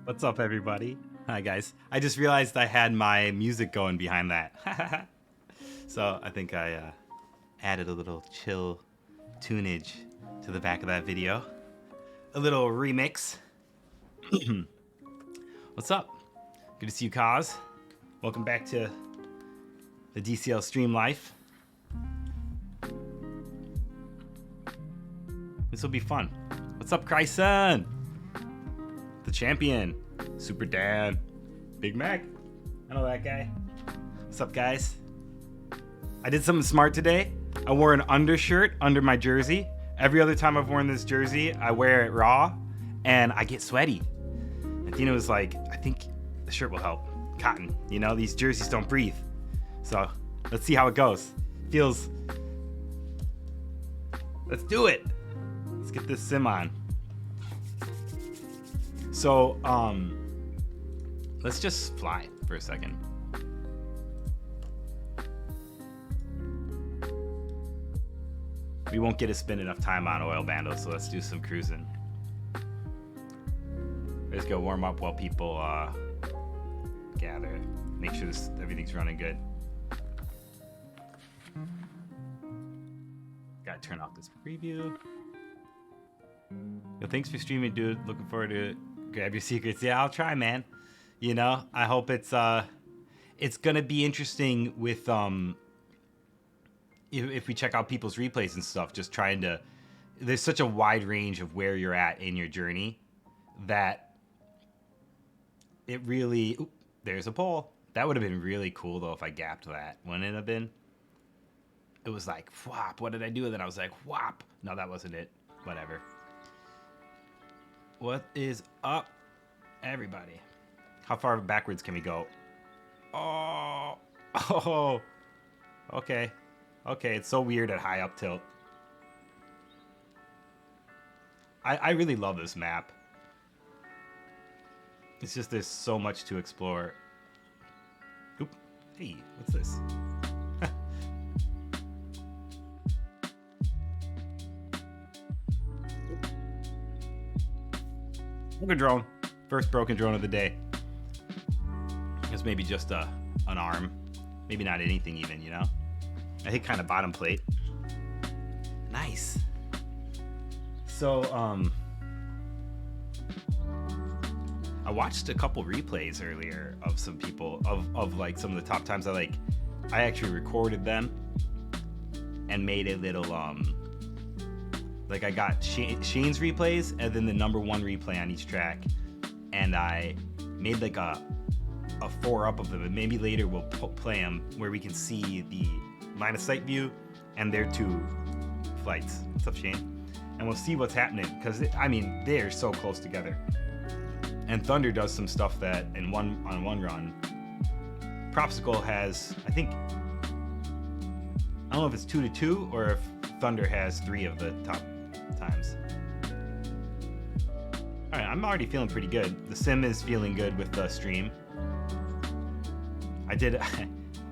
What's up, everybody? Hi, guys. I just realized I had my music going behind that. So I think I added a little chill tunage to the back of that video. A little remix. What's up? Good to see you, Kaz. Welcome back to the DCL stream life. This will be fun. What's up, Kryson? The champion. Super Dan. Big Mac. I know that guy. What's up, guys? I did something smart today. I wore an undershirt under my jersey. Every other time I've worn this jersey, I wear it raw, and I get sweaty. Athena was like, I think the shirt will help. Cotton, you know, these jerseys don't breathe. So let's see how it goes. Feels. Let's do it. Let's get this sim on. So, let's just fly for a second. We won't get to spend enough time on oil bando, so let's do some cruising. Let's go warm up while people gather. Make sure everything's running good. Gotta turn off this preview. Yo, thanks for streaming, dude. Looking forward to grab your secrets. Yeah, I'll try, man. You know, I hope it's gonna be interesting with if we check out people's replays and stuff. Just trying to. There's such a wide range of where you're at in your journey that it really. Oop, there's a poll. That would have been really cool though if I gapped that. Wouldn't it have been? It was like, whop. What did I do? And then I was like, whop. No, that wasn't it. Whatever. What is up, everybody? How far backwards can we go? Oh, okay. Okay, it's so weird at high up tilt. I really love this map. It's just there's so much to explore. Oop, hey, what's this? Broken drone. First broken drone of the day. It's maybe just an arm. Maybe not anything even, you know? I hit kind of bottom plate. Nice. So, I watched a couple replays earlier of some people, of like some of the top times. I actually recorded them and made a little, like I got Shane's replays and then the number one replay on each track, and I made like a 4-up of them, and maybe later we'll play them where we can see the line of sight view and their two flights. What's up, Shane? And we'll see what's happening, because I mean they're so close together. And Thunder does some stuff that on one run. Propsicle has, I think, I don't know if it's 2-2 or if Thunder has 3 of the top times. All right, I'm already feeling pretty good. The sim is feeling good with the stream. I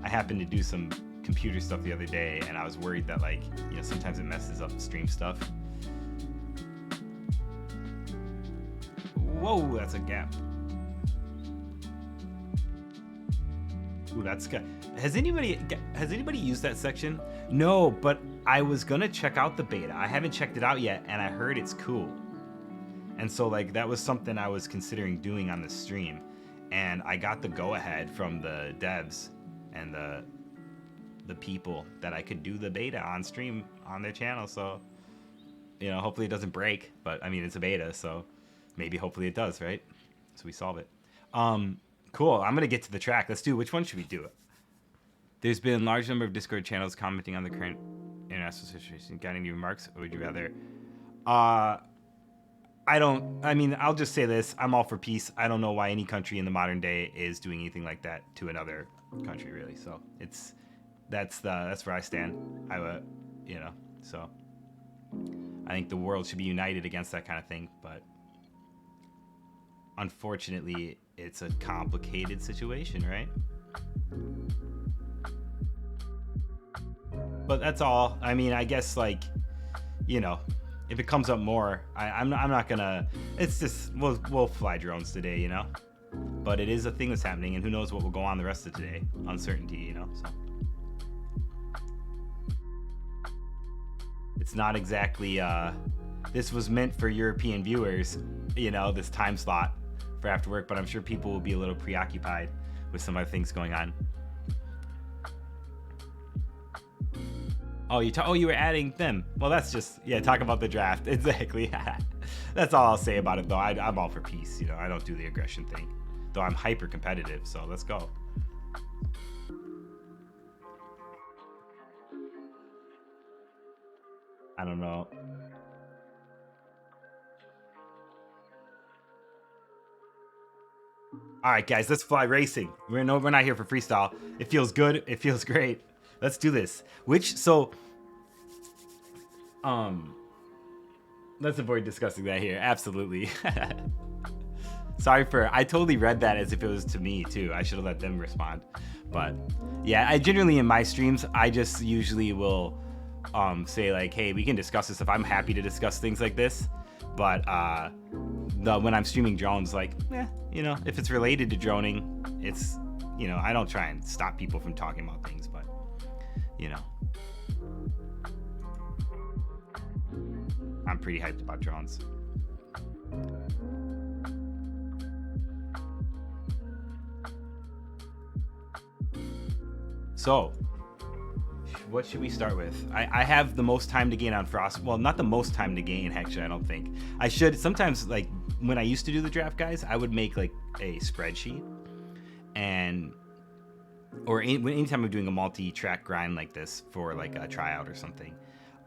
happened to do some computer stuff the other day, and I was worried that, like, you know, sometimes it messes up stream stuff. Whoa, that's a gap. Ooh, that's good. Has anybody used that section? No, but I was gonna check out the beta. I haven't checked it out yet, and I heard it's cool. And so, like, that was something I was considering doing on the stream. And I got the go-ahead from the devs and the people that I could do the beta on stream on their channel. So, you know, hopefully it doesn't break. But, I mean, it's a beta, so maybe hopefully it does, right? So we solve it. Cool. I'm going to get to the track. Let's do, which one should we do? There's been a large number of Discord channels commenting on the current international situation. Got any remarks, or would you rather? I'll just say this. I'm all for peace. I don't know why any country in the modern day is doing anything like that to another country, really. So that's where I stand. So I think the world should be united against that kind of thing. But unfortunately, it's a complicated situation, right? But that's all. I mean, I guess, like, you know, If it comes up more, I'm not gonna. It's just we'll fly drones today, you know. But it is a thing that's happening, and who knows what will go on the rest of today? Uncertainty, you know. So it's not exactly. This was meant for European viewers, you know, this time slot for after work. But I'm sure people will be a little preoccupied with some other things going on. Oh, you were adding them. Well, that's just, yeah, talk about the draft. Exactly. That's all I'll say about it, though. I'm all for peace. You know, I don't do the aggression thing. Though I'm hyper competitive, so let's go. I don't know. All right, guys, let's fly racing. We're not here for freestyle. It feels good. It feels great. Let's do this. Let's avoid discussing that here. Absolutely. Sorry I totally read that as if it was to me too. I should have let them respond. But yeah, I generally in my streams, I just usually will say like, hey, we can discuss this if I'm happy to discuss things like this. But when I'm streaming drones, like, you know, if it's related to droning, it's, you know, I don't try and stop people from talking about things, but, you know. I'm pretty hyped about drones. So, what should we start with? I have the most time to gain on Frost. Well, not the most time to gain, actually, I don't think. I should, sometimes, like, when I used to do the draft, guys, I would make, like, a spreadsheet. Anytime I'm doing a multi-track grind like this for, like, a tryout or something,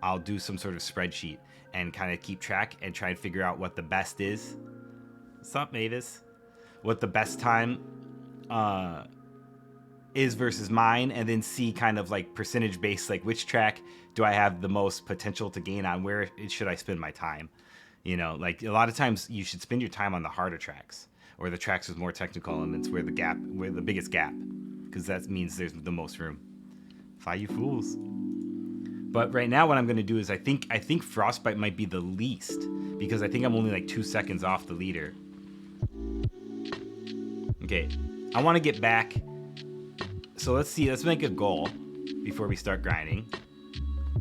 I'll do some sort of spreadsheet and kind of keep track and try and figure out what the best is. What's up, Mavis? What the best time is versus mine, and then see kind of like percentage based, like which track do I have the most potential to gain on, where should I spend my time. You know, like a lot of times you should spend your time on the harder tracks or the tracks with more technical elements where the biggest gap, because that means there's the most room. Fly, you fools. But right now what I'm going to do is I think Frostbite might be the least, because I think I'm only like 2 seconds off the leader. Okay, I want to get back. So let's make a goal before we start grinding.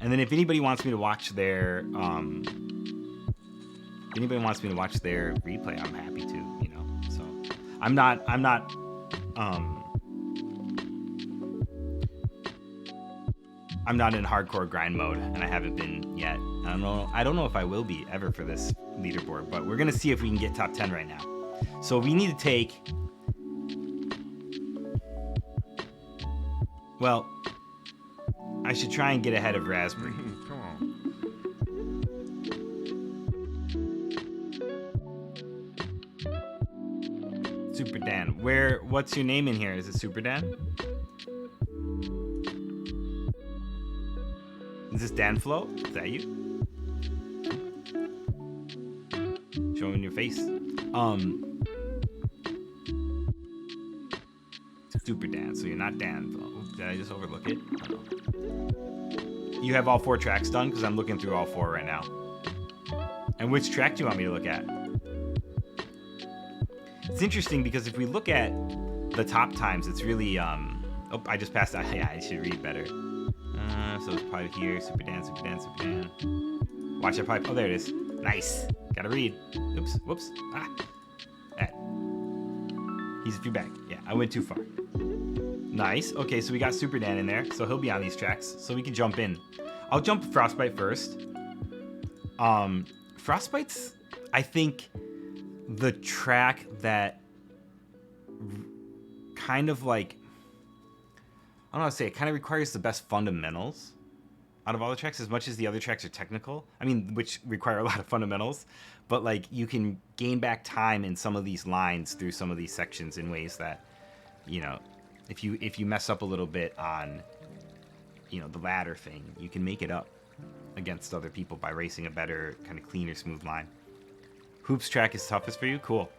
And then if anybody wants me to watch their replay, I'm happy to, you know. So I'm not in hardcore grind mode, and I haven't been yet. I don't know if I will be ever for this leaderboard, but we're gonna see if we can get top 10 right now. So we need to take, well, I should try and get ahead of Raspberry. Come on. Super Dan, what's your name in here? Is it Super Dan? Is this Dan Flo? Is that you? Showing your face. Super Dan, so you're not Dan Flo. Did I just overlook it? You have all 4 tracks done? Because I'm looking through all 4 right now. And which track do you want me to look at? It's interesting because if we look at the top times, it's really, oh, I just passed out. Yeah, I should read better. So it's probably here. Super Dan, Super Dan, Super Dan. Watch that pipe. Oh, there it is. Nice. Gotta read. Oops. Whoops. Ah. He's a few back. Yeah, I went too far. Nice. Okay, so we got Super Dan in there. So he'll be on these tracks. So we can jump in. I'll jump Frostbite first. Frostbite's, I think, the track that kind of like, I don't know how to say it, kind of requires the best fundamentals out of all the tracks, as much as the other tracks are technical. I mean, which require a lot of fundamentals, but like you can gain back time in some of these lines through some of these sections in ways that, you know, if you mess up a little bit on, you know, the ladder thing, you can make it up against other people by racing a better, kind of cleaner, smooth line. Hoops track is toughest for you? Cool.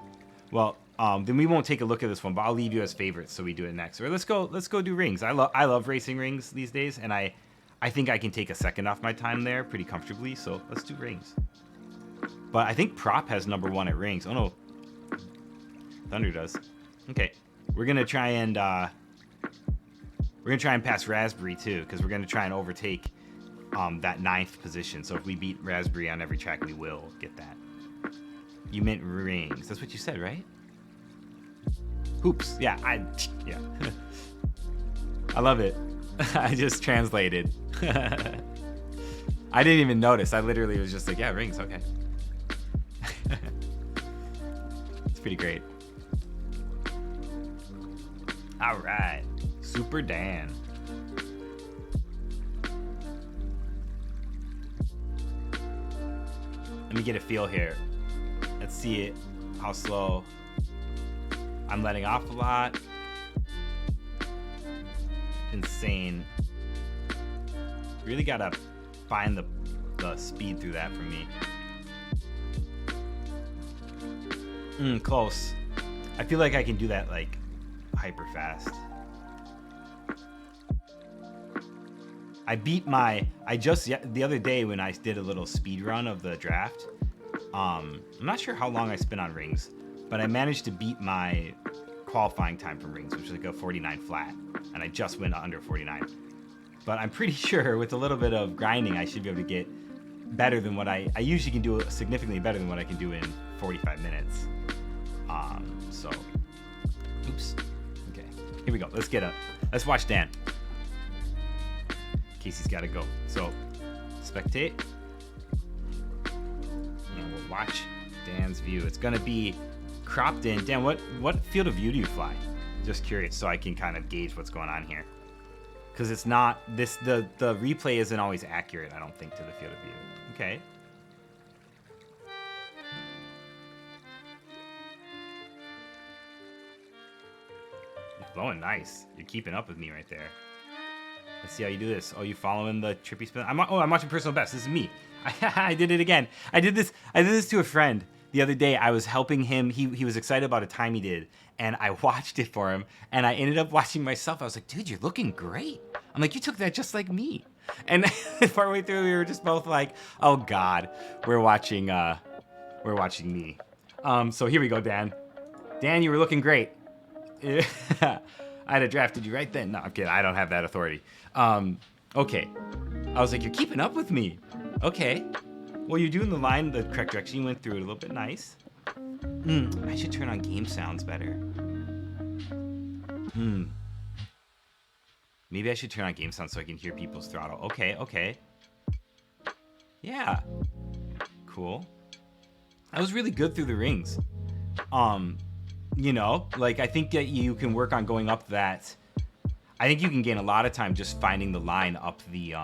Well, then we won't take a look at this one, but I'll leave you as favorites, so we do it next. Or let's go do rings. I love racing rings these days, and I I think I can take a second off my time there pretty comfortably. So let's do rings. But I think prop has number 1 at rings. Oh no, Thunder does. Okay, we're gonna try and pass Raspberry too, because we're gonna try and overtake that 9th position. So if we beat Raspberry on every track, we will get that. You meant rings. That's what you said, right? Hoops. Yeah, yeah. I love it. I just translated. I didn't even notice. I literally was just like, yeah, rings. Okay. It's pretty great. All right, Super Dan. Let me get a feel here. Let's see it. How slow. I'm letting off a lot. Insane. Really gotta find the speed through that for me. Close. I feel like I can do that like hyper fast. The other day when I did a little speed run of the draft, I'm not sure how long I spent on rings, but I managed to beat my qualifying time from rings, which was like a 49 flat, and I just went under 49. But I'm pretty sure with a little bit of grinding, I should be able to get better than what I usually can do, significantly better than what I can do in 45 minutes. So, oops. Okay, here we go. Let's watch Dan. Casey's got to go. So, spectate. And we'll watch Dan's view. It's gonna be cropped in. Dan, what field of view do you fly? Just curious, so I can kind of gauge what's going on here. Because it's not the replay isn't always accurate, I don't think, to the field of view. Okay. You're flowing nice. You're keeping up with me right there. Let's see how you do this. Oh, you following the trippy spin? I'm watching personal best. This is me. I did it again. I did this to a friend the other day. I was helping him. He was excited about a time he did, and I watched it for him, and I ended up watching myself. I was like, dude, you're looking great. I'm like, you took that just like me. And partway through, we were just both like, oh God, we're watching me. So here we go, Dan. Dan, you were looking great. I'd have drafted you right then. No, I'm kidding. I don't have that authority. Okay. I was like, you're keeping up with me. Okay. Well, you're doing the line the correct direction. You went through it a little bit nice. I should turn on game sounds better. Maybe I should turn on game sounds so I can hear people's throttle. Okay. Yeah. Cool. I was really good through the rings. You know, like I think that you can work on going up that. I think you can gain a lot of time just finding the line up the.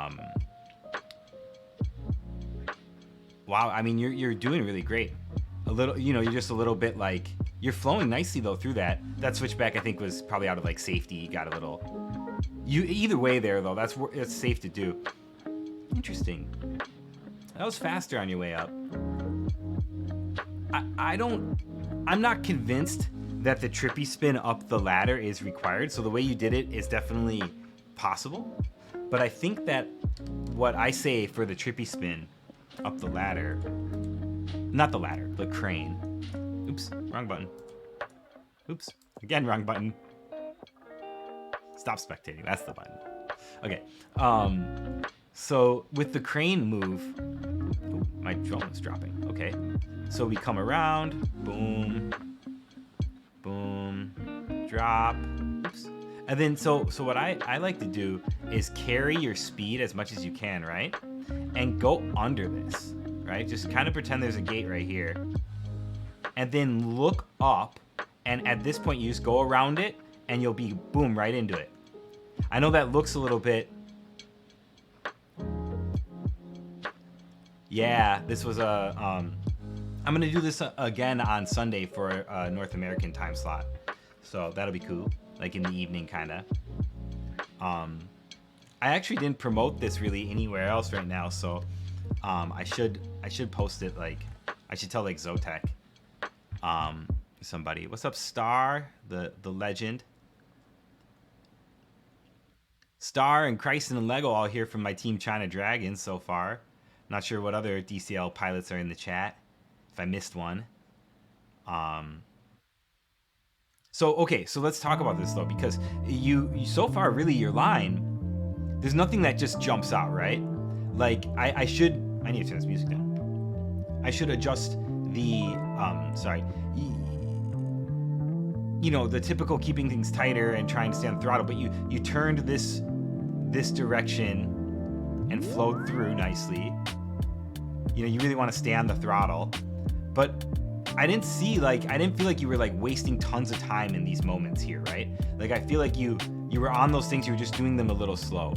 Wow, I mean you're doing really great. A little, you know, you're just a little bit like you're flowing nicely though through that. That switchback I think was probably out of like safety. You got a little. Either way there though. That's safe to do. Interesting. That was faster on your way up. I'm not convinced that the trippy spin up the ladder is required. So the way you did it is definitely possible. But I think that what I say for the trippy spin up the ladder, not the ladder, the crane. Oops, wrong button. Oops, again, wrong button. Stop spectating, that's the button. Okay, so with the crane move, my drone is dropping, okay. So we come around, boom, boom, drop, oops. And then, so what I like to do is carry your speed as much as you can, right? And go under this, right? Just kind of pretend there's a gate right here. And then look up, and at this point you just go around it, and you'll be, boom, right into it. I know that looks a little bit... Yeah, this was a... I'm going to do this again on Sunday for a North American time slot. So that'll be cool. Like in the evening, kind of. I actually didn't promote this really anywhere else right now, so I should post it. Like I should tell like Zotek, somebody. What's up, Star, the legend? Star and Christ and Lego all here from my team China Dragons so far. Not sure what other DCL pilots are in the chat. If I missed one. So let's talk about this though, because you so far really your line, there's nothing that just jumps out, right? Like I need to turn this music down. I should adjust the the typical keeping things tighter and trying to stay on the throttle, but you turned this direction and flowed through nicely. You really want to stay on the throttle, but I didn't feel like you were like wasting tons of time in these moments here, right? Like I feel like you were on those things, you were just doing them a little slow.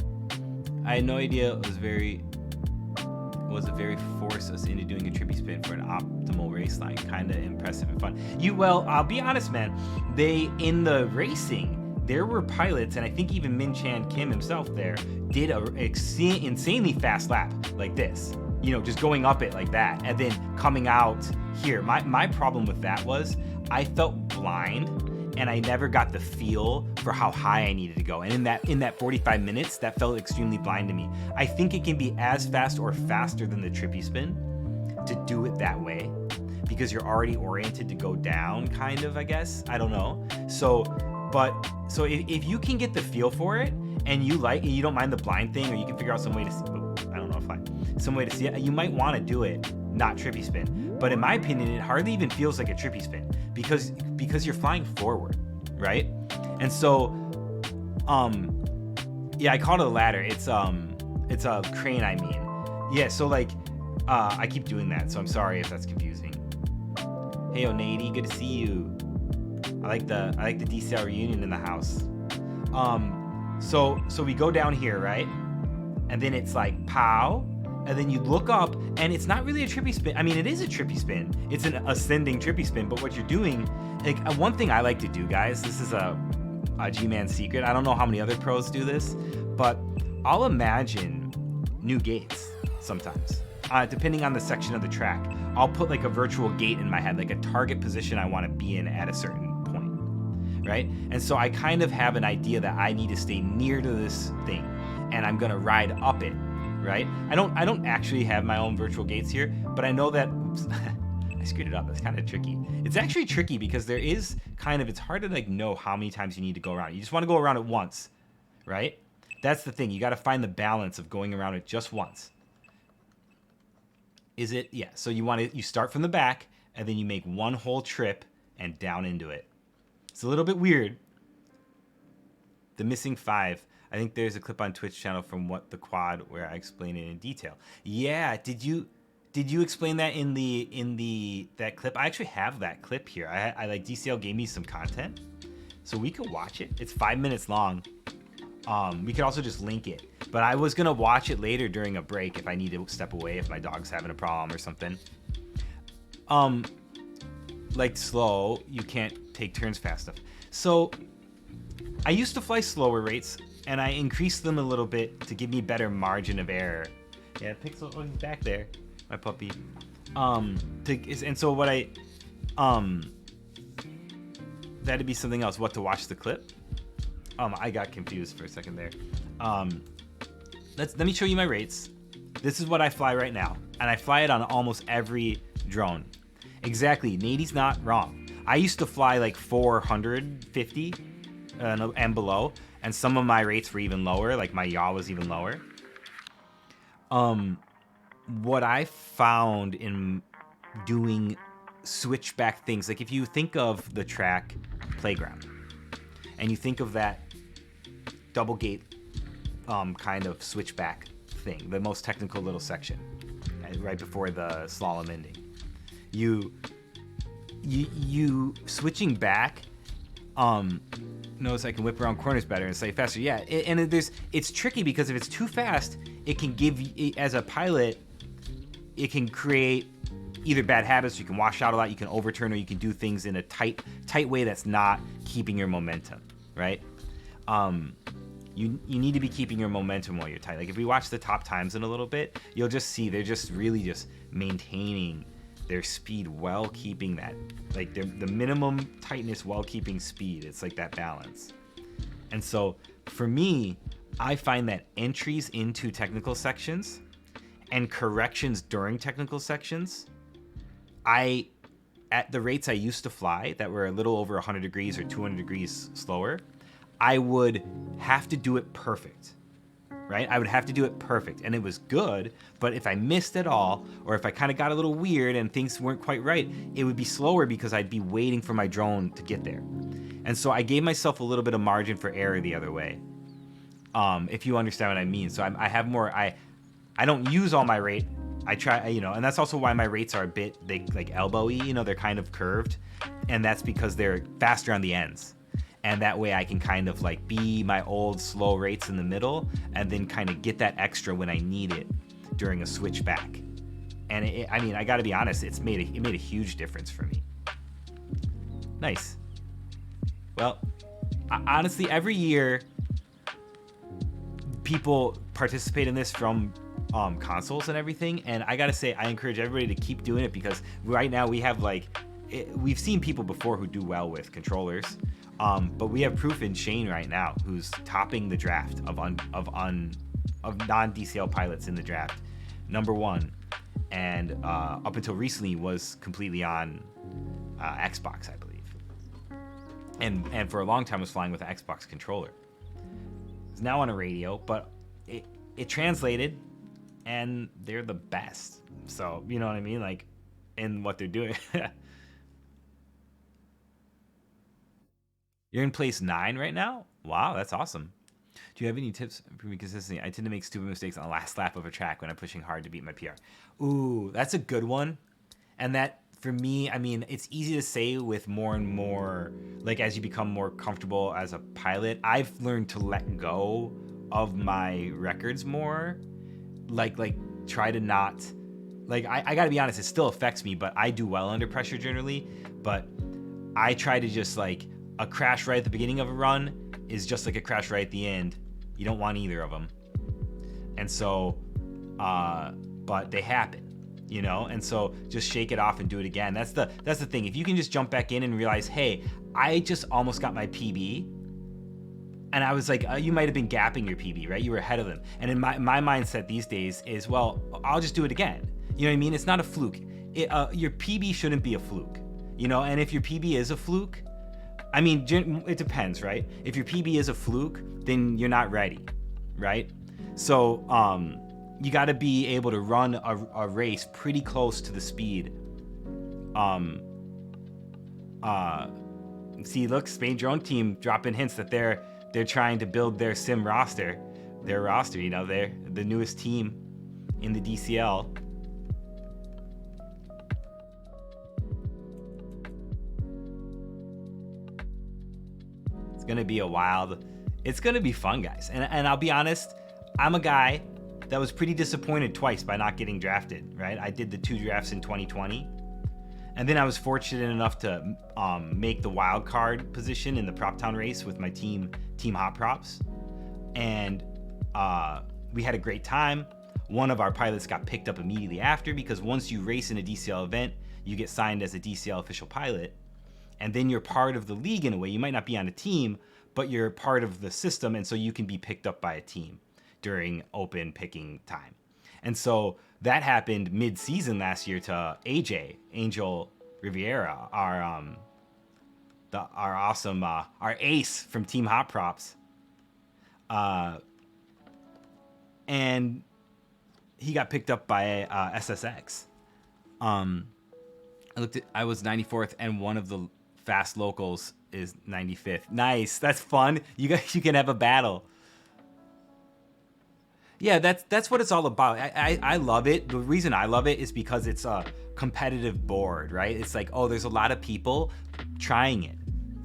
I had no idea it was a very force us into doing a trippy spin for an optimal race line. Kind of impressive and fun. I'll be honest, man. In the racing, there were pilots, and I think even Min Chan Kim himself there did a insanely fast lap like this. Just going up it like that, and then coming out here. My problem with that was I felt blind, and I never got the feel for how high I needed to go. And in that 45 minutes, that felt extremely blind to me. I think it can be as fast or faster than the trippy spin to do it that way, because you're already oriented to go down, kind of, I guess. I don't know. So if you can get the feel for it, and you don't mind the blind thing, or you can figure out some way to see it, you might want to do it not trippy spin. But in my opinion, it hardly even feels like a trippy spin because you're flying forward, right? And so I called it a ladder. It's a crane, I mean. Yeah, so like I keep doing that, so I'm sorry if that's confusing. Hey Onady, good to see you. I like the DCL reunion in the house. So we go down here, right? And then it's like pow, and then you look up, and it's not really a trippy spin. I mean, it is a trippy spin. It's an ascending trippy spin, but what you're doing, like one thing I like to do, guys, this is a gMan secret. I don't know how many other pros do this, but I'll imagine new gates sometimes. Depending on the section of the track, I'll put like a virtual gate in my head, like a target position I want to be in at a certain point, right? And so I kind of have an idea that I need to stay near to this thing, and I'm gonna ride up it, right? I don't actually have my own virtual gates here, but I know that, oops, I screwed it up. That's kind of tricky. It's actually tricky because there is it's hard to like know how many times you need to go around. You just want to go around it once, right? That's the thing. You got to find the balance of going around it just once. Is it? Yeah. So you start from the back, and then you make one whole trip and down into it. It's a little bit weird. The missing 5. I think there's a clip on Twitch channel from What the Quad where I explain it in detail. Yeah, did you explain that in that clip? I actually have that clip here. I like DCL gave me some content, so we could watch it. It's 5 minutes long. We could also just link it, but I was gonna watch it later during a break if I need to step away, if my dog's having a problem or something. Like slow, you can't take turns fast enough. So I used to fly slower rates, and I increased them a little bit to give me better margin of error. Yeah, Pixel, oh, he's back there, my puppy. And so what that'd be something else. What, to watch the clip? I got confused for a second there. Let me show you my rates. This is what I fly right now, and I fly it on almost every drone. Exactly, Nady's not wrong. I used to fly like 450 and below, and some of my rates were even lower, like my yaw was even lower. What I found in doing switchback things, like if you think of the track playground, and you think of that double gate kind of switchback thing, the most technical little section, right before the slalom ending, you switching back, notice I can whip around corners better and stay faster. Yeah, it's tricky because if it's too fast, it can give, as a pilot, it can create either bad habits, you can wash out a lot, you can overturn, or you can do things in a tight way that's not keeping your momentum, right? You need to be keeping your momentum while you're tight. Like if we watch the top times in a little bit, you'll just see they're just really just maintaining their speed while keeping that, like the minimum tightness while keeping speed. It's like that balance. And so for me, I find that entries into technical sections and corrections during technical sections, at the rates I used to fly that were a little over 100 degrees or 200 degrees slower, I would have to do it perfect, right? I would have to do it perfect, and it was good, but if I missed at all, or if I kind of got a little weird and things weren't quite right, it would be slower because I'd be waiting for my drone to get there. And so I gave myself a little bit of margin for error the other way, if you understand what I mean. So I have more, I don't use all my rate. I try, and that's also why my rates are a bit like elbowy, they're kind of curved, and that's because they're faster on the ends. And that way I can kind of like be my old slow rates in the middle and then kind of get that extra when I need it during a switch back. And I gotta be honest, it made a huge difference for me. Nice. Well, honestly, every year people participate in this from consoles and everything, and I gotta say, I encourage everybody to keep doing it, because right now we have we've seen people before who do well with controllers, but we have proof in Shane right now, who's topping the draft of non-DCL pilots in the draft, #1, and up until recently was completely on Xbox, I believe, and for a long time was flying with an Xbox controller. It's now on a radio, but it translated, and they're the best. So, you know what I mean? Like, in what they're doing. You're in place 9 right now? Wow, that's awesome. Do you have any tips for me consistency? I tend to make stupid mistakes on the last lap of a track when I'm pushing hard to beat my PR. Ooh, that's a good one. And that, for me, it's easy to say with more and more, like, as you become more comfortable as a pilot, I've learned to let go of my records more. Like try to not, I gotta be honest, it still affects me, but I do well under pressure generally. But I try to just, a crash right at the beginning of a run is just like a crash right at the end. You don't want either of them. And so, but they happen, and so just shake it off and do it again. That's the thing. If you can just jump back in and realize, hey, I just almost got my PB, and I was like, you might have been gapping your PB, right? You were ahead of them. And in my mindset these days is, well, I'll just do it again. You know what I mean? It's not a fluke. Your PB shouldn't be a fluke, and if your PB is a fluke, it depends, right? If your PB is a fluke, then you're not ready, right? So you got to be able to run a race pretty close to the speed. See, look, Spain Drone Team dropping hints that they're trying to build their sim roster, they're the newest team in the DCL. It's gonna be fun, guys. And I'll be honest, I'm a guy that was pretty disappointed twice by not getting drafted, right? I did the 2 drafts in 2020, and then I was fortunate enough to make the wild card position in the Prop Town race with my team Hot Props, and we had a great time. One of our pilots got picked up immediately after, because once you race in a DCL event, you get signed as a DCL official pilot, and then you're part of the league in a way. You might not be on a team, but you're part of the system, and so you can be picked up by a team during open picking time. And so that happened mid-season last year to Angel Riviera, our awesome our ace from Team Hot Props, and he got picked up by SSX. I was 94th, and one of the fast locals is 95th. Nice, that's fun. You can have a battle. Yeah, that's what it's all about. I love it. The reason I love it is because it's a competitive board, right? It's like, oh, there's a lot of people trying it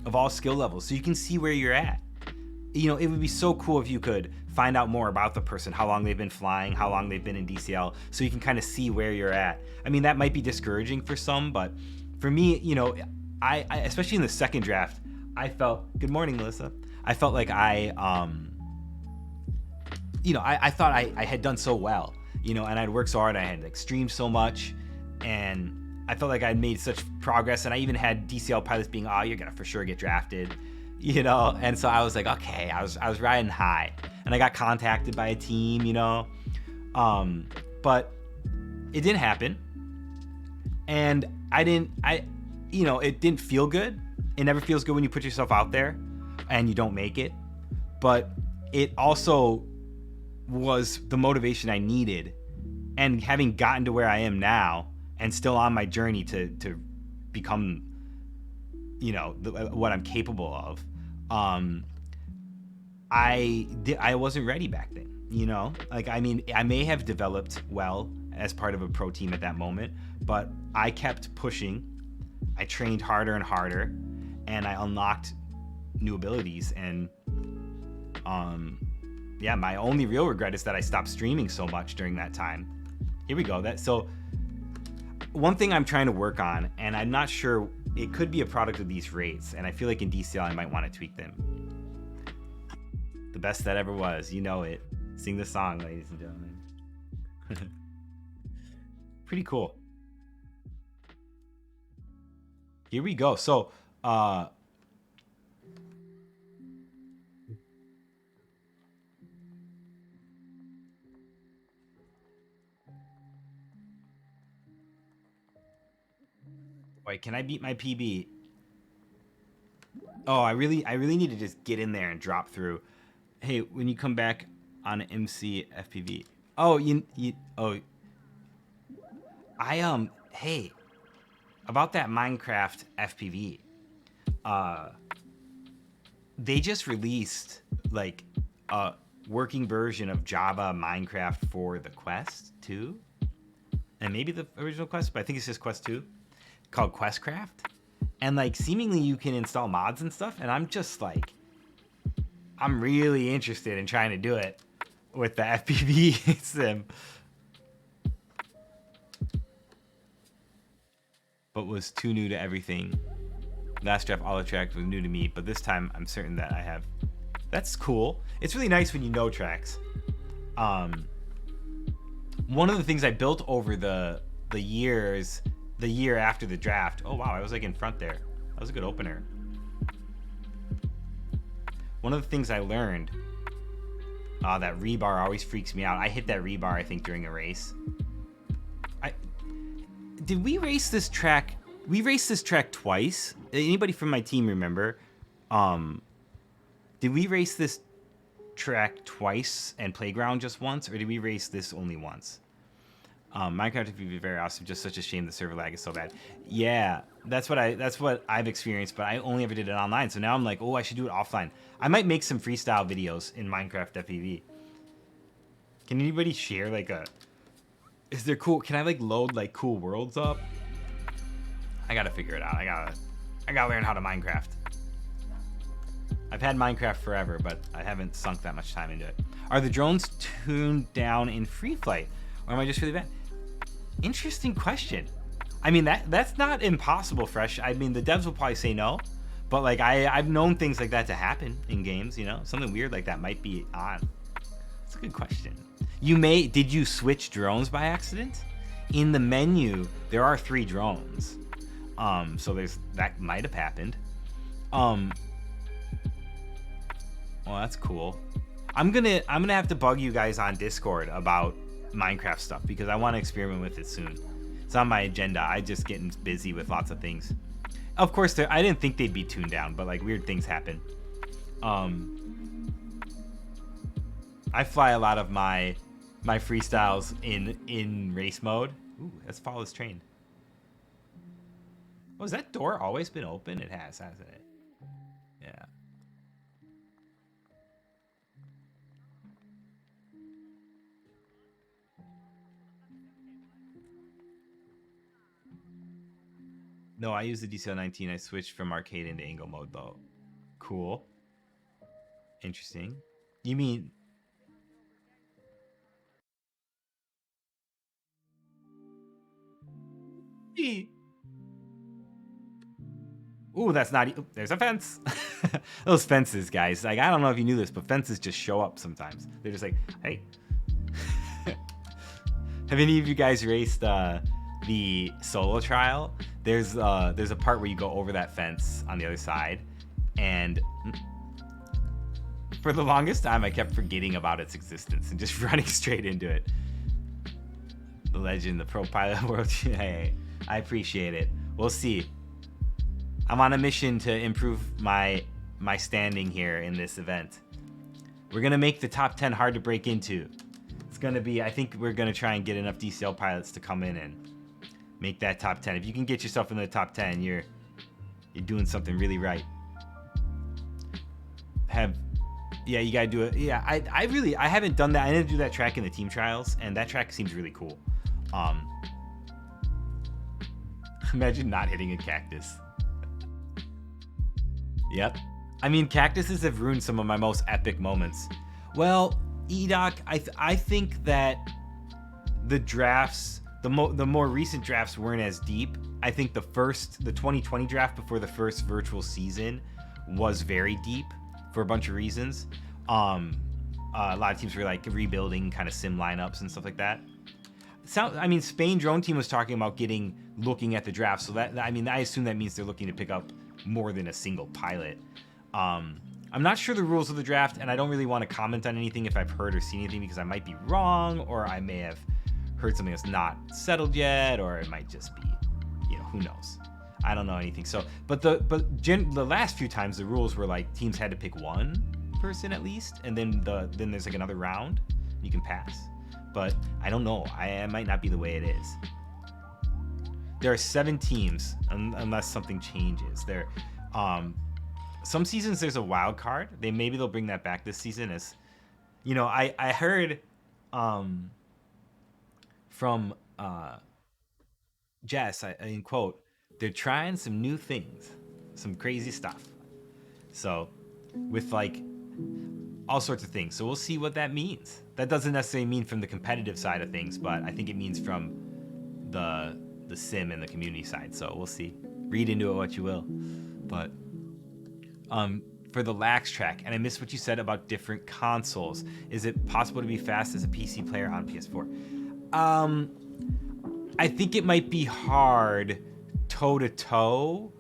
of all skill levels, so you can see where you're at. It would be so cool if you could find out more about the person, how long they've been flying, how long they've been in DCL, so you can kind of see where you're at. That might be discouraging for some, but for me, I especially in the second draft, I felt, good morning, Melissa. I felt like I thought I had done so well, and I'd worked so hard, I had streamed so much, and I felt like I'd made such progress, and I even had DCL pilots being, you're gonna for sure get drafted, and so I was like, okay, I was riding high. and I got contacted by a team, you know. But it didn't happen, and it didn't feel good. It never feels good when you put yourself out there and you don't make it, but it also was the motivation I needed. And having gotten to where I am now and still on my journey to become, what I'm capable of, I wasn't ready back then, I may have developed well as part of a pro team at that moment, but I kept pushing. I trained harder and harder, and I unlocked new abilities. And my only real regret is that I stopped streaming so much during that time. Here we go. So one thing I'm trying to work on, and I'm not sure, it could be a product of these rates, and I feel like in DCL I might want to tweak them. The best that ever was, you know it. Sing the song, ladies and gentlemen. Pretty cool. Here we go. So, wait, can I beat my PB? Oh, I really need to just get in there and drop through. Hey, when you come back on MC FPV. Oh, hey, about that Minecraft FPV. They just released like a working version of Java Minecraft for the Quest 2, and maybe the original Quest, but I think it's just Quest 2, called Questcraft. And like seemingly you can install mods and stuff, and I'm just like, I'm really interested in trying to do it with the FPV sim. But was too new to everything. Last draft all the tracks was new to me, but this time I'm certain that I have. That's cool. It's really nice when you know tracks. One of the things I built over the year after the draft. Oh wow, I was like in front there. That was a good opener. One of the things I learned, that rebar always freaks me out. I hit that rebar, I think, during a race. Did we race this track? We raced this track twice. Anybody from my team remember? Did we race this track twice and Playground just once, or did we race this only once? Minecraft FPV very awesome. Just such a shame the server lag is so bad. Yeah, that's what I've experienced, but I only ever did it online. So now I'm like, oh, I should do it offline. I might make some freestyle videos in Minecraft FPV. Can anybody share like a? Is there cool? Can I like load like cool worlds up? I gotta figure it out. I gotta learn how to Minecraft. I've had Minecraft forever, but I haven't sunk that much time into it. Are the drones tuned down in free flight, or am I just really bad? Interesting question. I mean, that's not impossible, Fresh. I mean, the devs will probably say no, but like I've known things like that to happen in games. You know, something weird like that might be on. That's a good question. Did you switch drones by accident? In the menu, there are 3 drones. So that might have happened. Well, that's cool. I'm gonna have to bug you guys on Discord about Minecraft stuff because I want to experiment with it soon. It's on my agenda. I just getting busy with lots of things. Of course, I didn't think they'd be tuned down, but like weird things happen. I fly a lot of my freestyles in race mode. Ooh, let's follow this train. Oh, has that door always been open? It has, hasn't it? Yeah. No, I use the DCL 19. I switched from arcade into angle mode though. Cool. Interesting. You mean? Ooh, that's not. There's a fence. Those fences, guys. Like, I don't know if you knew this, but fences just show up sometimes. They're just like, hey. Have any of you guys raced the solo trial? There's a part where you go over that fence on the other side, and For the longest time, I kept forgetting about its existence and just running straight into it. The legend, the pro pilot world. Hey, I appreciate it. We'll see. I'm on a mission to improve my standing here in this event. We're gonna make the top 10 hard to break into. It's gonna be, I think we're gonna try and get enough DCL pilots to come in and make that top 10. If you can get yourself in the top 10, you're doing something really right. Yeah, you gotta do it. Yeah, I haven't done that. I didn't do that track in the team trials, and that track seems really cool. Imagine not hitting a cactus. Yep. I mean, cactuses have ruined some of my most epic moments. Well, EDOC, I think that the drafts, the more recent drafts weren't as deep. I think the 2020 draft before the first virtual season was very deep for a bunch of reasons. A lot of teams were like rebuilding kind of sim lineups and stuff like that. I mean, Spain drone team was talking about looking at the draft. So that, I mean, I assume that means they're looking to pick up more than a single pilot. I'm not sure the rules of the draft, and I don't really want to comment on anything if I've heard or seen anything, because I might be wrong, or I may have heard something that's not settled yet, or it might just be, who knows. I don't know anything. So, but the last few times the rules were like teams had to pick one person at least, and then there's like another round you can pass. But I don't know. It might not be the way it is. There are 7 teams unless something changes. Some seasons there's a wild card. Maybe they'll bring that back this season. As I heard from Jess, in quote, they're trying some new things, some crazy stuff. So with like all sorts of things. So we'll see what that means. That doesn't necessarily mean from the competitive side of things, but I think it means from the sim and the community side. So we'll see. Read into it what you will. But for the lax track, and I missed what you said about different consoles. Is it possible to be fast as a PC player on PS4? I think it might be hard toe to toe,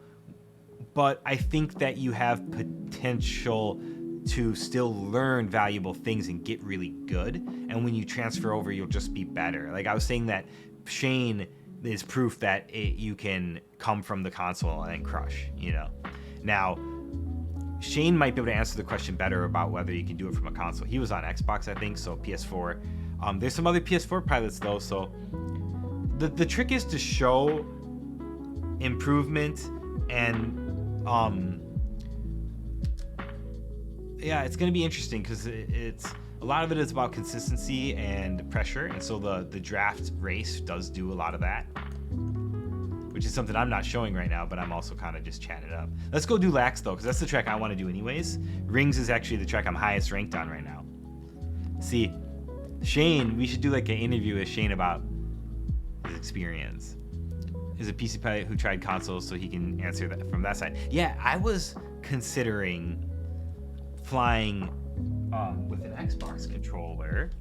but I think that you have potential to still learn valuable things and get really good. And when you transfer over, you'll just be better. Like I was saying that Shane is proof that you can come from the console and crush, Now, Shane might be able to answer the question better about whether you can do it from a console. He was on Xbox, I think, so PS4. There's some other PS4 pilots though, so the trick is to show improvement and yeah, it's going to be interesting because it's a lot of it is about consistency and pressure, and so the draft race does do a lot of that, which is something I'm not showing right now, but I'm also kind of just chatting it up. Let's go do Lax though, because that's the track I want to do anyways. Rings is actually the track I'm highest ranked on right now. See, Shane, we should do like an interview with Shane about his experience. He's a PC pilot who tried consoles, so he can answer that from that side. Yeah, I was considering flying with an Xbox controller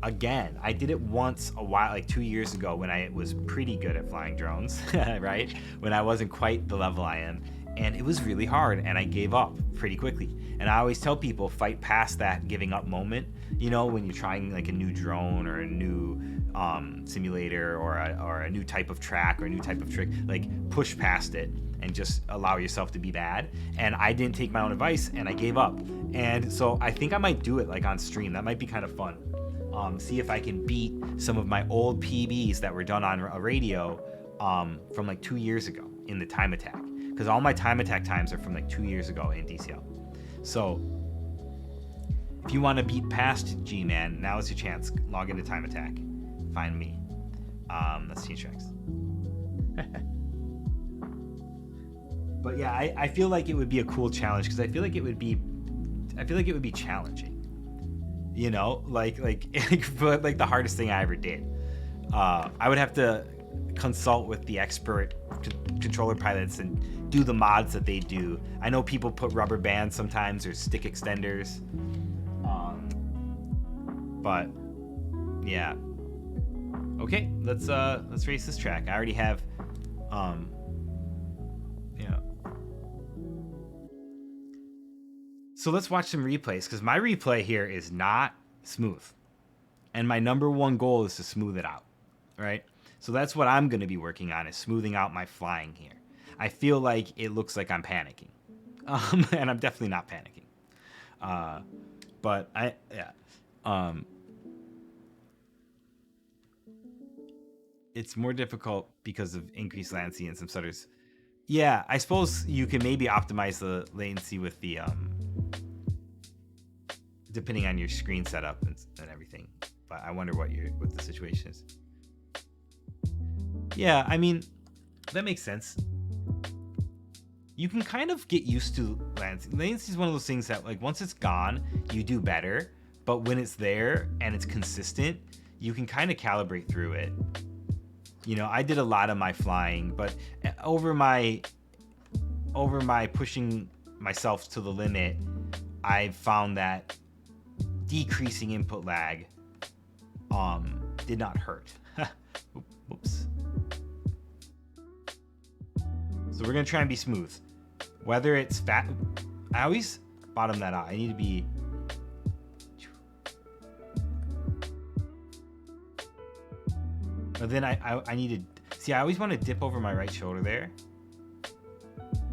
again. I did it once a while, like 2 years ago, when I was pretty good at flying drones, right? When I wasn't quite the level I am. And it was really hard, and I gave up pretty quickly. And I always tell people, fight past that giving up moment. When you're trying like a new drone or a new simulator or a new type of track or a new type of trick, like push past it and just allow yourself to be bad. And I didn't take my own advice, and I gave up. And so I think I might do it like on stream. That might be kind of fun. See if I can beat some of my old PBs that were done on a radio from like 2 years ago in the time attack. Because all my time attack times are from like 2 years ago in DCL. So if you want to beat past gMan, now is your chance. Log into time attack. Find me. That's T-Trex. But yeah, I feel like it would be a cool challenge, because I feel like it would be challenging. Like the hardest thing I ever did. I would have to consult with the expert controller pilots and do the mods that they do. I know people put rubber bands sometimes or stick extenders. But yeah. Okay, let's race this track. I already have So let's watch some replays, because my replay here is not smooth. And my number one goal is to smooth it out, right? So that's what I'm going to be working on, is smoothing out my flying here. I feel like it looks like I'm panicking. And I'm definitely not panicking. But it's more difficult because of increased latency and some stutters. Yeah, I suppose you can maybe optimize the latency with the depending on your screen setup and everything. But I wonder what the situation is. Yeah, I mean, that makes sense. You can kind of get used to latency. Latency is one of those things that, like, once it's gone, you do better. But when it's there and it's consistent, you can kind of calibrate through it. You know, I did a lot of my flying, but over my pushing myself to the limit, I found that decreasing input lag did not hurt. Oops. So we're gonna try and be smooth. Whether it's fat, I always bottom that out. I need to be. But then I need to see. I always want to dip over my right shoulder there.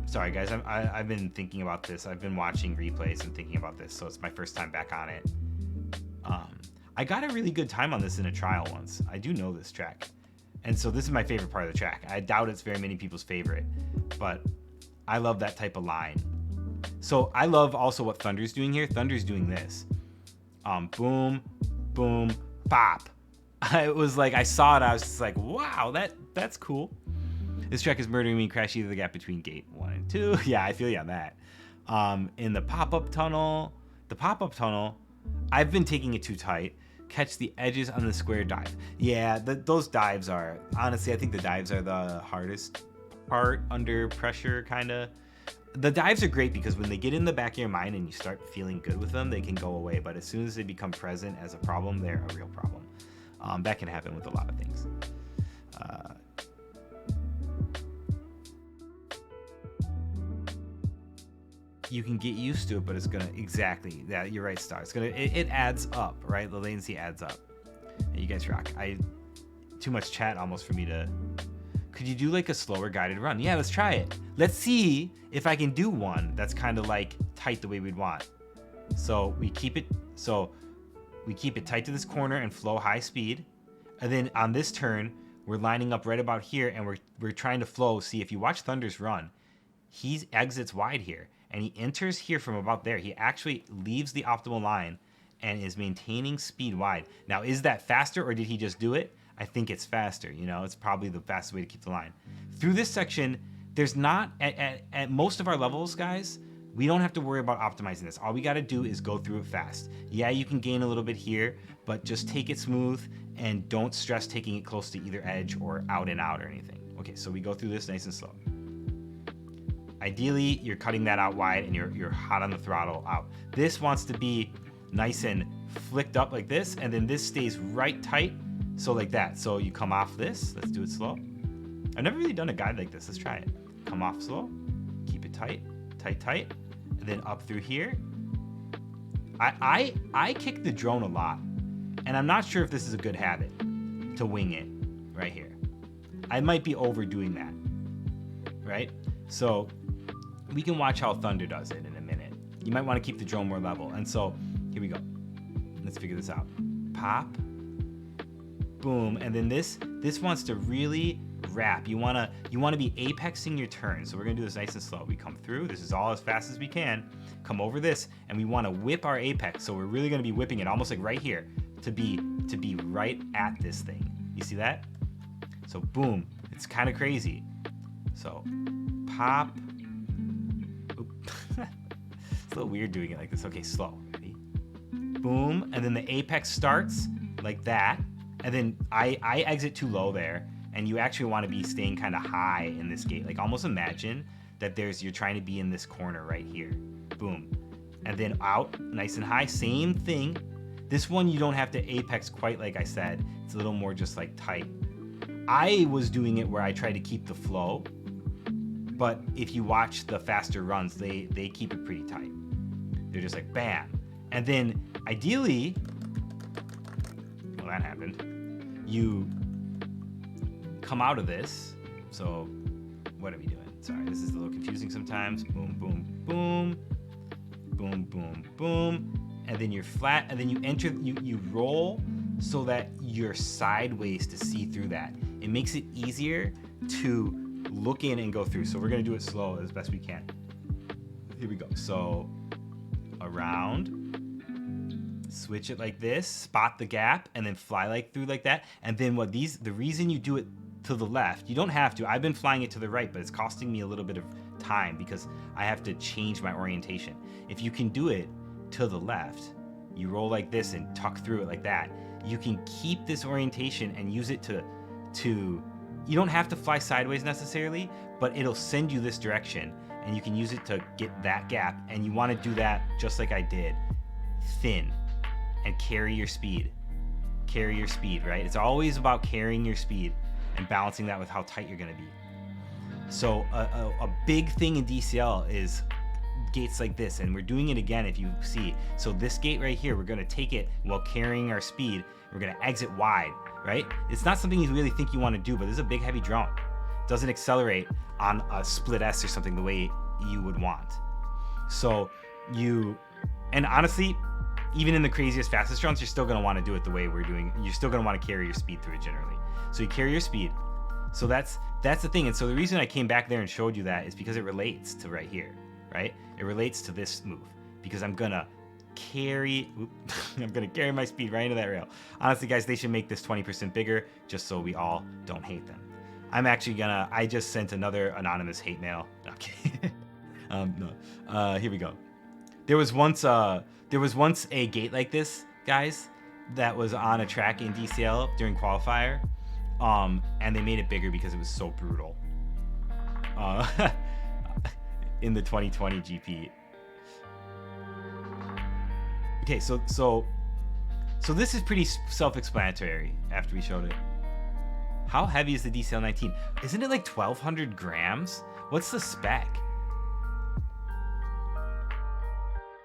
Sorry guys, I've been thinking about this. I've been watching replays and thinking about this, so it's my first time back on it. I got a really good time on this in a trial once. I do know this track. And so this is my favorite part of the track. I doubt it's very many people's favorite, but I love that type of line. So I love also what Thunder's doing here. Thunder's doing this. Boom, boom, pop. It was like, I saw it, I was just like, wow, that's cool. This track is murdering me. Crash either the gap between gate 1 and 2. Yeah, I feel you on that. In the pop-up tunnel, I've been taking it too tight. Catch the edges on the square dive. Yeah, those dives are, honestly, I think the dives are the hardest part under pressure, kind of. The dives are great because when they get in the back of your mind and you start feeling good with them, they can go away. But as soon as they become present as a problem, they're a real problem. That can happen with a lot of things. You can get used to it, but it's gonna, exactly, yeah, you're right, Star. It's gonna, it adds up, right? The latency adds up. And you guys rock. Too much chat almost for me to. Could you do like a slower guided run? Yeah, let's try it. Let's see if I can do one that's kind of like tight the way we'd want. So we keep it tight to this corner and flow high speed. And then on this turn, we're lining up right about here and we're trying to flow. See, if you watch Thunder's run, he exits wide here and he enters here from about there. He actually leaves the optimal line and is maintaining speed wide. Now, is that faster or did he just do it? I think it's faster. You know, it's probably the fastest way to keep the line. Through this section, there's not, at most of our levels, guys, we don't have to worry about optimizing this. All we got to do is go through it fast. Yeah, you can gain a little bit here, but just take it smooth and don't stress taking it close to either edge or out and out or anything. Okay, so we go through this nice and slow. Ideally, you're cutting that out wide and you're hot on the throttle out. This wants to be nice and flicked up like this, and then this stays right tight, so like that. So you come off this, let's do it slow. I've never really done a guide like this, let's try it. Come off slow, keep it tight, tight, tight, and then up through here. I kick the drone a lot, and I'm not sure if this is a good habit to wing it right here. I might be overdoing that, right? So we can watch how Thunder does it in a minute. You might want to keep the drone more level. And so here we go. Let's figure this out. Pop, boom, and then this wants to really wrap. You wanna be apexing your turn. So we're gonna do this nice and slow. We come through. This is all as fast as we can. Come over this, and we want to whip our apex. So we're really gonna be whipping it almost like right here to be right at this thing. You see that? So boom. It's kind of crazy. So pop. It's a little weird doing it like this. Okay, slow. Ready? Boom, and then the apex starts like that, and then I exit too low there, and you actually want to be staying kind of high in this gate. Like almost imagine that you're trying to be in this corner right here. Boom, and then out nice and high. Same thing. This one you don't have to apex quite like I said. It's a little more just like tight. I was doing it where I try to keep the flow. But if you watch the faster runs, they keep it pretty tight. They're just like bam. And then ideally, well, that happened. You come out of this. So what are we doing? Sorry, this is a little confusing sometimes. Boom, boom, boom, boom, boom, boom. And then you're flat, and then you enter, you roll so that you're sideways to see through that. It makes it easier to look in and go through. So we're gonna do it slow as best we can. Here we go. So around, switch it like this, spot the gap, and then fly like through like that. And then the reason you do it to the left, you don't have to. I've been flying it to the right, but it's costing me a little bit of time because I have to change my orientation. If you can do it to the left, you roll like this and tuck through it like that, you can keep this orientation and use it to you don't have to fly sideways necessarily, but it'll send you this direction and you can use it to get that gap. And you want to do that just like I did, thin, and carry your speed, right? It's always about carrying your speed and balancing that with how tight you're going to be. So a big thing in DCL is gates like this, and we're doing it again if you see. So this gate right here, we're going to take it while carrying our speed. We're going to exit wide, right? It's not something you really think you want to do, but this is a big heavy drone. It doesn't accelerate on a split S or something the way you would want. So and honestly, even in the craziest, fastest drones, you're still going to want to do it the way we're doing. You're still going to want to carry your speed through it generally. So you carry your speed. So that's the thing. And so the reason I came back there and showed you that is because it relates to right here, right? It relates to this move because I'm gonna carry my speed right into that rail. Honestly, guys, they should make this 20% bigger just so we all don't hate them. I just sent another anonymous hate mail. Okay. Here we go. There was once a gate like this, guys, that was on a track in DCL during qualifier. And they made it bigger because it was so brutal. In the 2020 GP. Okay, so this is pretty self-explanatory after we showed it. How heavy is the DCL 19? Isn't it like 1,200 grams? What's the spec?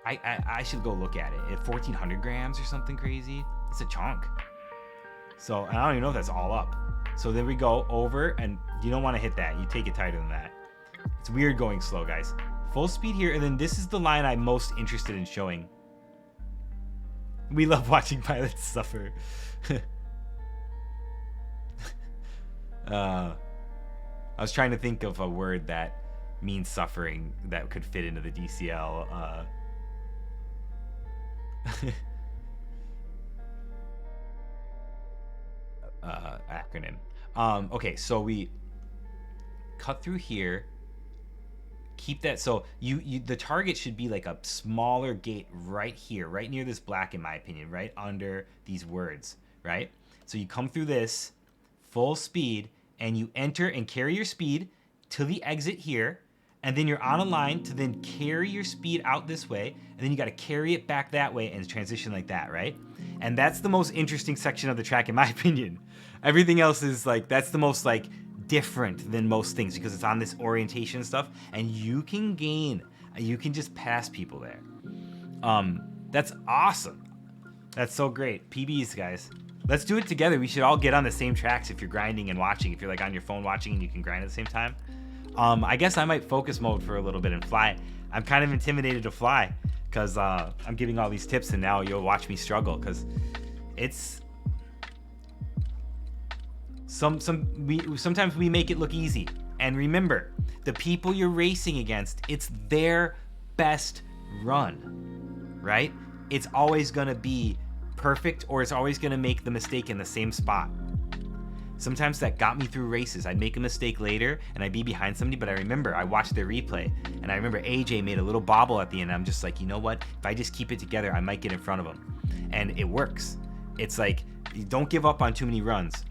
I should go look at it. At 1,400 grams or something crazy? It's a chunk. So I don't even know if that's all up. So then we go over, and you don't want to hit that. You take it tighter than that. It's weird going slow, guys. Full speed here, and then this is the line I'm most interested in showing. We love watching pilots suffer. I was trying to think of a word that means suffering that could fit into the DCL. Acronym. Okay, so we cut through here. Keep that. So the target should be like a smaller gate right here, right near this black, in my opinion, right under these words, right? So you come through this full speed and you enter and carry your speed to the exit here, and then you're on a line to then carry your speed out this way, and then you got to carry it back that way and transition like that, right? And that's the most interesting section of the track, in my opinion. Everything else is like, that's the most like different than most things because it's on this orientation stuff, and you can just pass people there. That's awesome. That's so great. PBs, guys. Let's do it together. We should all get on the same tracks if you're grinding and watching. If you're like on your phone watching and you can grind at the same time. I guess I might focus mode for a little bit and fly. I'm kind of intimidated to fly because I'm giving all these tips and now you'll watch me struggle because it's sometimes we make it look easy. And remember, the people you're racing against, it's their best run, right? It's always gonna be perfect, or it's always gonna make the mistake in the same spot. Sometimes that got me through races. I'd make a mistake later and I'd be behind somebody, but I remember I watched their replay and I remember AJ made a little bobble at the end. I'm just like, you know what? If I just keep it together, I might get in front of them. And it works. It's like, you don't give up on too many runs.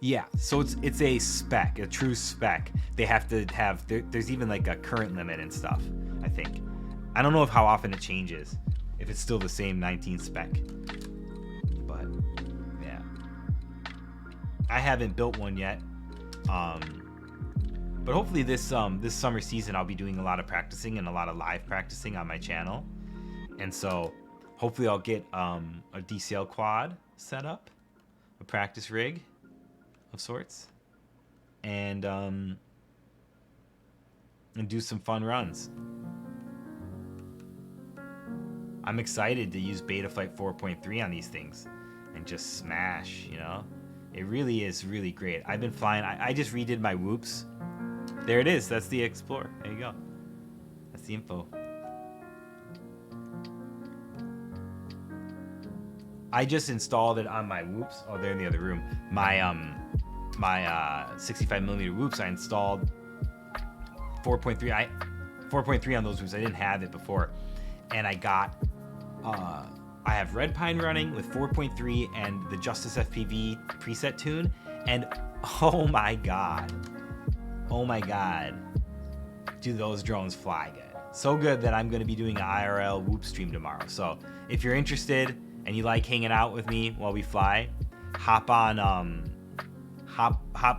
Yeah, so it's a spec, a true spec. They have to have, there's even like a current limit and stuff, I think. I don't know how often it changes, if it's still the same 19 spec. But yeah, I haven't built one yet. But But hopefully this this summer season I'll be doing a lot of practicing and a lot of live practicing on my channel. And so hopefully I'll get a DCL quad set up, a practice rig of sorts, and do some fun runs. I'm excited to use Betaflight 4.3 on these things and just smash, you know? It really is really great. I've been flying. I just redid my whoops. There it is. That's the Explorer. There you go. That's the info. I just installed it on my whoops. Oh, they're in the other room. My 65mm whoops. I installed 4.3. 4.3 on those whoops. I didn't have it before, and I got. I have Red Pine running with 4.3 and the Justice FPV preset tune, and oh my god, do those drones fly good? So good that I'm going to be doing an IRL whoop stream tomorrow. So if you're interested and you like hanging out with me while we fly, hop on.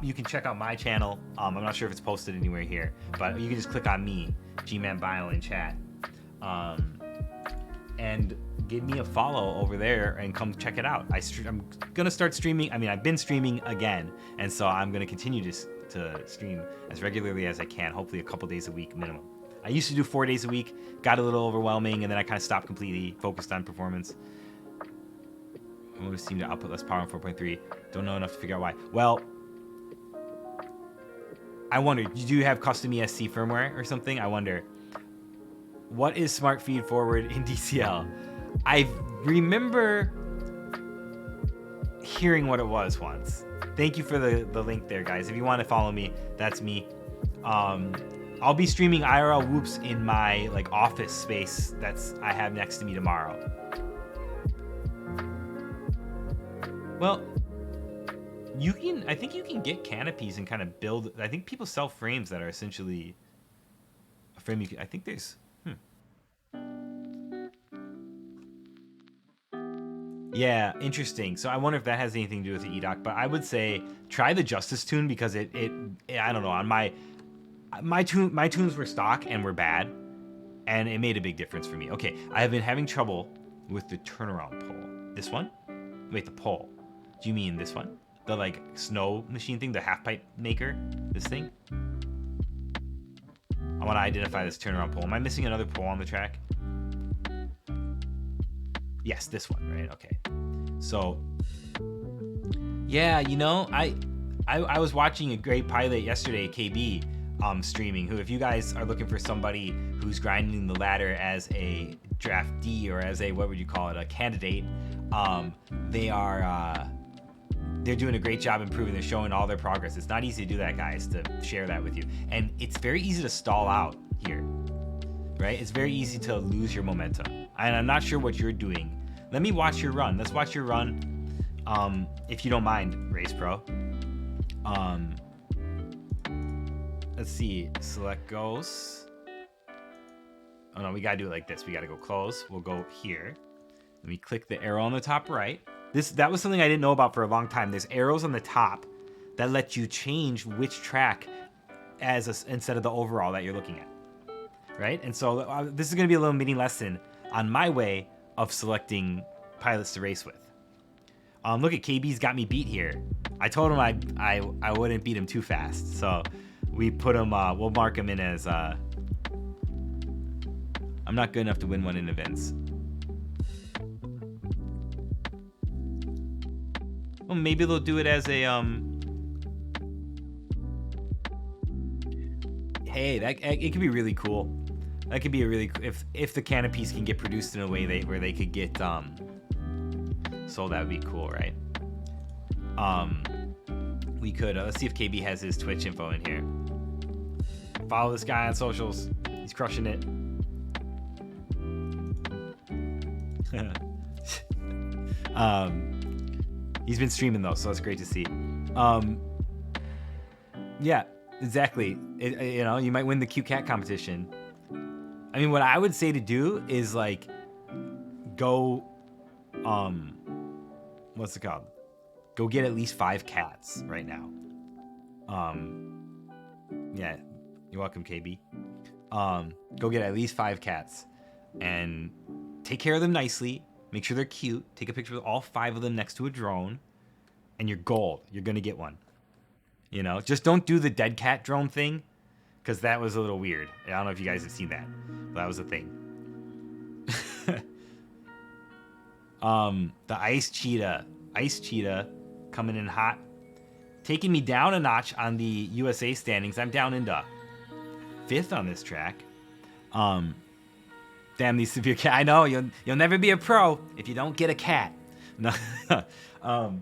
You can check out my channel. I'm not sure if it's posted anywhere here, but you can just click on me, gMan Bio in chat, and give me a follow over there and come check it out. I'm gonna start streaming. I mean, I've been streaming again, and so I'm gonna continue to stream as regularly as I can. Hopefully, a couple days a week minimum. I used to do 4 days a week. Got a little overwhelming, and then I kind of stopped completely. Focused on performance. Motors seem to output less power in 4.3. Don't know enough to figure out why. Well, I wonder, do you have custom ESC firmware or something? I wonder. What is smart feed forward in DCL? I remember hearing what it was once. Thank you for the link there, guys. If you want to follow me, that's me. I'll be streaming IRL whoops in my like office space I have next to me tomorrow. Well, I think you can get canopies and kind of build. I think people sell frames that are essentially a frame. I think there's. Yeah, interesting. So I wonder if that has anything to do with the EDOC, but I would say try the Justice tune because it I don't know, on my tunes were stock and were bad, and it made a big difference for me. Okay, I have been having trouble with the turnaround pole. This one? Wait, the pole. Do you mean this one? The like snow machine thing, the half pipe maker? This thing? I want to identify this turnaround pole. Am I missing another pole on the track? Yes, this one, right? Okay. So, yeah, you know, I was watching a great pilot yesterday, KB, streaming, who, if you guys are looking for somebody who's grinding the ladder as a draftee or as a, what would you call it, a candidate, they're doing a great job improving. They're showing all their progress. It's not easy to do that, guys, to share that with you. And it's very easy to stall out here, right? It's very easy to lose your momentum. And I'm not sure what you're doing. Let me watch your run. Let's watch your run, if you don't mind, Race Pro. Let's see. Select goes. Oh no, we gotta do it like this. We gotta go close. We'll go here. Let me click the arrow on the top right. That was something I didn't know about for a long time. There's arrows on the top that let you change which track instead of the overall that you're looking at, right? And so this is gonna be a little mini lesson on my way of selecting pilots to race with. Look at KB's got me beat here. I told him I wouldn't beat him too fast, so we put him. We'll mark him in as I'm not good enough to win one in events. Well, maybe they'll do it as a Hey, it could be really cool. That could be a really, if the canopies can get produced in a way where they could get sold, that would be cool, right? We could let's see if KB has his Twitch info in here. Follow this guy on socials. He's crushing it. He's been streaming though, so that's great to see. Yeah, exactly. You know, you might win the cute cat competition. I mean, what I would say to do is like go, what's it called? Go get at least 5 cats right now. Yeah, you're welcome, KB. Go get at least 5 cats and take care of them nicely. Make sure they're cute. Take a picture of all 5 of them next to a drone, and you're gold. You're gonna get one. You know, just don't do the dead cat drone thing, because that was a little weird. I don't know if you guys have seen that. But that was a thing. The ice cheetah coming in hot, taking me down a notch on the USA standings. I'm down into 5th on this track. Damn these severe cat. I know you'll never be a pro if you don't get a cat. No, nah,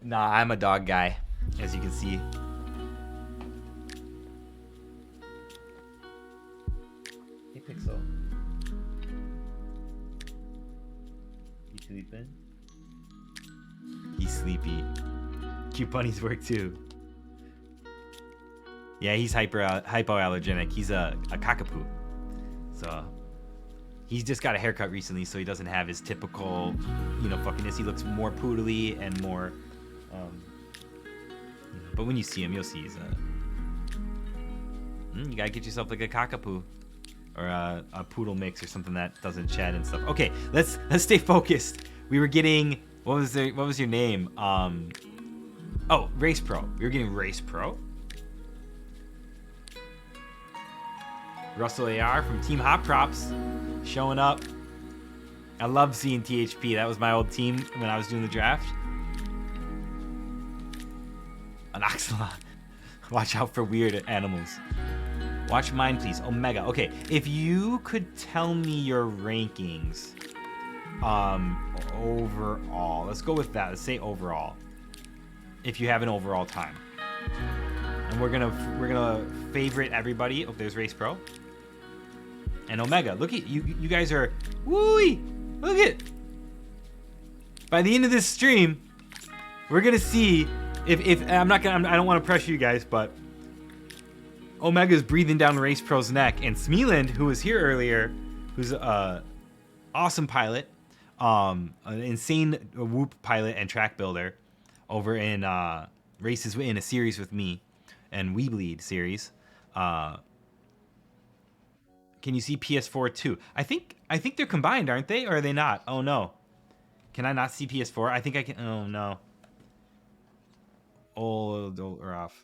I'm a dog guy, as you can see. Hey, Pixel. You sleeping? He's sleepy. Cute bunnies work too. Yeah, he's hypoallergenic. He's a cockapoo. So he's just got a haircut recently, so he doesn't have his typical, fuckiness. He looks more poodly and more. But when you see him, you'll see he's you gotta get yourself like a cockapoo or a poodle mix or something that doesn't shed and stuff. Okay, let's stay focused. We were getting what was your name? Oh, Race Pro. We were getting Race Pro. Russell AR from Team Hot Props showing up. I love seeing THP. That was my old team when I was doing the draft. An oxalot. Watch out for weird animals. Watch mine, please. Omega. Okay, if you could tell me your rankings overall. Let's go with that. Let's say overall. If you have an overall time. And we're gonna favorite everybody. Oh, there's Race Pro. And Omega. Look at you guys are woo-wee. Look at. By the end of this stream, we're gonna see if I don't want to pressure you guys, but Omega's breathing down Race Pro's neck, and Smeeland, who was here earlier, who's a awesome pilot, an insane whoop pilot and track builder over in races in a series with me and We Bleed series. Can you see PS4 too? I think they're combined, aren't they? Or are they not? Oh no. Can I not see PS4? I think I can. Oh no. Or off.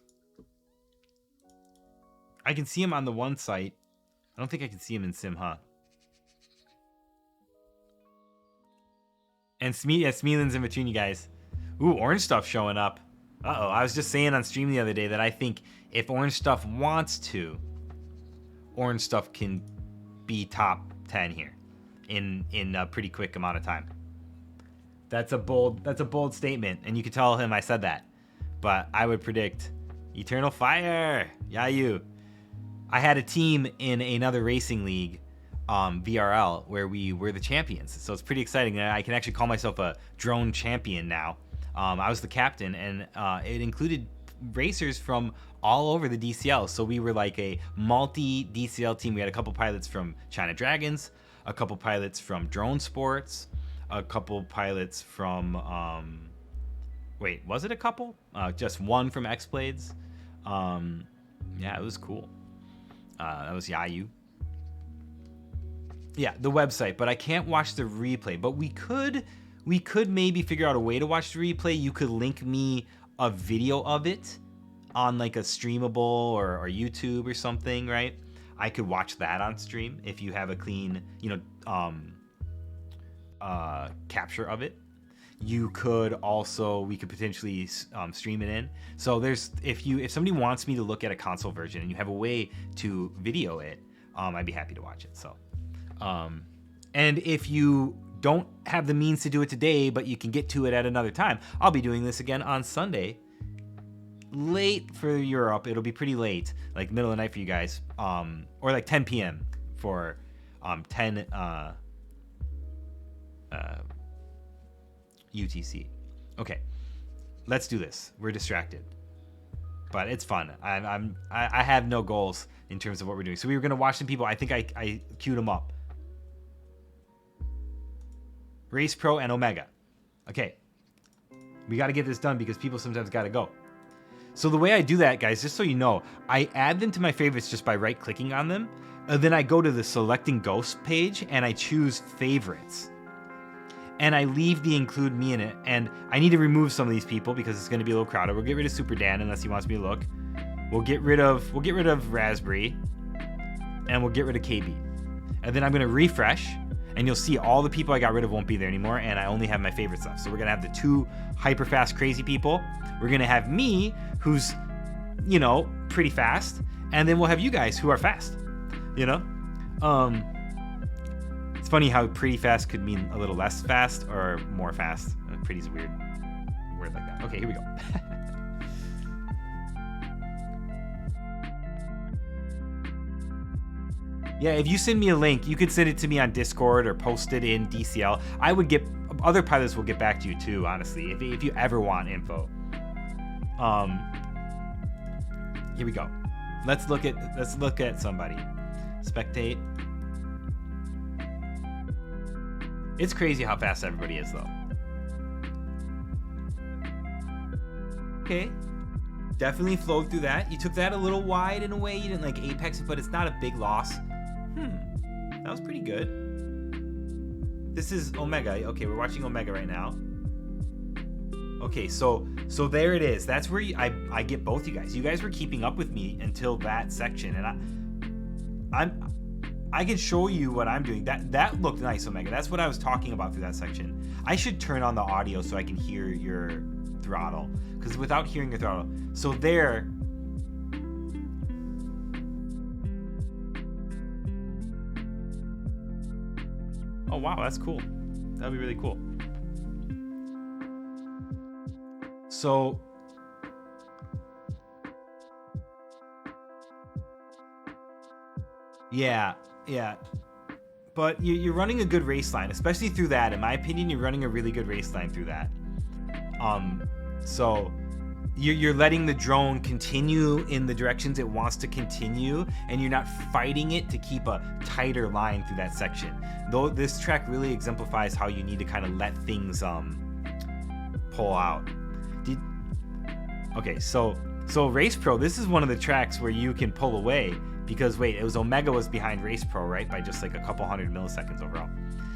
I can see him on the one site. I don't think I can see him in Sim, huh? And Smeeland's in between you guys. Ooh, Orange Stuff showing up. Uh-oh, I was just saying on stream the other day that I think if Orange Stuff wants to, Orange Stuff can be top 10 here in a pretty quick amount of time. That's a bold statement, and you can tell him I said that. But I would predict Eternal Fire. Yeah, you. I had a team in another racing league, VRL, where we were the champions. So it's pretty exciting. I can actually call myself a drone champion now. I was the captain, and it included racers from all over the DCL. So we were like a multi-DCL team. We had a couple pilots from China Dragons, a couple pilots from Drone Sports, a couple pilots from... wait, was it a couple? Just one from X-Blades. Yeah, it was cool. That was Yayu. Yeah, the website, but I can't watch the replay. But we could maybe figure out a way to watch the replay. You could link me a video of it on like a streamable or YouTube or something, right? I could watch that on stream if you have a clean, capture of it. You could also, we could potentially stream it in. So there's, if somebody wants me to look at a console version and you have a way to video it, I'd be happy to watch it. So, and if you don't have the means to do it today, but you can get to it at another time, I'll be doing this again on Sunday. Late for Europe, it'll be pretty late, like middle of the night for you guys, or like 10 p.m. for 10 UTC. Okay, let's do this. We're distracted, but it's fun. I have no goals in terms of what we're doing. So we were gonna watch some people. I think I queued them up. Race Pro and Omega. Okay, we got to get this done because people sometimes got to go. So the way I do that, guys, just so you know, I add them to my favorites just by right-clicking on them. Then I go to the selecting ghosts page and I choose favorites. And I leave the include me in it. And I need to remove some of these people because it's going to be a little crowded. We'll get rid of Super Dan unless he wants me to look. We'll get rid of Raspberry. And we'll get rid of KB. And then I'm going to refresh. And you'll see all the people I got rid of won't be there anymore. And I only have my favorites left. So we're going to have the 2 hyper fast crazy people. We're going to have me, who's, you know, pretty fast. And then we'll have you guys who are fast. You know? It's funny how pretty fast could mean a little less fast or more fast. Pretty's a weird word like that. Okay, here we go. Yeah, if you send me a link, you could send it to me on Discord or post it in DCL. Other pilots will get back to you too, honestly, if you ever want info. Here we go. Let's look at somebody. Spectate. It's crazy how fast everybody is, though. Okay. Definitely flowed through that. You took that a little wide in a way. You didn't like apex it, but it's not a big loss. That was pretty good. This is Omega. Okay, we're watching Omega right now. Okay, so there it is. That's where I get both you guys. You guys were keeping up with me until that section, and I can show you what I'm doing. That looked nice, Omega. That's what I was talking about through that section. I should turn on the audio so I can hear your throttle, because without hearing your throttle, so there. Oh wow, that's cool. That'd be really cool. So yeah, but you're running a good race line, especially through that. In my opinion, you're running a really good race line through that. So you're letting the drone continue in the directions it wants to continue, and you're not fighting it to keep a tighter line through that section. Though this track really exemplifies how you need to kind of let things pull out. Okay, so Race Pro, this is one of the tracks where you can pull away because wait, it was Omega was behind Race Pro, right? By just like a couple hundred milliseconds overall.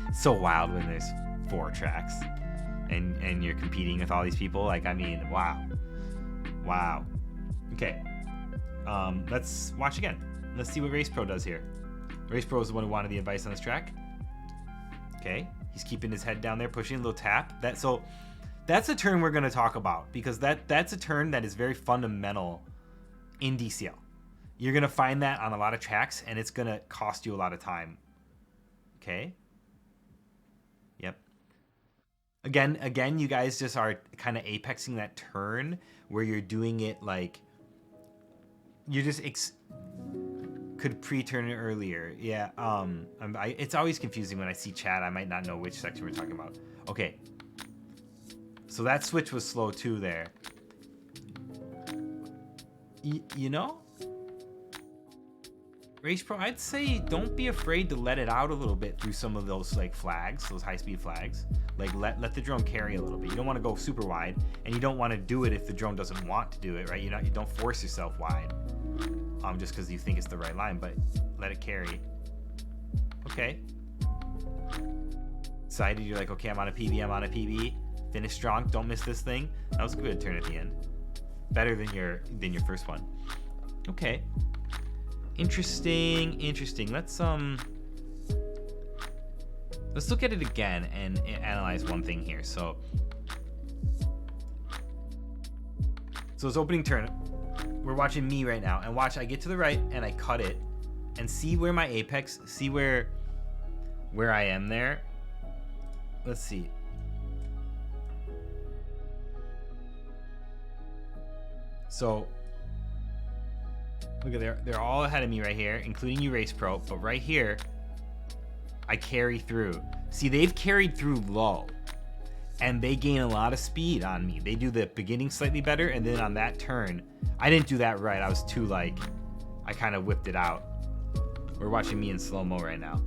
It's so wild when there's 4 tracks and you're competing with all these people. Like, I mean, wow. Okay, let's watch again. Let's see what Race Pro does here. Race Pro is the one who wanted the advice on this track. Okay, he's keeping his head down there, pushing a little tap. That's a turn we're going to talk about because that's a turn that is very fundamental in DCL. You're going to find that on a lot of tracks, and it's going to cost you a lot of time. Okay. Yep. Again, you guys just are kind of apexing that turn where you're doing it like you just could pre-turn it earlier. Yeah. It's always confusing when I see chat. I might not know which section we're talking about. Okay. So that switch was slow too there. You know? Race Pro, I'd say don't be afraid to let it out a little bit through some of those like flags, those high-speed flags. Like let the drone carry a little bit. You don't want to go super wide, and you don't want to do it if the drone doesn't want to do it, right? You don't force yourself wide, just because you think it's the right line, but let it carry. Okay. Excited, you're like, okay, I'm on a PB. Finish strong. Don't miss this thing. That was a good turn at the end. Better than your first one. Okay. Interesting. Let's look at it again and analyze one thing here. So it's opening turn. We're watching me right now, and watch. I get to the right and I cut it, and see where my apex. See where I am there. Let's see. So look at they're all ahead of me right here, including you, Race Pro. But right here, I carry through. See, they've carried through low, and they gain a lot of speed on me. They do the beginning slightly better, and then on that turn, I didn't do that right. I was too like, I kind of whipped it out. We're watching me in slow-mo right now.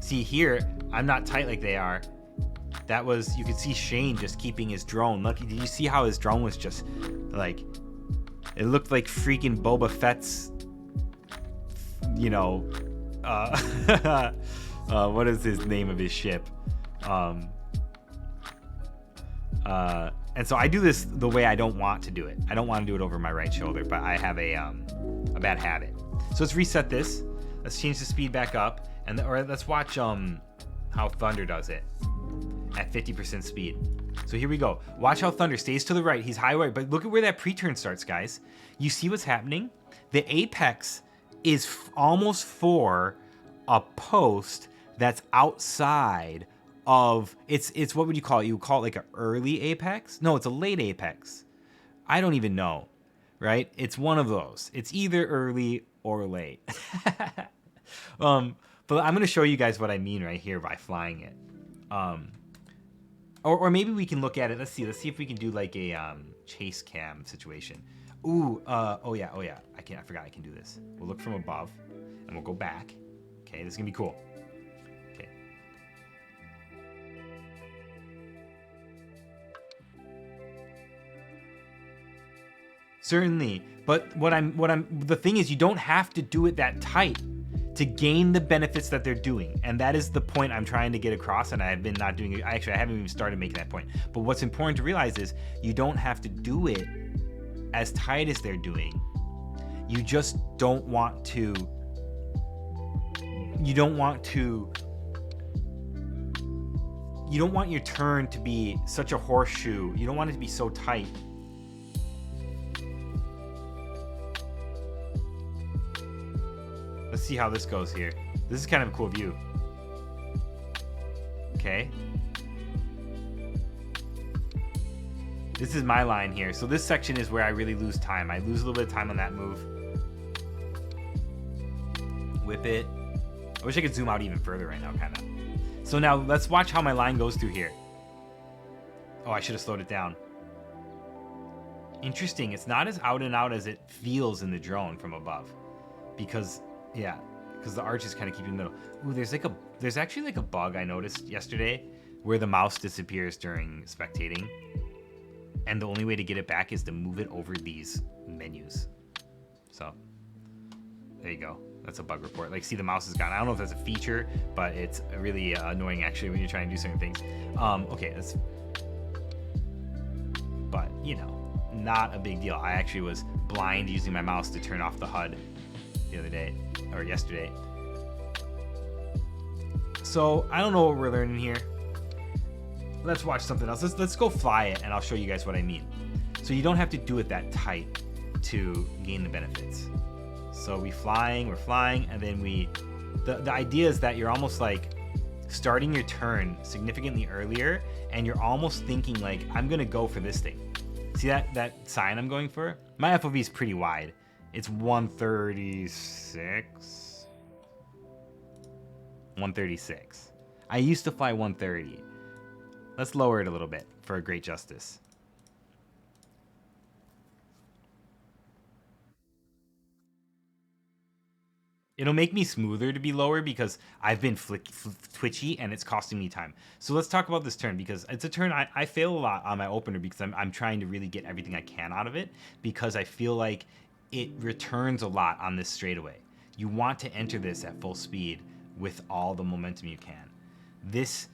See here, I'm not tight like they are. That was, you could see Shane just keeping his drone. Look, did you see how his drone was just like, it looked like freaking Boba Fett's, you know, what is his name of his ship? And so I do this the way I don't want to do it. I don't want to do it over my right shoulder, but I have a bad habit. So let's reset this. Let's change the speed back up, and or let's watch how Thunder does it at 50% speed. So here we go. Watch how Thunder stays to the right. He's high right, but look at where that pre-turn starts, guys. You see what's happening? The apex is almost for a post that's outside of, it's what would you call it? You would call it like an early apex? No, it's a late apex. I don't even know, right? It's one of those. It's either early or late. But I'm going to show you guys what I mean right here by flying it. Or maybe we can look at it. Let's see if we can do like a chase cam situation. Ooh, oh yeah. I forgot I can do this. We'll look from above and we'll go back. Okay, this is gonna be cool. Okay. Certainly, but the thing is, you don't have to do it that tight to gain the benefits that they're doing. And that is the point I'm trying to get across, and I've been not doing it. Actually, I haven't even started making that point. But what's important to realize is you don't have to do it as tight as they're doing. You just don't want to, you don't want your turn to be such a horseshoe. You don't want it to be so tight. Let's see how this goes here. This is kind of a cool view. Okay. This is my line here. So this section is where I really lose time. I lose a little bit of time on that move. Whip it. I wish I could zoom out even further right now, kind of. So now let's watch how my line goes through here. Oh, I should have slowed it down. Interesting. It's not as out and out as it feels in the drone from above. Because the arch is kind of keeping the middle. Ooh, there's actually like a bug I noticed yesterday where the mouse disappears during spectating. And the only way to get it back is to move it over these menus. So there you go. That's a bug report. Like, see, the mouse is gone. I don't know if that's a feature, but it's really annoying actually when you're trying to do certain things. Okay, but you know, not a big deal. I actually was blind using my mouse to turn off the HUD the other day, or yesterday. So I don't know what we're learning here. Let's watch something else. Let's go fly it, and I'll show you guys what I mean. So you don't have to do it that tight to gain the benefits. So we're flying, and then the idea is that you're almost like starting your turn significantly earlier, and you're almost thinking like, I'm gonna go for this thing. See that sign I'm going for? My FOV is pretty wide. It's 136. 136. I used to fly 130. Let's lower it a little bit for a great justice. It'll make me smoother to be lower because I've been twitchy and it's costing me time. So let's talk about this turn, because it's a turn I fail a lot on my opener because I'm trying to really get everything I can out of it, because I feel like it returns a lot on this straightaway. You want to enter this at full speed with all the momentum you can. This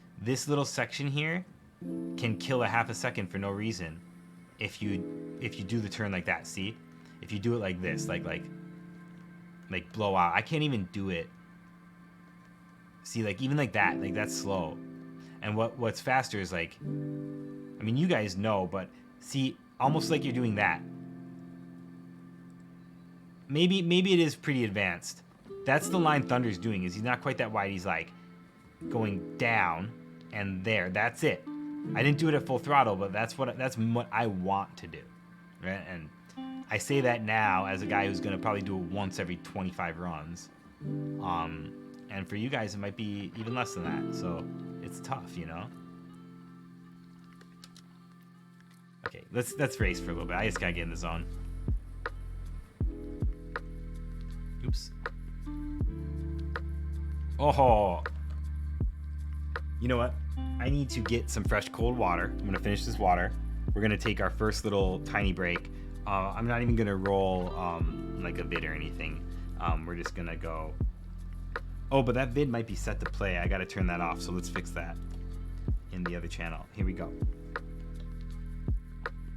little section here can kill a half a second for no reason if you do the turn like that. See, if you do it like this, like blow out. I can't even do it. See, like even like that, like that's slow. And what's faster is like, I mean, you guys know, but see, almost like you're doing that. Maybe it is pretty advanced. That's the line Thunder's doing, is he's not quite that wide. He's like going down and there. That's it. I didn't do it at full throttle, but that's what I want to do, right? And I say that now as a guy who's gonna probably do it once every 25 runs. And for you guys, it might be even less than that. So it's tough, you know. Okay, let's race for a little bit. I just gotta get in the zone. Oops. Oh, you know what? I need to get some fresh cold water. I'm gonna finish this water. We're gonna take our first little tiny break. I'm not even gonna roll like a vid or anything. We're just gonna go. Oh, but that vid might be set to play. I gotta turn that off, so let's fix that in the other channel. Here we go.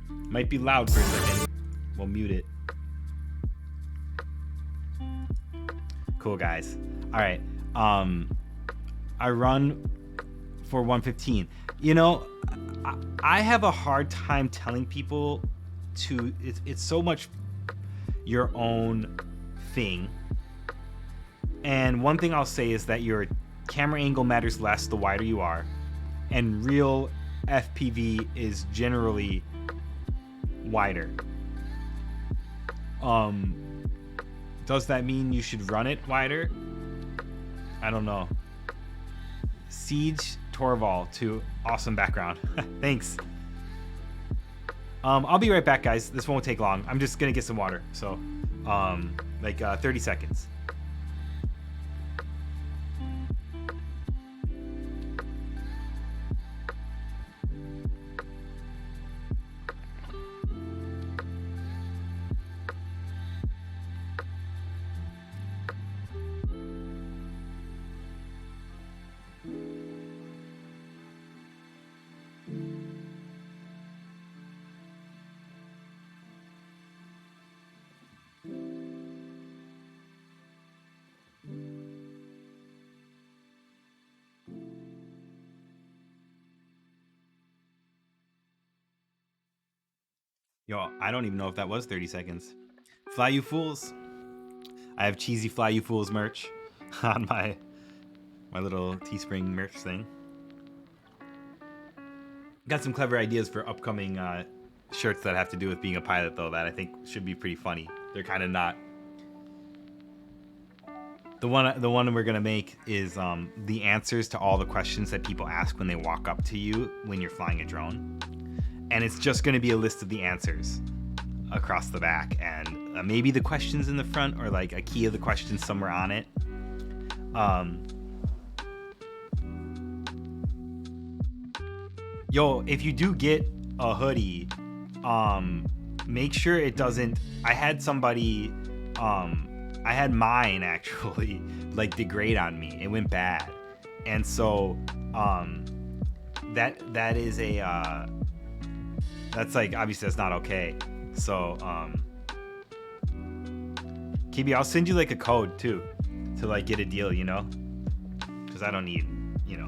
Might be loud for a second. We'll mute it. Cool, guys. All right. I run for 115. You know, I have a hard time telling people to. It's so much your own thing. And one thing I'll say is that your camera angle matters less the wider you are, and real FPV is generally wider. Does that mean you should run it wider? I don't know. Siege Torval to awesome background. Thanks. I'll be right back, guys. This won't take long. I'm just gonna get some water. So, like 30 seconds. Yo, I don't even know if that was 30 seconds. Fly You Fools. I have cheesy Fly You Fools merch on my little Teespring merch thing. Got some clever ideas for upcoming shirts that have to do with being a pilot, though, that I think should be pretty funny. They're kind of not. The one we're gonna make is the answers to all the questions that people ask when they walk up to you when you're flying a drone. And it's just going to be a list of the answers across the back, and maybe the questions in the front, or like a key of the questions somewhere on it. Yo, if you do get a hoodie, make sure it doesn't. I had somebody, I had mine actually like degrade on me. It went bad, and so that is a. That's like, obviously that's not okay. So, KB, I'll send you like a code too, to like get a deal, you know? Cause I don't need, you know,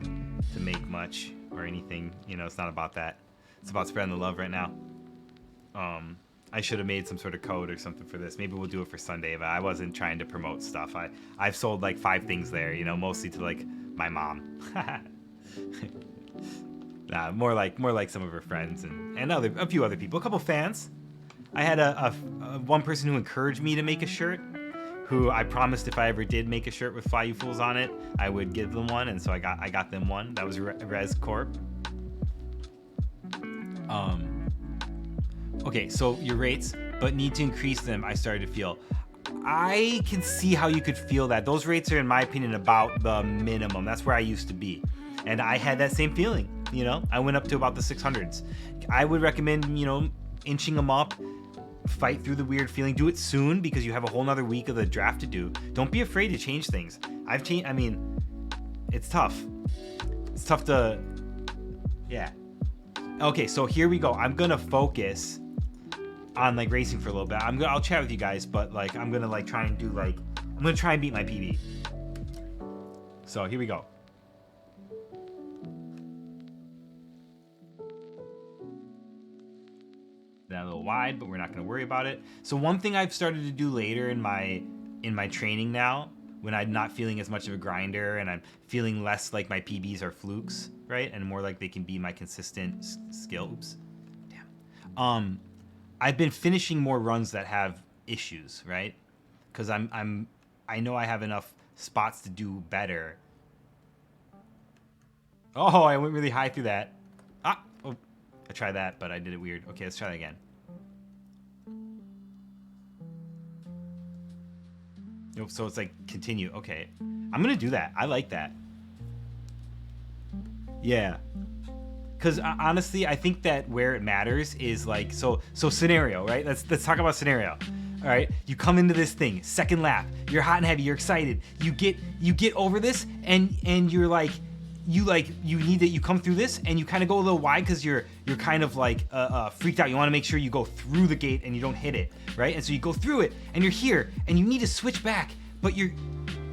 to make much or anything, you know, it's not about that. It's about spreading the love right now. I should have made some sort of code or something for this. Maybe we'll do it for Sunday, but I wasn't trying to promote stuff. I've sold like 5 things there, you know, mostly to like my mom. Nah, more like some of her friends and a few other people, a couple fans. I had a one person who encouraged me to make a shirt, who I promised if I ever did make a shirt with Fly You Fools on it, I would give them one, and so I got them one. That was Res Corp. Okay, so your rates, but need to increase them. I started to feel. I can see how you could feel that. Those rates are, in my opinion, about the minimum. That's where I used to be, and I had that same feeling. You know, I went up to about the 600s. I would recommend, you know, inching them up, fight through the weird feeling, do it soon because you have a whole nother week of the draft to do. Don't be afraid to change things. I've changed, I mean, it's tough. It's tough to, yeah. Okay, so here we go. I'm gonna focus on like racing for a little bit. I'll chat with you guys, but like, I'm gonna like try and do like, I'm gonna try and beat my PB. So here we go. That a little wide, but we're not going to worry about it. So one thing I've started to do later in my training now, when I'm not feeling as much of a grinder and I'm feeling less like my PBs are flukes, right, and more like they can be my consistent skills. Damn. I've been finishing more runs that have issues, right? Because I know I have enough spots to do better. Oh, I went really high through that. Oh, I tried that, but I did it weird. Okay, let's try that again. So it's like continue. Okay, I'm gonna do that. I like that. Yeah. Because honestly, I think that where it matters is like, so scenario, right? Let's talk about scenario. All right, you come into this thing, second lap, you're hot and heavy, you're excited. You get over this, and you're like, you need that. You come through this, and you kind of go a little wide because you're kind of like freaked out. You want to make sure you go through the gate and you don't hit it, right? And so you go through it, and you're here, and you need to switch back, but you're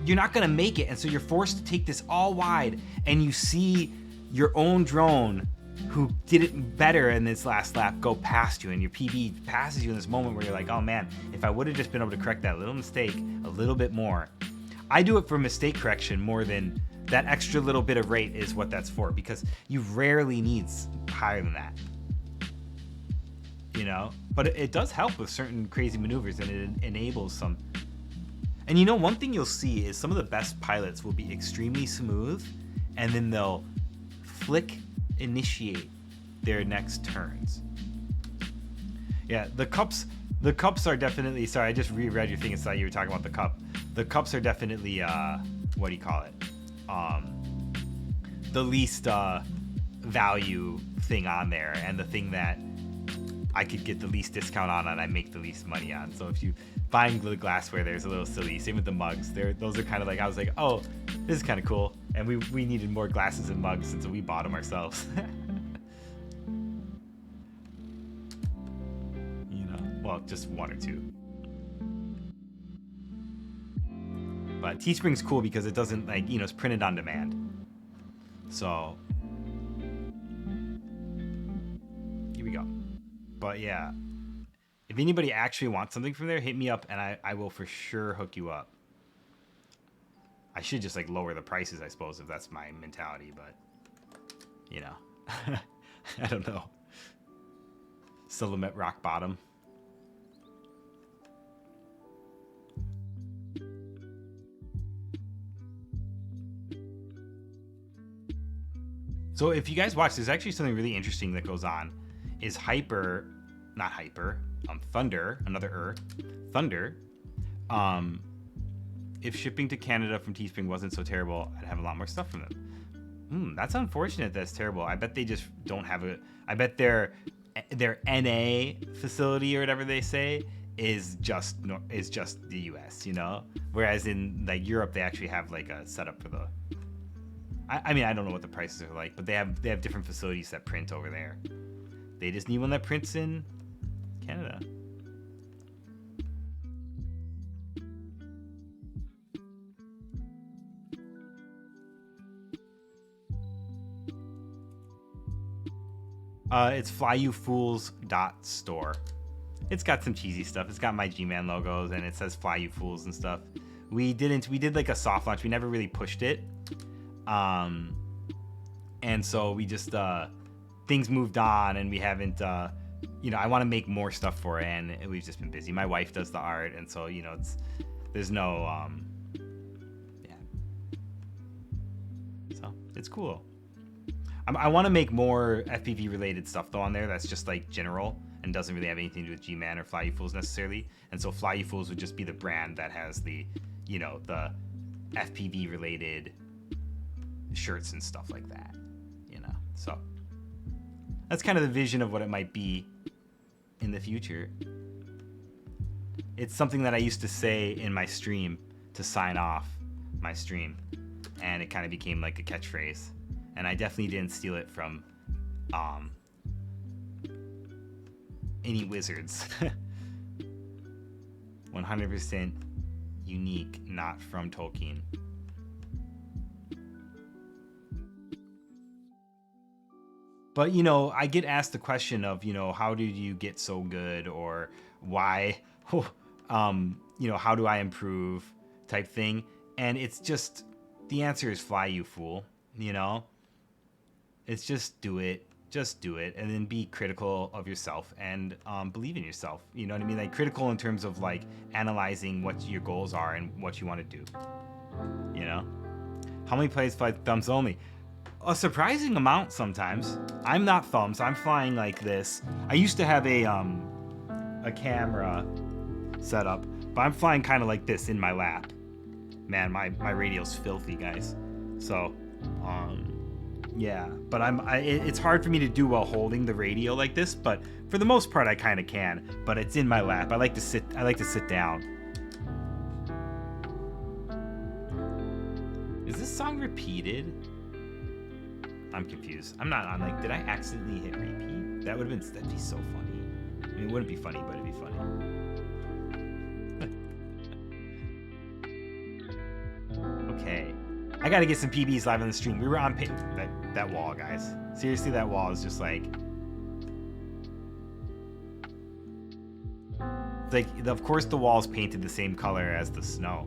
not gonna make it, and so you're forced to take this all wide, and you see your own drone who did it better in this last lap go past you, and your PB passes you in this moment where you're like, oh man, if I would have just been able to correct that little mistake a little bit more. I do it for mistake correction more than that extra little bit of rate is what that's for, because you rarely need higher than that, you know? But it does help with certain crazy maneuvers, and it enables some. And you know, one thing you'll see is some of the best pilots will be extremely smooth, and then they'll initiate their next turns. Yeah, the cups are definitely, sorry, I just reread your thing and saw you were talking about the cup. The cups are definitely what do you call it? The least value thing on there, and the thing that I could get the least discount on and I make the least money on. So if you buying the glassware, there's a little silly. Same with the mugs. Those are kind of like, I was like, oh, this is kind of cool. And we needed more glasses and mugs, and so we bought them ourselves. You know, well, just one or two. But Teespring's cool because it doesn't, like, you know, it's printed on demand. So here we go. But yeah, if anybody actually wants something from there, hit me up and I will for sure hook you up. I should just like lower the prices, I suppose, if that's my mentality, but you know, I don't know. Still am at rock bottom. So if you guys watch, there's actually something really interesting that goes on. Is Thunder, Thunder. If shipping to Canada from Teespring wasn't so terrible, I'd have a lot more stuff from them. That's unfortunate. That's terrible. I bet they just don't have I bet their NA facility or whatever they say is just the US, you know. Whereas in like Europe, they actually have like a setup for the. I mean, I don't know what the prices are like, but they have different facilities that print over there. They just need one that prints in Canada. It's flyyoufools.store. It's got some cheesy stuff. It's got my gMan logos, and it says Fly You Fools and stuff. We did like a soft launch. We never really pushed it. And so we just things moved on, and we haven't you know, I want to make more stuff for it, and we've just been busy. My wife does the art, and so, you know, there's no yeah, so it's cool. I want to make more FPV related stuff though on there that's just like general and doesn't really have anything to do with gMan or Fly You Fools necessarily. And so Fly You Fools would just be the brand that has the, you know, the FPV related shirts and stuff like that, you know. So that's kind of the vision of what it might be in the future. It's something that I used to say in my stream to sign off my stream, and it kind of became like a catchphrase. And I definitely didn't steal it from any wizards. 100% unique, not from Tolkien. But, you know, I get asked the question of, you know, how did you get so good, or why, you know, how do I improve type thing. And it's just, the answer is fly, you fool, you know? It's just do it, and then be critical of yourself and believe in yourself. You know what I mean? Like critical in terms of like analyzing what your goals are and what you want to do. You know? How many plays fly thumbs only? A surprising amount sometimes. I'm not thumbs. I'm flying like this. I used to have a camera set up, but I'm flying kind of like this in my lap. Man, my radio's filthy, guys. So, Yeah, but it's hard for me to do while holding the radio like this, but for the most part I kind of can, but it's in my lap. I like to sit down. Is this song repeated? I'm confused. I'm not on, like, did I accidentally hit repeat? That'd be so funny. I mean, it wouldn't be funny, but it'd be funny. Okay. I gotta get some PBs live on the stream. We were on that wall, guys. Seriously, that wall is just like... Like, of course the wall's painted the same color as the snow.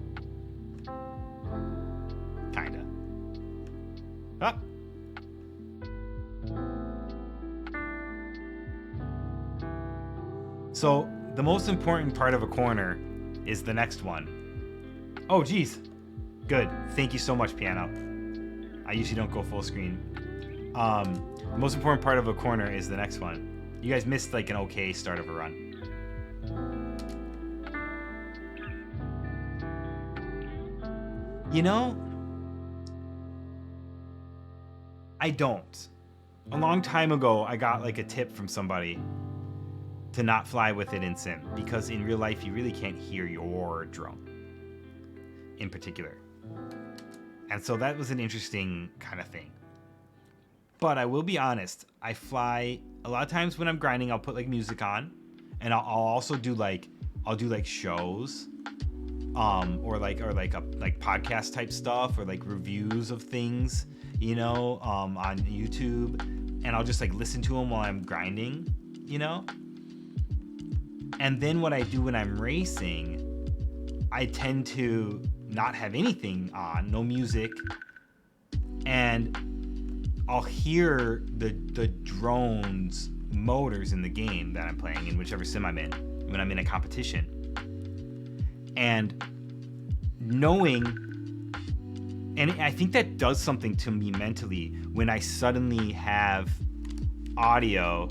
Kinda. Ah! So, the most important part of a corner is the next one. Oh, geez. Good. Thank you so much, piano. I usually don't go full screen. The most important part of a corner is the next one. You guys missed like an okay start of a run. You know, I don't. A long time ago, I got like a tip from somebody to not fly with it in sim, because in real life, you really can't hear your drone in particular. And so that was an interesting kind of thing. But I will be honest, I fly a lot of times when I'm grinding, I'll put like music on, and I'll also do like shows, or like podcast type stuff, or like reviews of things, you know, on YouTube, and I'll just like listen to them while I'm grinding, you know. And then what I do when I'm racing, I tend to not have anything on, no music, and I'll hear the drone's motors in the game that I'm playing, in whichever sim I'm in, when I'm in a competition. And knowing, and I think that does something to me mentally when I suddenly have audio,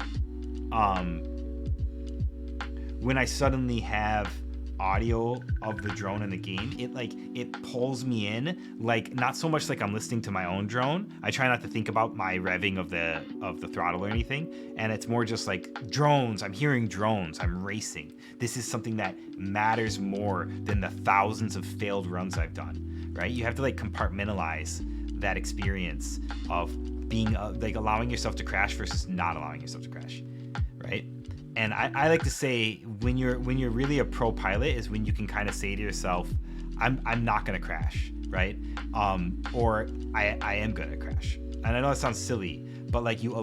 of the drone in the game, it pulls me in, like, not so much like I'm listening to my own drone. I try not to think about my revving of the throttle or anything, and it's more just like drones. I'm hearing drones. I'm racing. This is something that matters more than the thousands of failed runs I've done, right? You have to like compartmentalize that experience of being like allowing yourself to crash versus not allowing yourself to crash, right? And I like to say when you're really a pro pilot is when you can kind of say to yourself, I'm not gonna crash, right? Or I am gonna crash. And I know it sounds silly, but like you're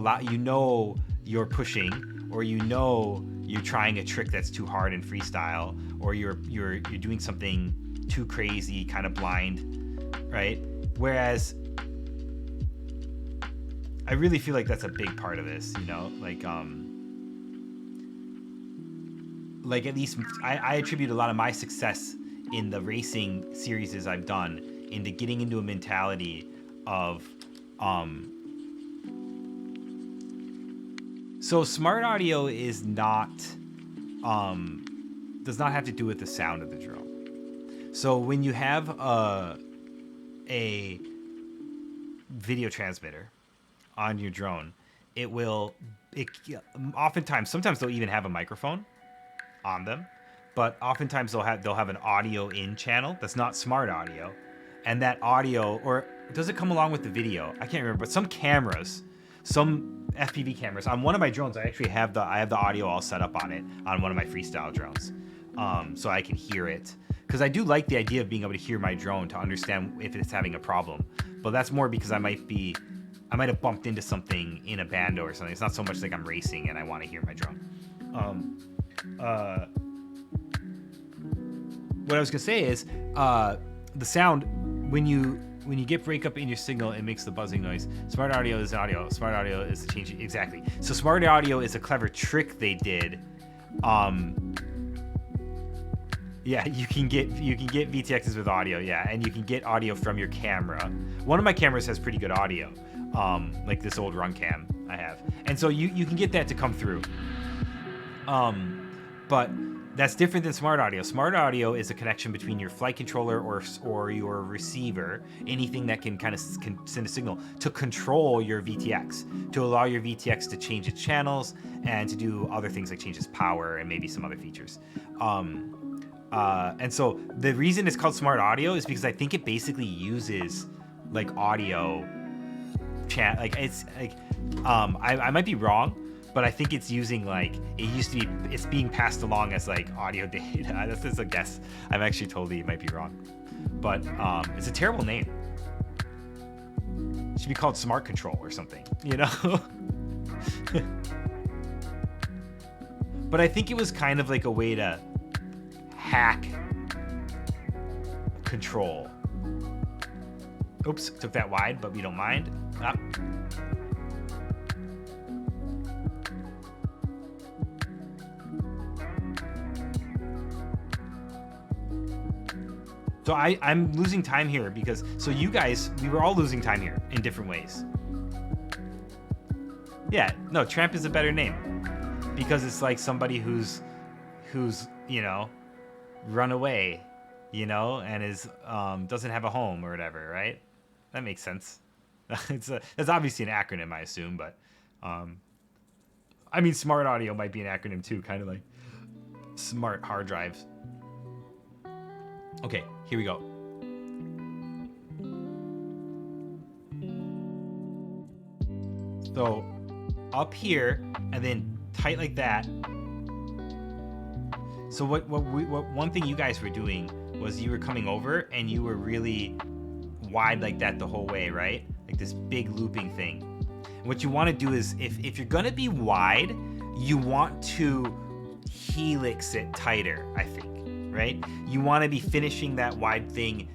pushing, or you're trying a trick that's too hard in freestyle, or you're doing something too crazy, kind of blind, right? Whereas I really feel like that's a big part of this, you know, like at least I attribute a lot of my success in the racing series I've done into getting into a mentality of so smart audio is not does not have to do with the sound of the drone. So when you have a video transmitter on your drone, oftentimes, sometimes they'll even have a microphone on them, but oftentimes they'll have an audio in channel that's not smart audio, and that audio, or does it come along with the video? I can't remember, but some FPV cameras on one of my drones, I actually have the audio all set up on it on one of my freestyle drones, so I can hear it, because I do like the idea of being able to hear my drone to understand if it's having a problem. But that's more because I might have bumped into something in a bando or something. It's not so much like I'm racing and I want to hear my drone. What I was gonna say is the sound when you get breakup in your signal, it makes the buzzing noise. Smart audio is audio. Smart audio is the change. Exactly. So smart audio is a clever trick they did. Yeah, you can get VTXs with audio. Yeah, and you can get audio from your camera. One of my cameras has pretty good audio, like this old run cam I have, and so you can get that to come through. But That's different than smart audio. Smart audio is a connection between your flight controller or your receiver, anything that can kind of send a signal to control your VTX, to allow your VTX to change its channels and to do other things like change its power and maybe some other features. And so the reason it's called smart audio is because I think it basically uses like audio chat. Like it's like, I might be wrong, but I think it's using like, it used to be, it's being passed along as like audio data. That's just a guess. I'm actually totally might be wrong, but it's a terrible name. It should be called smart control or something, you know? But I think it was kind of like a way to hack control. Oops, took that wide, but we don't mind. Ah. So I'm losing time here because, so you guys, we were all losing time here in different ways. Yeah, no, tramp is a better name because it's like somebody who's, you know, run away, you know, and is, doesn't have a home or whatever, right? That makes sense. That's obviously an acronym, I assume, but, I mean, smart audio might be an acronym too, kind of like smart hard drives. Okay, here we go. So up here and then tight like that. So what one thing you guys were doing was you were coming over and you were really wide like that the whole way, right? Like this big looping thing. And what you want to do is if you're gonna be wide, you want to helix it tighter, I think. Right? You want to be finishing that wide thing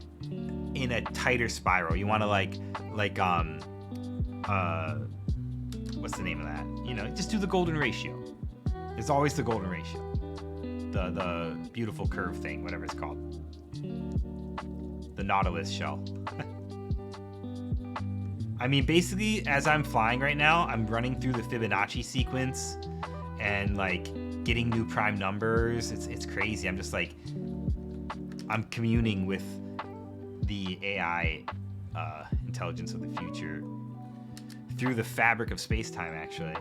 in a tighter spiral. You want to like what's the name of that? You know, just do the golden ratio. It's always the golden ratio. The beautiful curve thing, whatever it's called. The Nautilus shell. I mean, basically, as I'm flying right now, I'm running through the Fibonacci sequence and like getting new prime numbers. It's crazy. I'm just like, I'm communing with the AI intelligence of the future through the fabric of space-time, actually.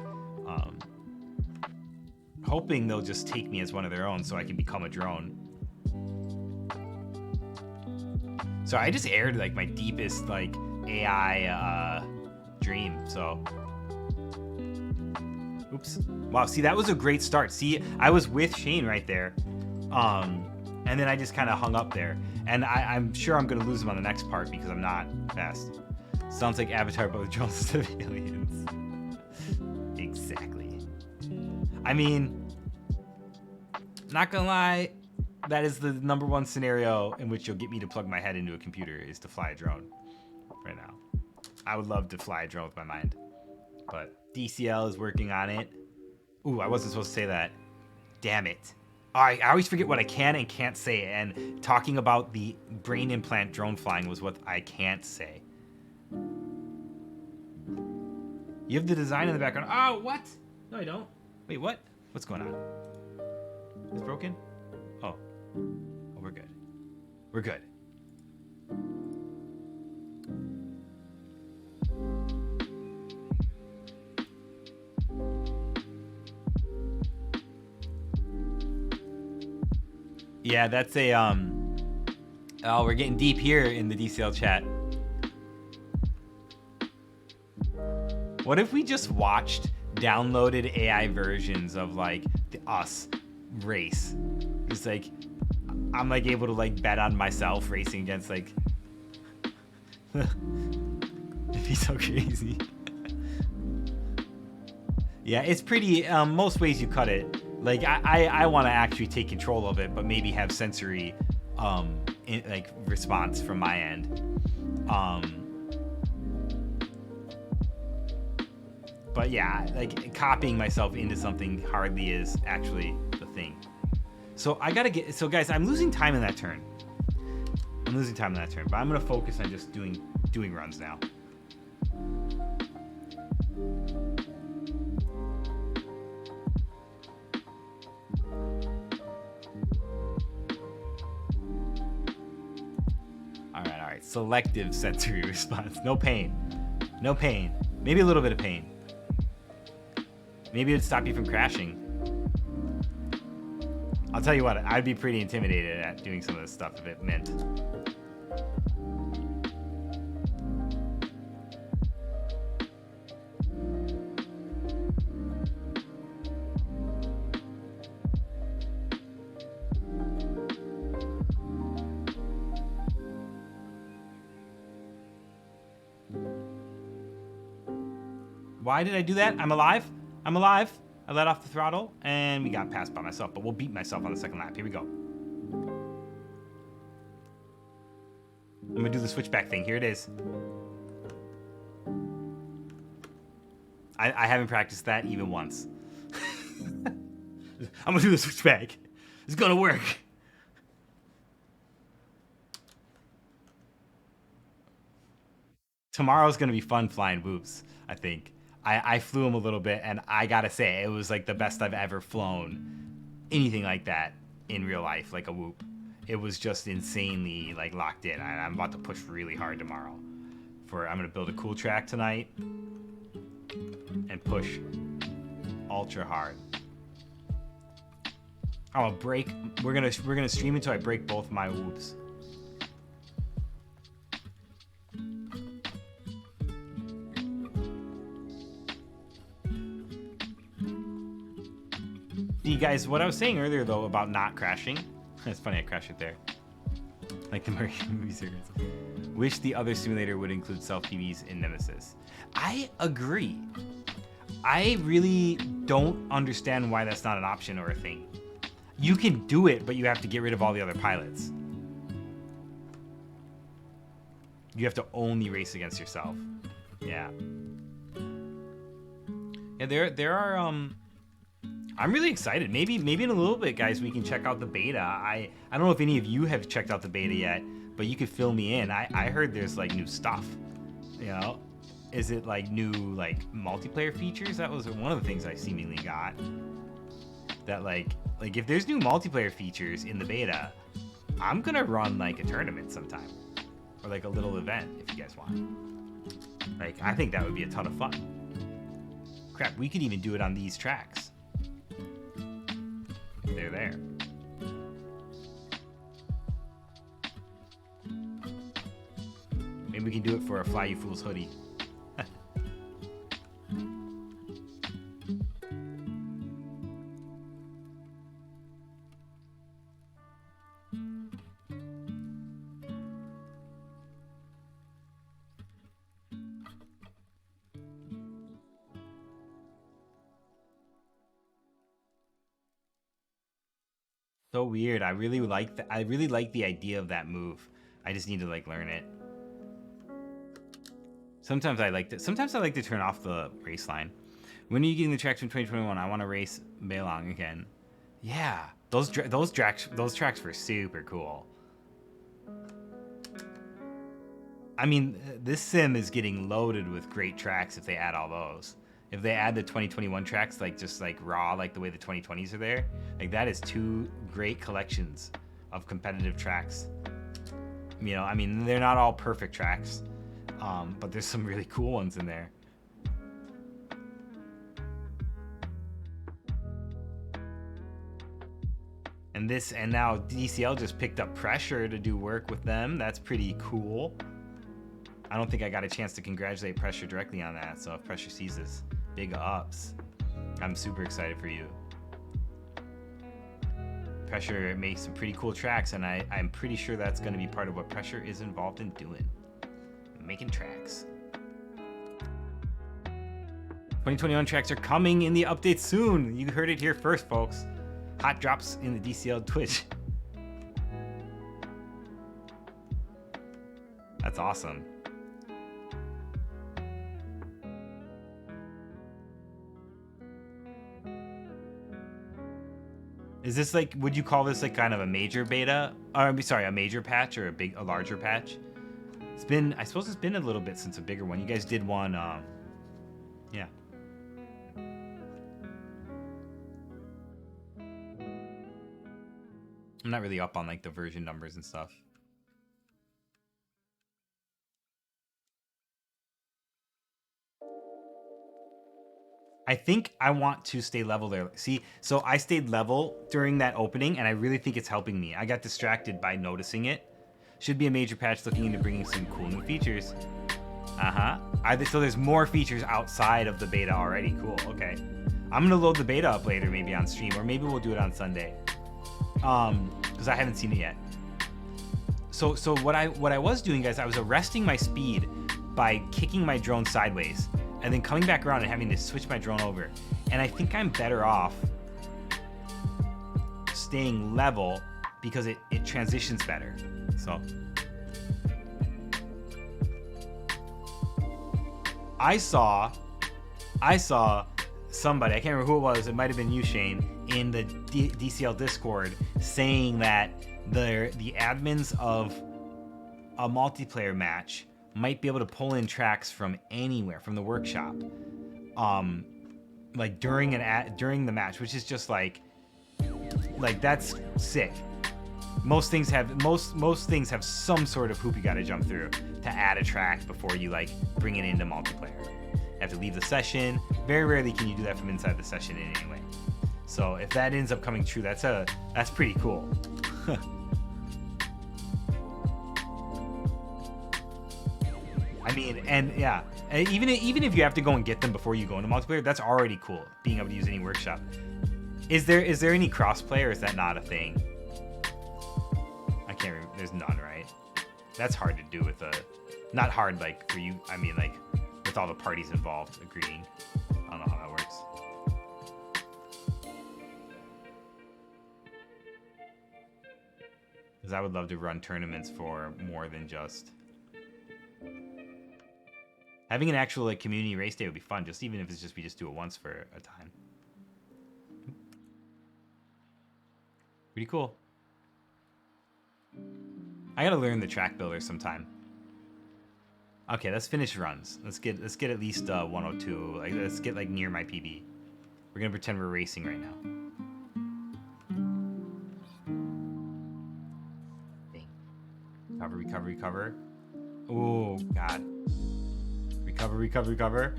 Hoping they'll just take me as one of their own so I can become a drone. So I just aired like my deepest like AI dream, so. Oops. Wow, see, that was a great start. See, I was with Shane right there. And then I just kind of hung up there. And I'm sure I'm going to lose him on the next part because I'm not fast. Sounds like Avatar, but with drones instead of aliens. Exactly. I mean, not going to lie, that is the #1 scenario in which you'll get me to plug my head into a computer is to fly a drone right now. I would love to fly a drone with my mind. But DCL is working on it. Ooh, I wasn't supposed to say that. Damn it. I always forget what I can and can't say, and talking about the brain implant drone flying was what I can't say. You have the design in the background. Oh, what? No, I don't. Wait, what? What's going on? It's broken? Oh. Oh, we're good. We're good. Yeah, that's a, oh, we're getting deep here in the DCL chat. What if we just watched downloaded AI versions of, like, the Us race? Just, like, I'm, like, able to, like, bet on myself racing against, like... It'd be so crazy. Yeah, it's pretty, most ways you cut it. Like, I want to actually take control of it, but maybe have sensory, like, response from my end. But yeah, like, copying myself into something hardly is actually the thing. So I gotta get, so guys, I'm losing time in that turn. I'm losing time in that turn, but I'm gonna focus on just doing runs now. Selective sensory response. No pain. No pain. Maybe a little bit of pain. Maybe it'd stop you from crashing. I'll tell you what, I'd be pretty intimidated at doing some of this stuff if it meant. Why did I do that? I'm alive. I'm alive. I let off the throttle, and we got passed by myself, but we'll beat myself on the second lap. Here we go. I'm gonna do the switchback thing. Here it is. I haven't practiced that even once. I'm gonna do the switchback. It's gonna work. Tomorrow's gonna be fun flying whoops, I think. I flew them a little bit, and I gotta say, it was like the best I've ever flown anything like that in real life, like a whoop. It was just insanely like locked in. I'm about to push really hard tomorrow. I'm gonna build a cool track tonight and push ultra hard. I'm gonna break. We're gonna stream until I break both my whoops. You guys, what I was saying earlier though about not crashing, it's funny I crashed it there. Like the movie series. Wish the other simulator would include self-PVs in Nemesis. I agree. I really don't understand why that's not an option or a thing. You can do it, but you have to get rid of all the other pilots. You have to only race against yourself. Yeah. Yeah, there are I'm really excited. Maybe in a little bit, guys, we can check out the beta. I don't know if any of you have checked out the beta yet, but you could fill me in. I heard there's like new stuff. You know, is it like new like multiplayer features? That was one of the things I seemingly got. That like if there's new multiplayer features in the beta, I'm gonna run like a tournament sometime, or like a little event if you guys want. Like I think that would be a ton of fun. Crap, we could even do it on these tracks. They're there. Maybe we can do it for a Fly You Fools hoodie. So weird. I really like the idea of that move. I just need to like learn it. Sometimes I like to turn off the race line. When are you getting the tracks from 2021? I want to race Beilong again. Yeah, those tracks were super cool. I mean, this sim is getting loaded with great tracks if they add all those. If they add the 2021 tracks, like just like raw, like the way the 2020s are there, like that is two great collections of competitive tracks. You know, I mean, they're not all perfect tracks, but there's some really cool ones in there. And now DCL just picked up Pressure to do work with them. That's pretty cool. I don't think I got a chance to congratulate Pressure directly on that, so if Pressure sees this, big ups. I'm super excited for you. Pressure makes some pretty cool tracks, and I'm pretty sure that's going to be part of what Pressure is involved in doing. Making tracks. 2021 tracks are coming in the update soon. You heard it here first, folks. Hot drops in the DCL Twitch. That's awesome. Is this like, would you call this like kind of a major beta? Or sorry, a major patch or a larger patch? It's been, I suppose it's been a little bit since a bigger one. You guys did one, yeah. I'm not really up on like the version numbers and stuff. I think I want to stay level there. See, so I stayed level during that opening, and I really think it's helping me. I got distracted by noticing it. Should be a major patch looking into bringing some cool new features. So there's more features outside of the beta already. Cool. Okay. I'm gonna load the beta up later, maybe on stream, or maybe we'll do it on Sunday. Because I haven't seen it yet. So what I was doing, guys, I was arresting my speed by kicking my drone sideways and then coming back around and having to switch my drone over. And I think I'm better off staying level because it transitions better. So I saw somebody, I can't remember who it was, it might have been you, Shane, in the DCL Discord saying that the admins of a multiplayer match might be able to pull in tracks from anywhere, from the workshop, like during the match, which is just like that's sick. Most things have some sort of hoop you got to jump through to add a track before you like bring it into multiplayer. You have to leave the session. Very rarely can you do that from inside the session in any way. So if that ends up coming true, that's pretty cool. I mean, and yeah, even if you have to go and get them before you go into multiplayer, that's already cool. Being able to use any workshop. Is there any crossplay, or is that not a thing? I can't remember. There's none, right? That's hard to do with not hard like for you. I mean, like with all the parties involved agreeing. I don't know how that works. Because I would love to run tournaments for more than just. Having an actual like community race day would be fun, just even if it's just we just do it once for a time. Pretty cool. I gotta learn the track builder sometime. Okay, let's finish runs. Let's get at least 102. Like let's get like near my PB. We're gonna pretend we're racing right now. Dang. Recover. Oh God. Recover.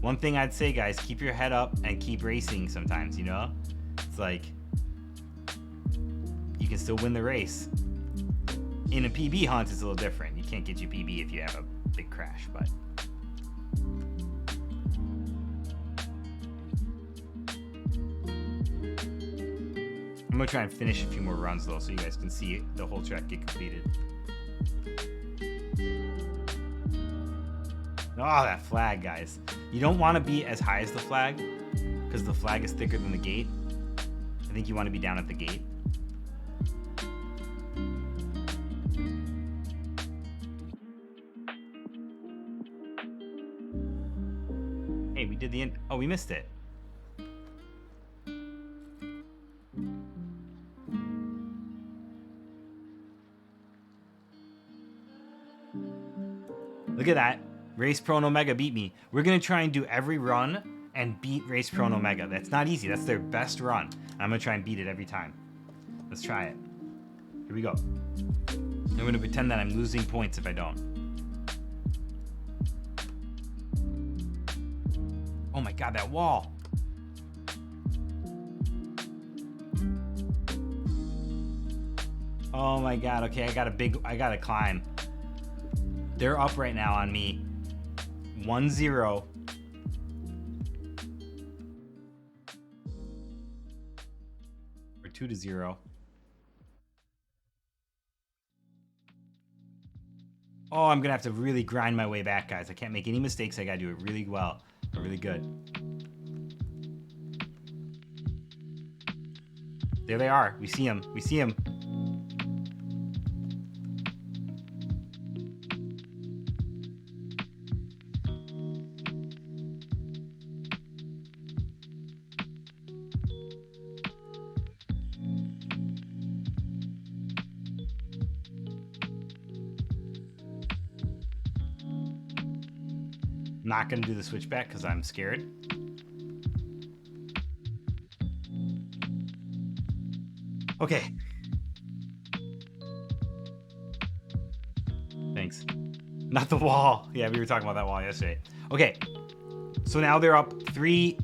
One thing I'd say, guys, keep your head up and keep racing sometimes, you know? It's like, you can still win the race. In a PB hunt, it's a little different. You can't get your PB if you have a big crash, but... I'm gonna try and finish a few more runs, though, so you guys can see the whole track get completed. Oh, that flag, guys. You don't want to be as high as the flag, because the flag is thicker than the gate. I think you want to be down at the gate. Hey, we did the end. Oh, we missed it. Look at that. Race Pro and Omega beat me. We're going to try and do every run and beat Race Pro and Omega. That's not easy. That's their best run. I'm going to try and beat it every time. Let's try it. Here we go. I'm going to pretend that I'm losing points if I don't. Oh my God, that wall. Oh my God. Okay, I got to climb. They're up right now on me. 1-0. Or 2-0. Oh, I'm gonna have to really grind my way back, guys. I can't make any mistakes. I gotta do it really well, or really good. There they are. We see them. We see them. Not gonna do the switchback because I'm scared. Okay. Thanks. Not the wall. Yeah, we were talking about that wall yesterday. Okay. So now they're up 3-1.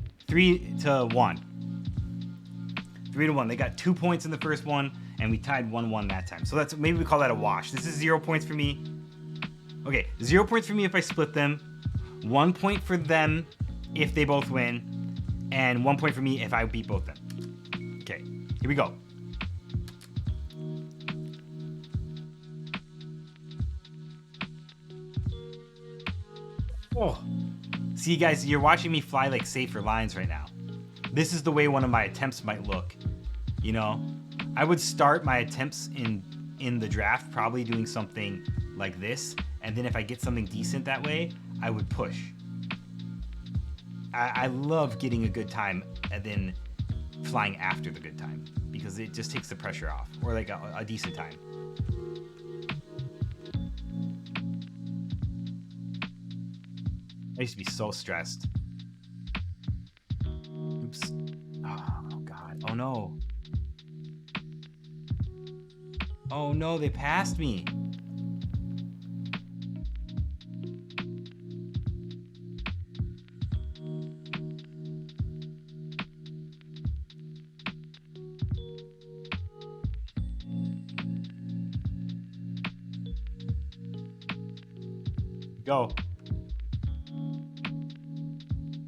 3-1. They got 2 points in the first one, and we tied 1-1 that time. So that's, maybe we call that a wash. This is 0 points for me. Okay, 0 points for me if I split them. 1 point for them if they both win, and 1 point for me if I beat both them. Okay, here we go. Oh, see, guys, you're watching me fly like safer lines right now. This is the way one of my attempts might look. You know, I would start my attempts in the draft probably doing something like this, and then if I get something decent that way, I would push. I love getting a good time and then flying after the good time, because it just takes the pressure off, or like a decent time. I used to be so stressed. Oops. Oh, God. Oh, no. Oh, no, they passed me. Go.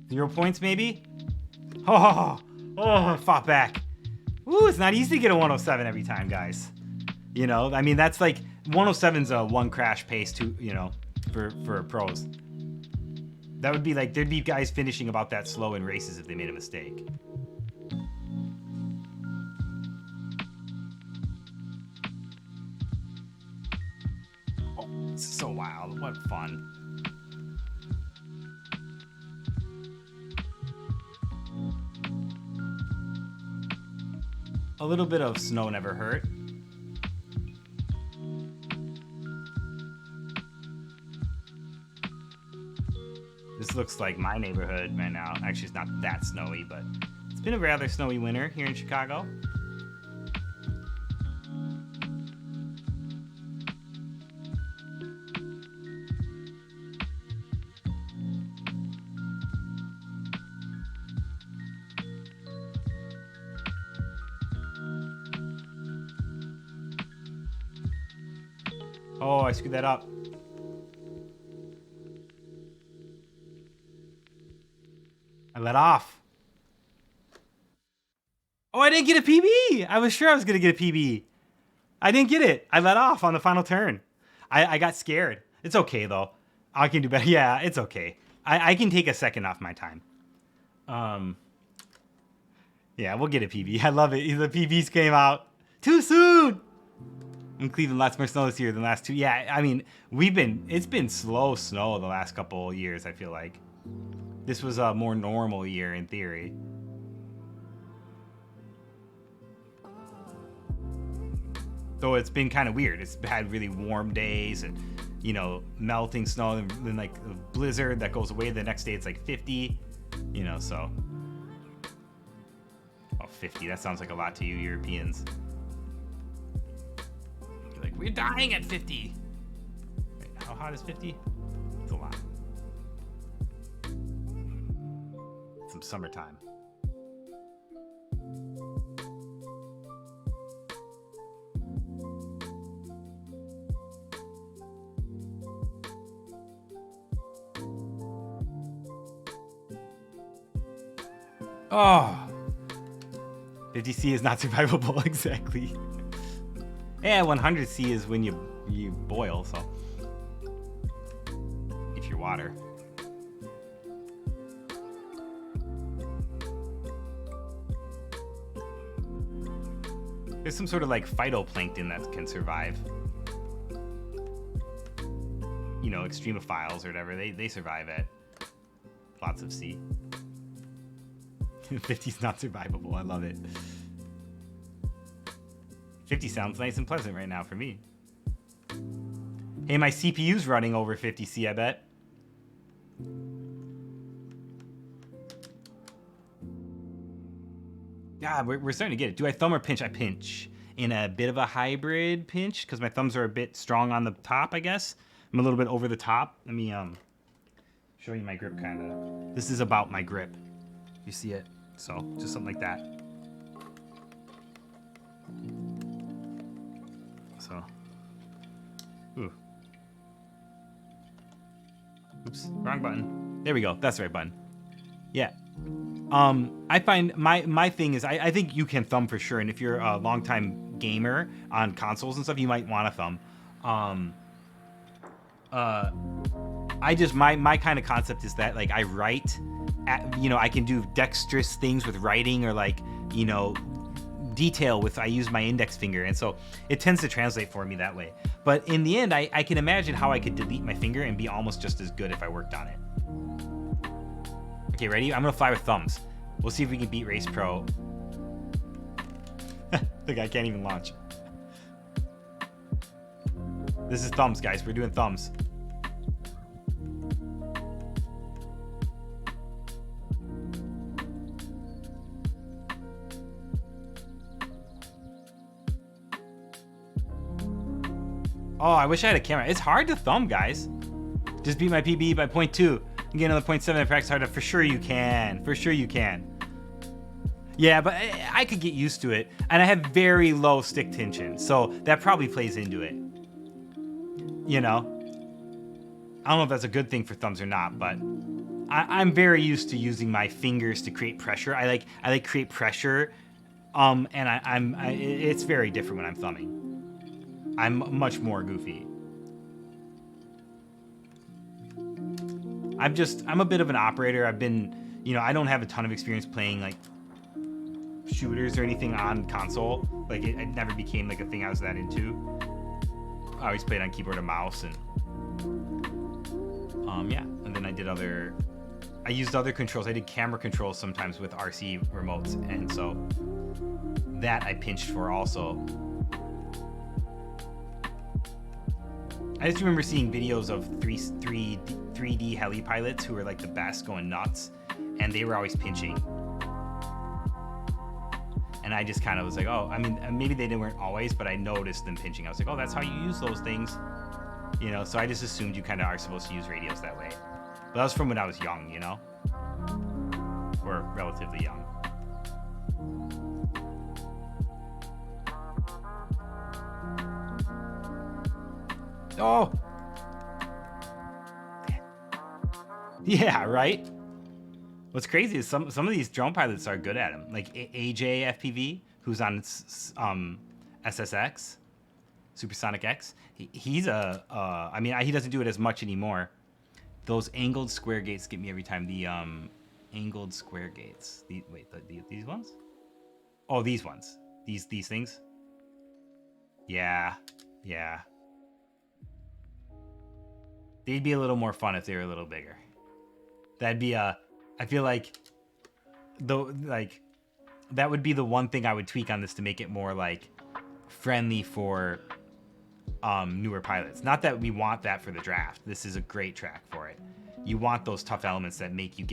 0 points, maybe? Oh, fought back. Ooh, it's not easy to get a 107 every time, guys. You know, I mean, that's like 107's a one crash pace to, you know, for pros. That would be like, there'd be guys finishing about that slow in races if they made a mistake. Oh, this is so wild. What fun. A little bit of snow never hurt. This looks like my neighborhood right now. Actually, it's not that snowy, but it's been a rather snowy winter here in Chicago. Oh, I screwed that up. I let off. Oh, I didn't get a PB. I was sure I was going to get a PB. I didn't get it. I let off on the final turn. I got scared. It's okay, though. I can do better. Yeah, it's okay. I can take a second off my time. Yeah, we'll get a PB. I love it. The PBs came out too soon. In Cleveland, lots more snow this year than the last two. Yeah, I mean, it's been slow snow the last couple of years, I feel like. This was a more normal year in theory. So it's been kind of weird. It's had really warm days and, you know, melting snow, and then like a blizzard that goes away. The next day it's like 50, you know, so. Oh, 50, that sounds like a lot to you Europeans. You're like, we're dying at 50. Wait, how hot is 50? It's a lot. Some summertime. Oh, 50C is not survivable, exactly. Yeah, 100C is when you boil, so if you're water. There's some sort of like phytoplankton that can survive. You know, extremophiles or whatever, they survive at lots of C. 50's not survivable. I love it. 50 sounds nice and pleasant right now for me. Hey, my CPU's running over 50C, I bet. Yeah, we're starting to get it. Do I thumb or pinch? I pinch. In a bit of a hybrid pinch, because my thumbs are a bit strong on the top, I guess. I'm a little bit over the top. Let me Show you my grip, kind of. This is about my grip. You see it? So, just something like that. So. Ooh. Oops, wrong button. There we go. That's the right button. Yeah. I find my thing is I think you can thumb for sure, and if you're a longtime gamer on consoles and stuff, you might want to thumb. I just my kind of concept is that like I write, I can do dexterous things with writing, or like detail with I use my index finger, and so it tends to translate for me that way. But in the end, I can imagine how I could delete my finger and be almost just as good if I worked on it. Okay, ready? I'm gonna fly with thumbs. We'll see if we can beat Race Pro. The guy can't even launch. This is thumbs, guys. We're doing thumbs. Oh, I wish I had a camera. It's hard to thumb, guys. Just beat my PB by 0.2. And get another 0.7 and practice harder. For sure you can. For sure you can. Yeah, but I could get used to it. And I have very low stick tension, so that probably plays into it. I don't know if that's a good thing for thumbs or not, but I'm very used to using my fingers to create pressure. I like create pressure, and it's very different when I'm thumbing. I'm much more goofy. I'm a bit of an operator. I've been, I don't have a ton of experience playing like shooters or anything on console. Like it never became like a thing I was that into. I always played on keyboard and mouse, and yeah. And then I used other controls. I did camera controls sometimes with RC remotes, and so that I pinched for also. I just remember seeing videos of 3D heli pilots who were like the best, going nuts, and they were always pinching. And I just kind of was like, oh, I mean, maybe they weren't always, but I noticed them pinching. I was like, oh, that's how you use those things. So I just assumed you kind of are supposed to use radios that way. But that was from when I was young, or relatively young. Oh! Yeah, right? What's crazy is some of these drone pilots are good at them. Like AJ FPV, who's on SSX, Supersonic X. He's I mean, he doesn't do it as much anymore. Those angled square gates get me every time. The angled square gates. These ones? Oh, these ones. These things? Yeah. They'd be a little more fun if they were a little bigger. That'd be I feel like that would be the one thing I would tweak on this to make it more like friendly for newer pilots. Not that we want that for the draft. This is a great track for it. You want those tough elements that make you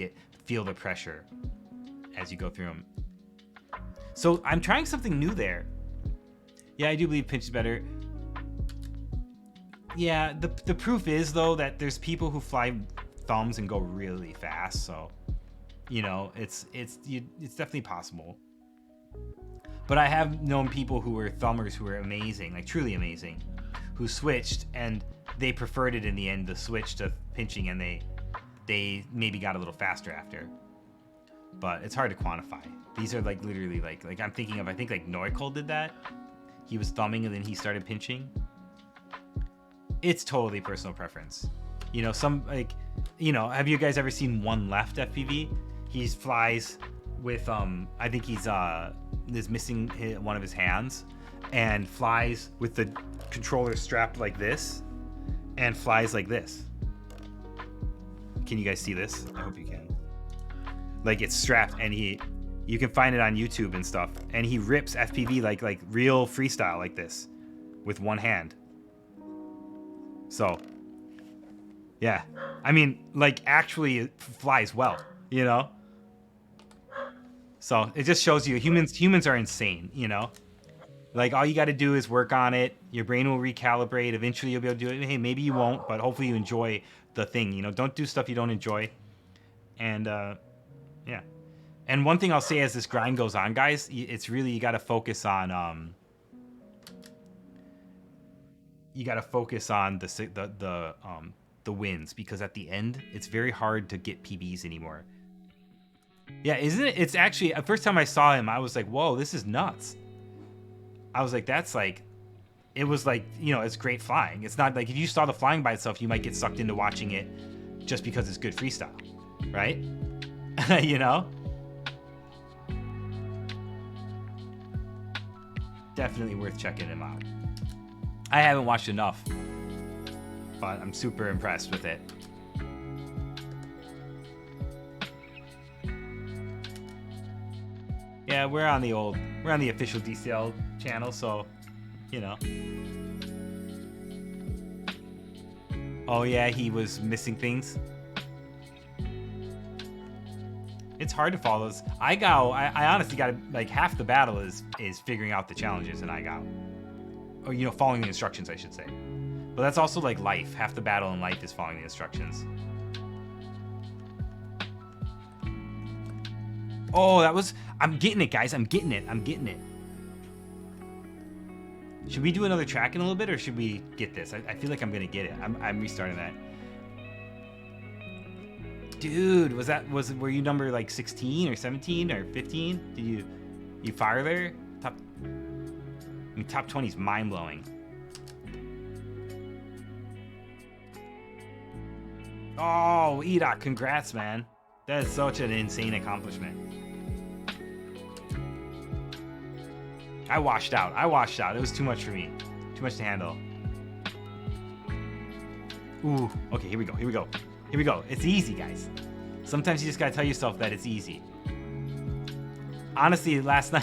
feel the pressure as you go through them. So I'm trying something new there. Yeah, I do believe pinch is better. Yeah, the proof is though that there's people who fly thumbs and go really fast, so it's definitely possible. But I have known people who were thumbers who were amazing, like truly amazing, who switched and they preferred it in the end, the switch to pinching, and they maybe got a little faster after. But it's hard to quantify. These are like literally like I'm thinking of, I think like Noikol did that. He was thumbing and then he started pinching. It's totally personal preference. Have you guys ever seen One Left FPV? He flies with I think he's missing one of his hands, and flies with the controller strapped like this, and flies like this. Can you guys see this? I hope you can. Like it's strapped, and you can find it on YouTube and stuff, and he rips FPV like real freestyle like this with one hand. So yeah, I mean, like actually it flies well, So it just shows you humans are insane, Like all you got to do is work on it. Your brain will recalibrate. Eventually you'll be able to do it. Hey, maybe you won't, but hopefully you enjoy the thing. You know, don't do stuff you don't enjoy. And yeah. And one thing I'll say as this grind goes on, guys, it's really, you got to focus on the wins, because at the end it's very hard to get PBs anymore. Yeah, isn't it? It's actually, the first time I saw him, I was like, whoa, this is nuts. I was like, that's like, it was like, you know, it's great flying. It's not like if you saw the flying by itself, you might get sucked into watching it just because it's good freestyle, right? You know? Definitely worth checking him out. I haven't watched enough, but I'm super impressed with it. Yeah, we're on the official DCL channel, so, you know. Oh yeah, he was missing things. It's hard to follow this. I honestly got like half the battle is figuring out the challenges in IGO. Or, you know, following the instructions, I should say. But that's also like life. Half the battle in life is following the instructions. Oh, I'm getting it, guys. I'm getting it. Should we do another track in a little bit, or should we get this? I feel like I'm gonna get it. I'm restarting that. Dude, were you number like 16 or 17 or 15? Did you fire there? Top 20 is mind blowing. Oh, Edok, congrats, man. That is such an insane accomplishment. I washed out. It was too much for me. Too much to handle. Ooh, okay, here we go. It's easy, guys. Sometimes you just gotta tell yourself that it's easy. Honestly, last night...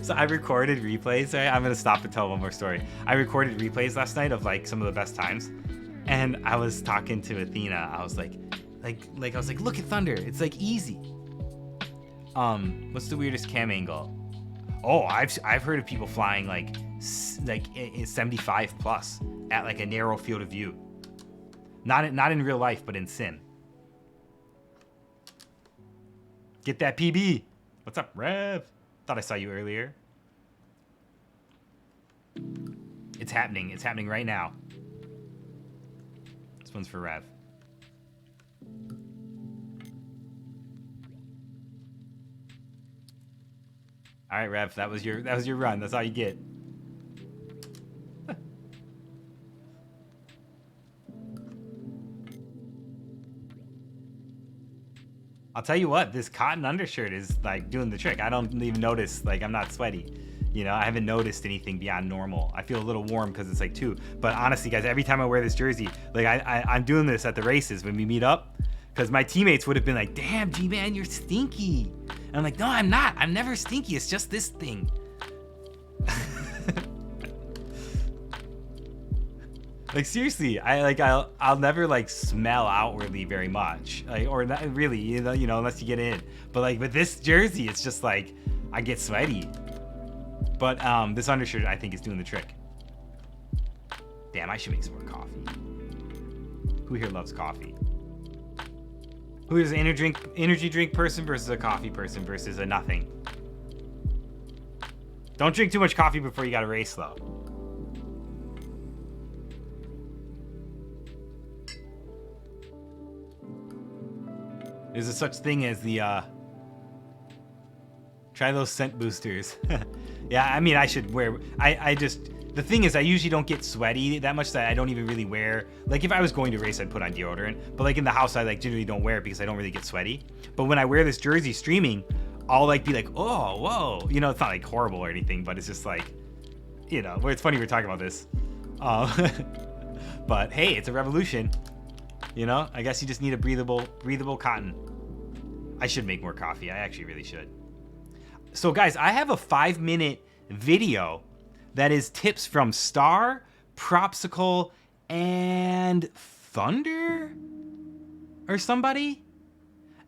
So I recorded replays. Right? I'm gonna stop and tell one more story. I recorded replays last night of like some of the best times. And I was talking to Athena. I was like, look at Thunder. It's like easy. What's the weirdest cam angle? Oh, I've heard of people flying like 75 plus at like a narrow field of view. Not in real life, but in sim. Get that PB. What's up, Rev? Thought I saw you earlier. It's happening. It's happening right now. This one's for Rev. All right, Rev. That was your run. That's all you get. I'll tell you what, this cotton undershirt is like doing the trick. I don't even notice, like I'm not sweaty. You know, I haven't noticed anything beyond normal. I feel a little warm because it's like 2. But honestly, guys, every time I wear this jersey, like I'm doing this at the races when we meet up, because my teammates would have been like, damn, gMan, you're stinky. And I'm like, no, I'm not. I'm never stinky. It's just this thing. Like seriously, I'll never like smell outwardly very much, like, or not really, you know, unless you get in. But like with this jersey, it's just like I get sweaty. But this undershirt I think is doing the trick. Damn, I should make some more coffee. Who here loves coffee? Who is an energy drink person versus a coffee person versus a nothing? Don't drink too much coffee before you got to race though. There's a such thing as the, try those scent boosters. Yeah, I mean, I should wear, the thing is, I usually don't get sweaty that much that I don't even really wear, like if I was going to race, I'd put on deodorant, but like in the house, I like generally don't wear it because I don't really get sweaty. But when I wear this jersey streaming, I'll like be like, oh, whoa. You know, it's not like horrible or anything, but it's just like, you know, it's funny we're talking about this. But hey, it's a revolution. You know, I guess you just need a breathable cotton. I should make more coffee. I actually really should. So guys, I have a 5-minute video that is tips from Star, Propsicle, and Thunder or somebody.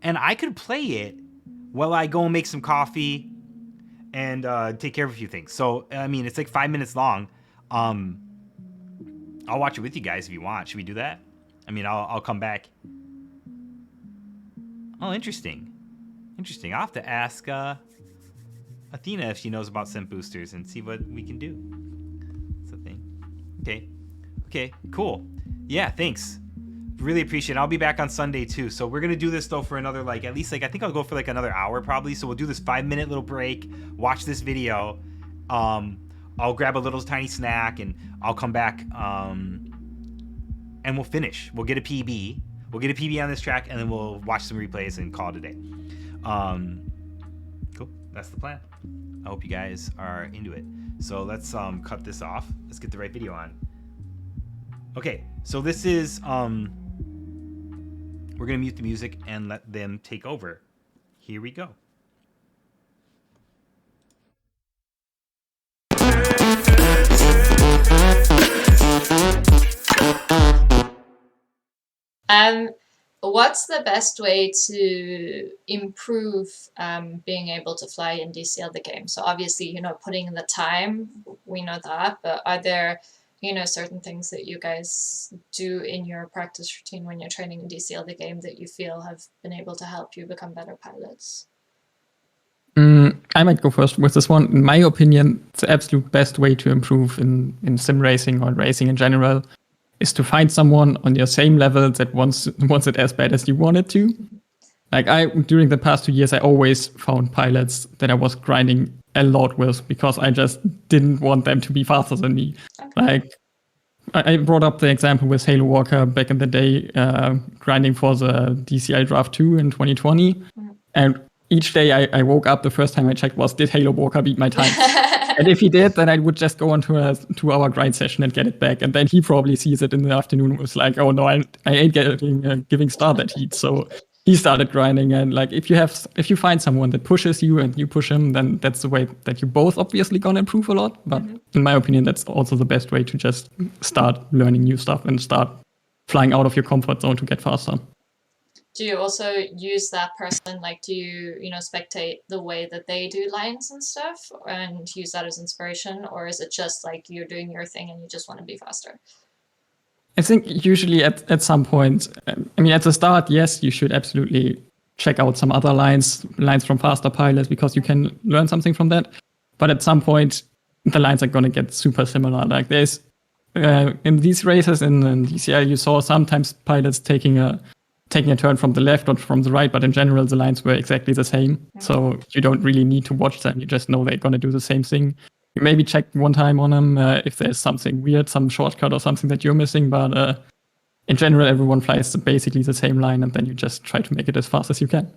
And I could play it while I go and make some coffee and take care of a few things. So, I mean, it's like 5 minutes long. I'll watch it with you guys if you want. Should we do that? I mean, I'll come back. Oh, interesting. Interesting. I'll have to ask Athena if she knows about scent boosters and see what we can do. That's a thing. Okay. Okay, cool. Yeah, thanks. Really appreciate it. I'll be back on Sunday too. So we're gonna do this though for another like at least like I think I'll go for like another hour probably. So we'll do this 5-minute little break, watch this video. I'll grab a little tiny snack and I'll come back and we'll finish. We'll get a PB. We'll get a PB on this track and then we'll watch some replays and call it a day. Cool. That's the plan. I hope you guys are into it. So let's cut this off. Let's get the right video on. Okay, so this is we're gonna mute the music and let them take over. Here we go. What's the best way to improve being able to fly in DCL the game? So obviously, you know, putting in the time, we know that, but are there, you know, certain things that you guys do in your practice routine when you're training in DCL the game that you feel have been able to help you become better pilots? I might go first with this one. In my opinion, the absolute best way to improve in sim racing or racing in general is to find someone on your same level that wants it as bad as you want it to. Like during the past 2 years, I always found pilots that I was grinding a lot with because I just didn't want them to be faster than me. Okay. Like I brought up the example with Halo Walker back in the day, grinding for the DCL Draft 2 in 2020. And each day I woke up, the first time I checked was, did Halo Walker beat my time? And if he did, then I would just go onto a 2-hour grind session and get it back. And then he probably sees it in the afternoon and was like, oh no, I ain't giving Star that heat. So he started grinding. And like, if you find someone that pushes you and you push him, then that's the way that you both obviously gonna improve a lot. But in my opinion, that's also the best way to just start learning new stuff and start flying out of your comfort zone to get faster. Do you also use that person, like, do you, you know, spectate the way that they do lines and stuff and use that as inspiration? Or is it just like you're doing your thing and you just want to be faster? I think usually at some point, I mean, at the start, yes, you should absolutely check out some other lines from faster pilots because you can learn something from that. But at some point, the lines are going to get super similar. Like there's, in these races in DCL, you saw sometimes pilots taking a turn from the left or from the right, but in general, the lines were exactly the same. So you don't really need to watch them. You just know they're going to do the same thing. You maybe check one time on them if there's something weird, some shortcut or something that you're missing. But in general, everyone flies basically the same line, and then you just try to make it as fast as you can.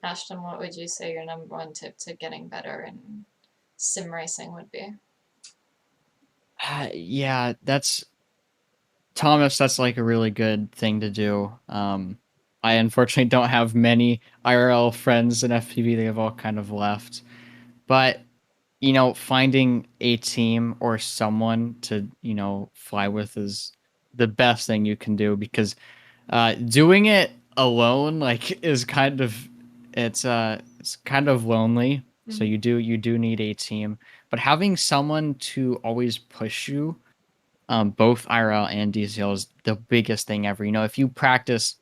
Ashton, what would you say your number one tip to getting better in sim racing would be? Yeah, Thomas, that's like a really good thing to do. I unfortunately don't have many IRL friends in FPV. They have all kind of left. But, you know, finding a team or someone to, you know, fly with is the best thing you can do because doing it alone, like, is kind of, it's kind of lonely. So you do need a team. But having someone to always push you, both IRL and DCL, is the biggest thing ever. You know, if you practice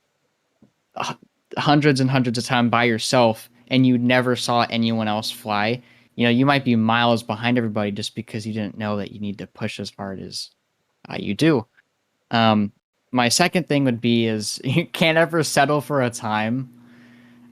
hundreds and hundreds of times by yourself and you never saw anyone else fly, you know, you might be miles behind everybody just because you didn't know that you need to push as hard as you do. My second thing would be is you can't ever settle for a time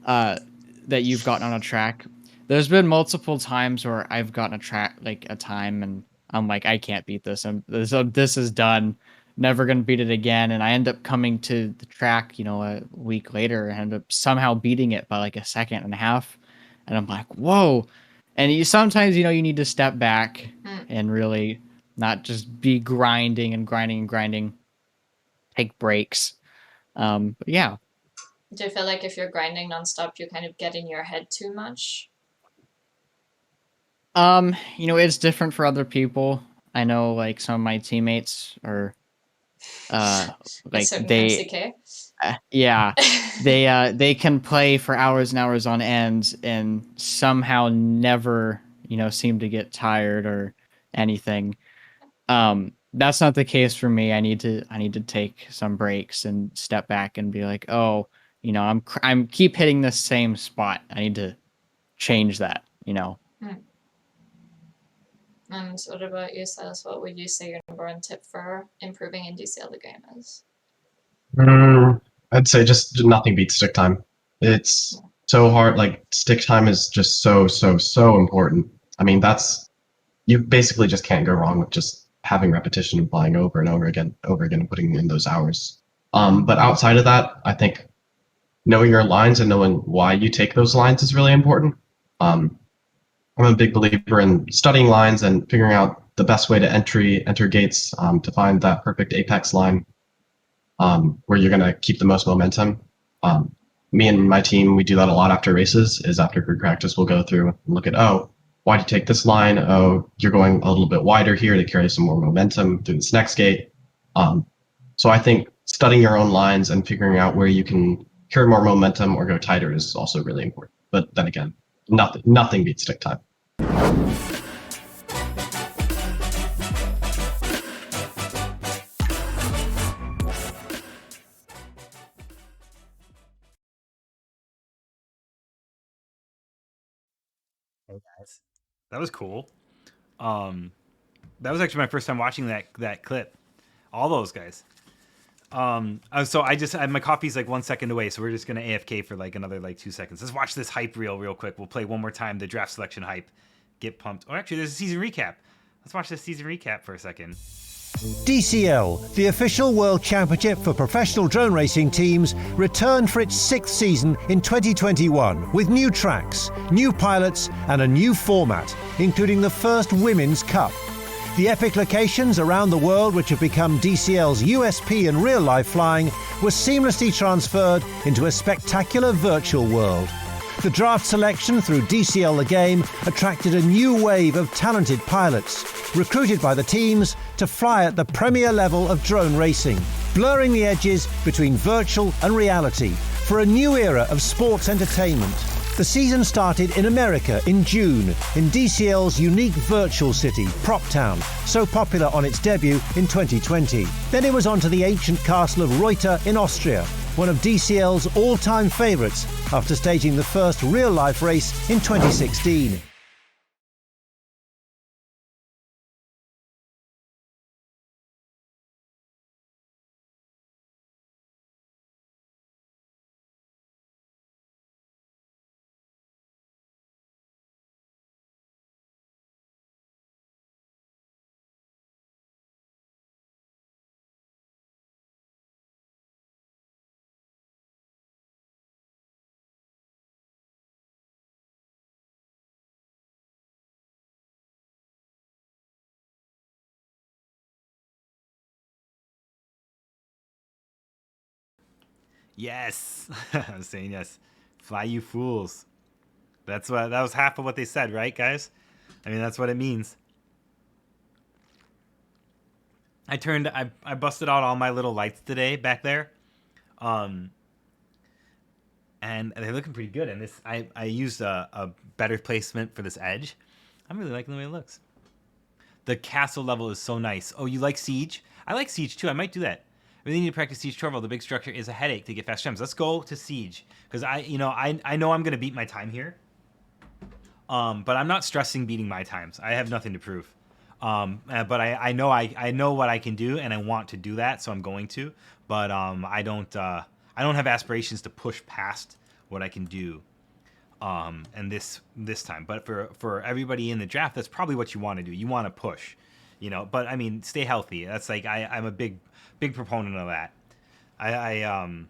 that you've gotten on a track. There's been multiple times where I've gotten a time and I'm like, I can't beat this. This is done. Never going to beat it again. And I end up coming to the track, you know, a week later and end up somehow beating it by like a second and a half. And I'm like, whoa. And sometimes, you know, you need to step back and really not just be grinding and grinding and grinding. Take breaks. But yeah. Do you feel like if you're grinding nonstop, you kind of get in your head too much? You know, it's different for other people. I know, like, some of my teammates are, like, yeah, they can play for hours and hours on end and somehow never, you know, seem to get tired or anything. That's not the case for me. I need to take some breaks and step back and be like, oh, I'm keep hitting the same spot. I need to change that. And what about you, Silas? What would you say your number one tip for improving in DCL the game is? I'd say just nothing beats stick time. It's so hard. Like stick time is just so important. I mean, you basically just can't go wrong with just having repetition and flying over and over again, and putting in those hours. But outside of that, I think knowing your lines and knowing why you take those lines is really important. I'm a big believer in studying lines and figuring out the best way to enter gates to find that perfect apex line where you're going to keep the most momentum. Me and my team, we do that a lot after races. Is after group practice, we'll go through and look at, oh, why do you take this line? Oh, you're going a little bit wider here to carry some more momentum through this next gate. So I think studying your own lines and figuring out where you can carry more momentum or go tighter is also really important. But then again, nothing beats stick time. Hey guys, that was cool. That was actually my first time watching that clip. All those guys. So my coffee's like 1 second away, so we're just gonna AFK for like another like 2 seconds. Let's watch this hype reel real quick. We'll play one more time the draft selection hype. Get pumped. Oh, actually, there's a season recap. Let's watch this season recap for a second. DCL, the official World Championship for professional drone racing teams, returned for its 6th season in 2021 with new tracks, new pilots and a new format, including the first Women's Cup. The epic locations around the world which have become DCL's USP in real-life flying were seamlessly transferred into a spectacular virtual world. The draft selection through DCL the Game attracted a new wave of talented pilots, recruited by the teams to fly at the premier level of drone racing, blurring the edges between virtual and reality for a new era of sports entertainment. The season started in America in June, in DCL's unique virtual city, Proptown, so popular on its debut in 2020. Then it was on to the ancient castle of Reuter in Austria, one of DCL's all-time favourites after staging the first real-life race in 2016. Yes, I was saying yes. Fly, you fools. That was half of what they said, right, guys? I mean, that's what it means. I busted out all my little lights today back there, and they're looking pretty good. And I used a better placement for this edge. I'm really liking the way it looks. The castle level is so nice. Oh, you like Siege? I like Siege too. I might do that. I really need to practice Siege Torval. The big structure is a headache to get fast gems. Let's go to Siege because I know I'm gonna beat my time here. But I'm not stressing beating my times. I have nothing to prove. But I know what I can do, and I want to do that, so I'm going to. But I don't have aspirations to push past what I can do. And this time. But for everybody in the draft, that's probably what you want to do. You want to push, But I mean, stay healthy. That's like I'm a big proponent of that. I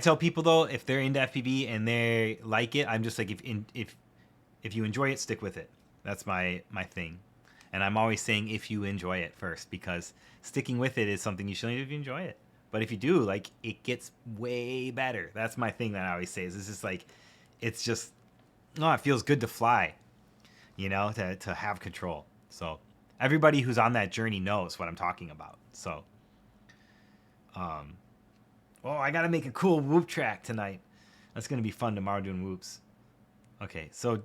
tell people though, if they're into FPV and they like it, I'm just like if you enjoy it, stick with it. That's my thing. And I'm always saying if you enjoy it first, because sticking with it is something you should do if you enjoy it. But if you do, like, it gets way better. That's my thing that I always say is it's just like, it feels good to fly, to have control. So everybody who's on that journey knows what I'm talking about. So, I got to make a cool whoop track tonight. That's going to be fun tomorrow doing whoops. Okay. So,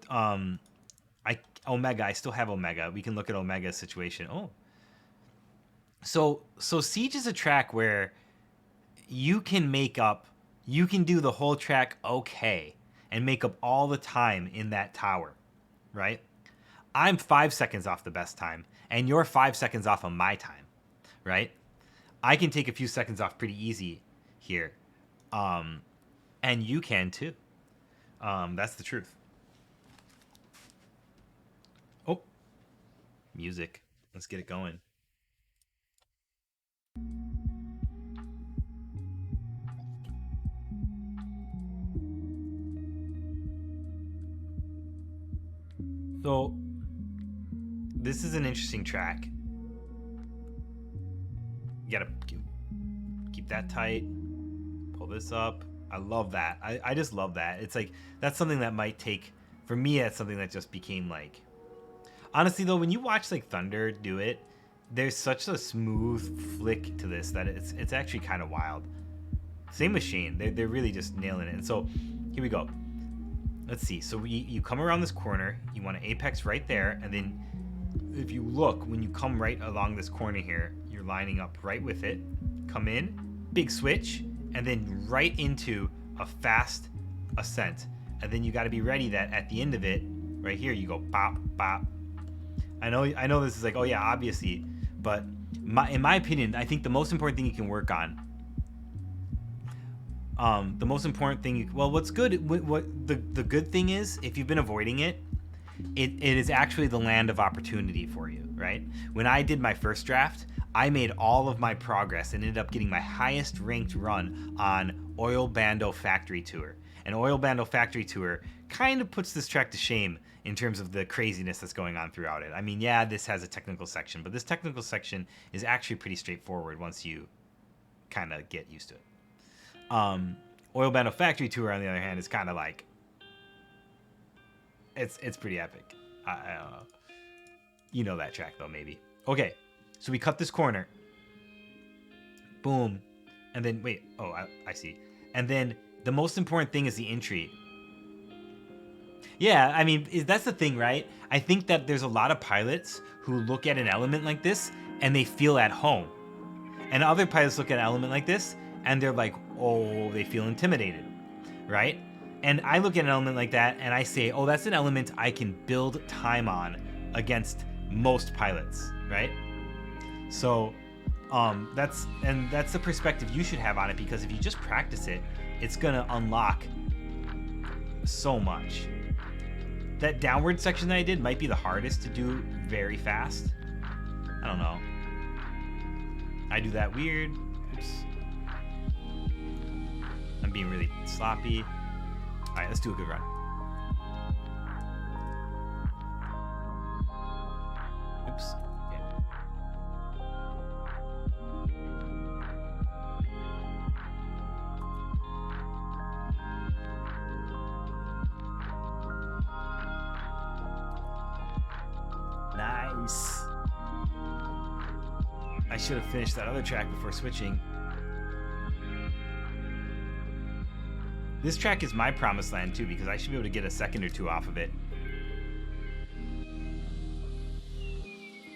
Omega. I still have Omega. We can look at Omega's situation. Oh. So Siege is a track where you can do the whole track okay and make up all the time in that tower, right? I'm 5 seconds off the best time, and you're 5 seconds off of my time, right? I can take a few seconds off pretty easy here, and you can too. That's the truth. Oh, music. Let's get it going. So, this is an interesting track. You gotta keep that tight. Pull this up. I love that. I just love that. It's like, that's something that might take, for me, that's something that just became like, honestly though, when you watch like Thunder do it, there's such a smooth flick to this that it's actually kind of wild. Same with Shane. They're really just nailing it. And so, here we go. Let's see. So you come around this corner, you want to apex right there, and then if you look, when you come right along this corner here, you're lining up right with it. Come in, big switch, and then right into a fast ascent. And then you got to be ready that at the end of it, right here, you go bop, bop. I know this is like, oh yeah, obviously, but in my opinion, I think the most important thing you can work on, the most important thing, what's good, what the good thing is, if you've been avoiding it is actually the land of opportunity for you, right? When I did my first draft, I made all of my progress and ended up getting my highest ranked run on Oil Bando Factory Tour. And Oil Bando Factory Tour kind of puts this track to shame in terms of the craziness that's going on throughout it. I mean, yeah, this has a technical section, but this technical section is actually pretty straightforward once you kind of get used to it. Oil Bando Factory Tour, on the other hand, is kind of like, it's pretty epic. I don't know. You know that track though, maybe. Okay, so we cut this corner. Boom. And then, wait, oh, I see. And then the most important thing is the entry. Yeah, I mean, that's the thing, right? I think that there's a lot of pilots who look at an element like this and they feel at home. And other pilots look at an element like this and they're like, oh, they feel intimidated, right? And I look at an element like that and I say, oh, that's an element I can build time on against most pilots, right? So that's the perspective you should have on it, because if you just practice it, it's gonna unlock so much. That downward section that I did might be the hardest to do very fast. I don't know. I do that weird. Oops. I'm being really sloppy. All right, let's do a good run. Oops. Okay. Nice. I should have finished that other track before switching. This track is my promised land too, because I should be able to get a second or two off of it.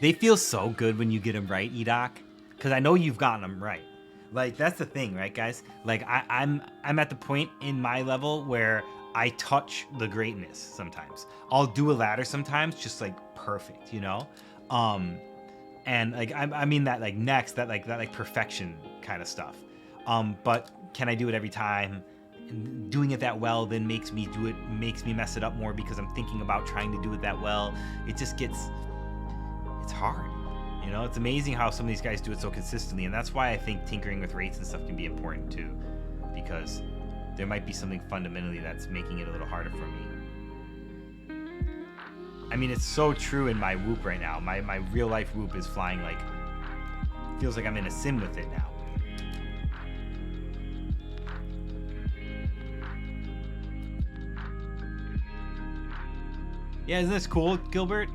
They feel so good when you get them right, Edoc, because I know you've gotten them right. Like, that's the thing, right, guys? Like, I'm at the point in my level where I touch the greatness sometimes. I'll do a ladder sometimes, just like perfect, you know? And like, I mean that like next, that like perfection kind of stuff. But can I do it every time? And doing it that well then makes me mess it up more, because I'm thinking about trying to do it that well. It just gets, it's hard. You know, it's amazing how some of these guys do it so consistently, and that's why I think tinkering with rates and stuff can be important too, because there might be something fundamentally that's making it a little harder for me. I mean, it's so true in my whoop right now. My real life whoop is flying like, feels like I'm in a sim with it now. Yeah, isn't this cool, Gilbert?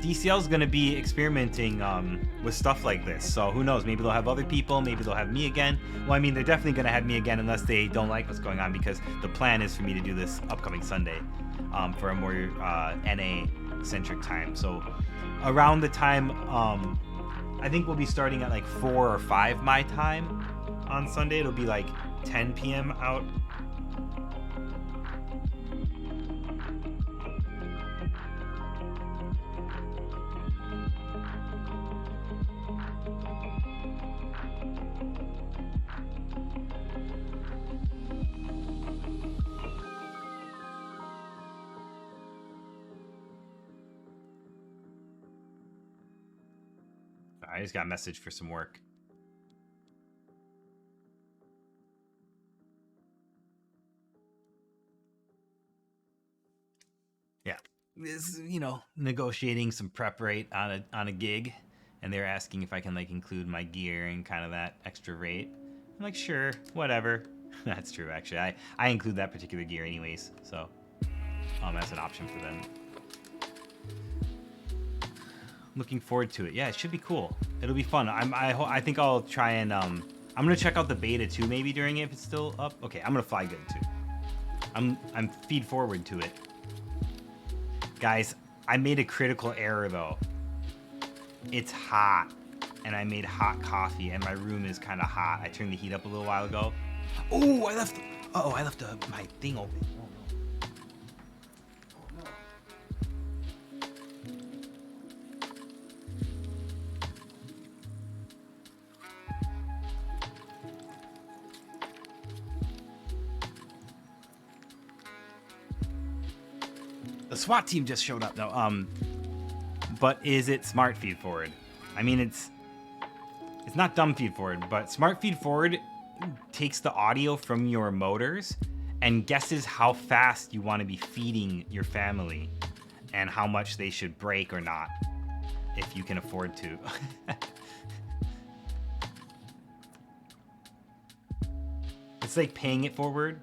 DCL is going to be experimenting with stuff like this, so who knows? Maybe they'll have other people, maybe they'll have me again. Well, I mean, they're definitely going to have me again unless they don't like what's going on, because the plan is for me to do this upcoming Sunday for a more NA centric time. So around the time, I think we'll be starting at like 4 or 5 my time on Sunday. It'll be like 10 p.m. out. I just got a message for some work. Yeah, this, negotiating some prep rate on a gig, and they're asking if I can like include my gear and kind of that extra rate. I'm like, sure, whatever. That's true, actually. I include that particular gear anyways, so that's an option for them. Looking forward to it. Yeah, it should be cool. It'll be fun. I think I'll try and I'm gonna check out the beta too, maybe during it if it's still up. Okay, I'm gonna fly good too. I'm feed forward to it. Guys, I made a critical error though. It's hot, and I made hot coffee, and my room is kind of hot. I turned the heat up a little while ago. Oh, I left my thing open. The SWAT team just showed up. No, but is it smart feed forward? I mean, it's not dumb feed forward, but smart feed forward takes the audio from your motors and guesses how fast you want to be feeding your family and how much they should break or not, if you can afford to. It's like paying it forward.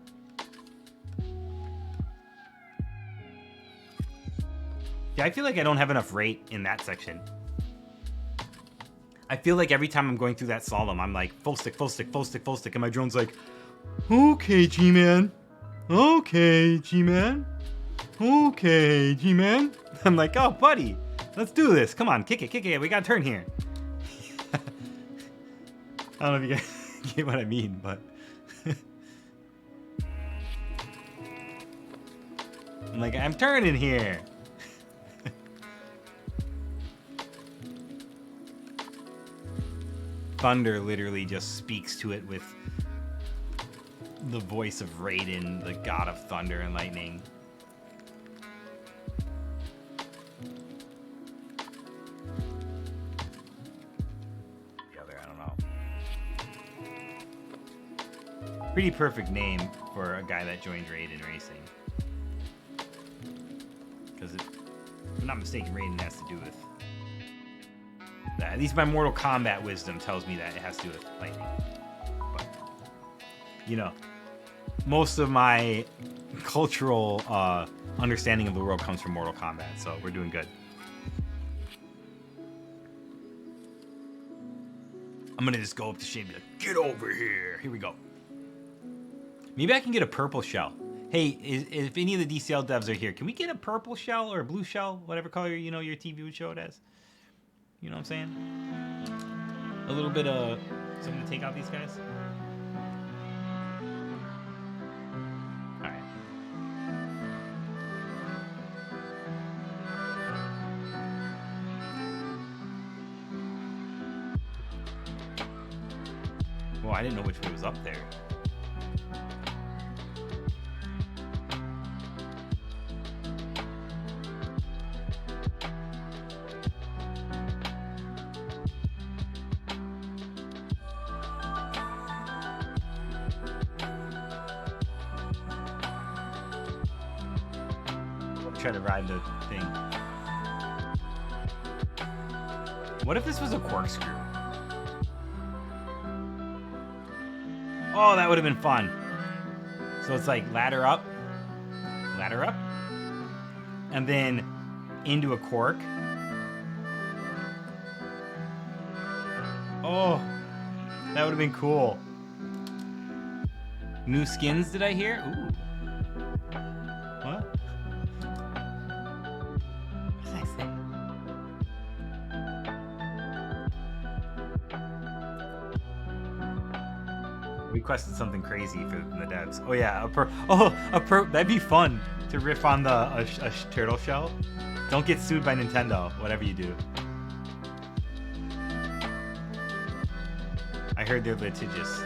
Yeah, I feel like I don't have enough rate in that section. I feel like every time I'm going through that slalom, I'm like, full stick, full stick, full stick, full stick, and my drone's like, okay, gMan. Okay, gMan. Okay, gMan. I'm like, oh, buddy, let's do this. Come on, kick it. We got a turn here. I don't know if you guys get what I mean, but... I'm like, I'm turning here. Thunder literally just speaks to it with the voice of Raiden, the god of thunder and lightning. The other, I don't know. Pretty perfect name for a guy that joined Raiden Racing. Because if I'm not mistaken, Raiden has to do with... At least my Mortal Kombat wisdom tells me that it has to do with lightning. But, most of my cultural understanding of the world comes from Mortal Kombat, so we're doing good. I'm gonna just go up to Shane and be like, get over here. Here we go. Maybe I can get a purple shell. Hey, if any of the DCL devs are here, can we get a purple shell or a blue shell, whatever color your TV would show it as? You know what I'm saying? A little bit of something to take out these guys. All right. Well, I didn't know which way was up there. Try to ride the thing. What if this was a corkscrew? Oh, that would have been fun. So it's like ladder up, and then into a cork. Oh, that would have been cool. New skins, did I hear? Ooh. What? requested something crazy from the devs. Oh yeah, that'd be fun to riff on a turtle shell. Don't get sued by Nintendo, whatever you do. I heard they're litigious.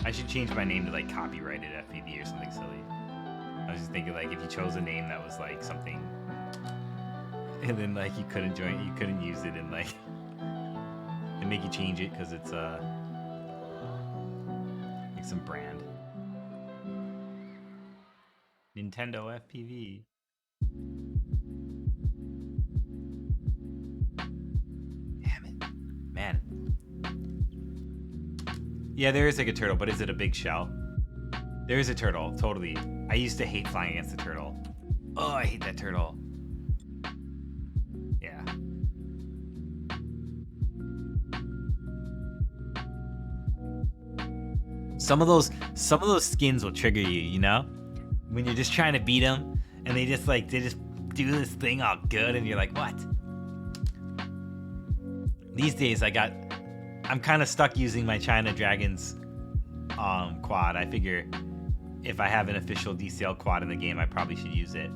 I should change my name to like copyrighted FPV or something silly. I was just thinking like if you chose a name that was like something, and then like you couldn't use it, and like and make you change it because it's like some brand. Nintendo FPV. Damn it, man. Yeah, there is like a turtle, but is it a big shell? There is a turtle, totally. I used to hate flying against the turtle. Oh, I hate that turtle. Yeah. Some of those skins will trigger you, you know? When you're just trying to beat them, and they just do this thing all good, and you're like, what? These days, I'm kind of stuck using my China Dragons quad. I figure if I have an official DCL quad in the game, I probably should use it.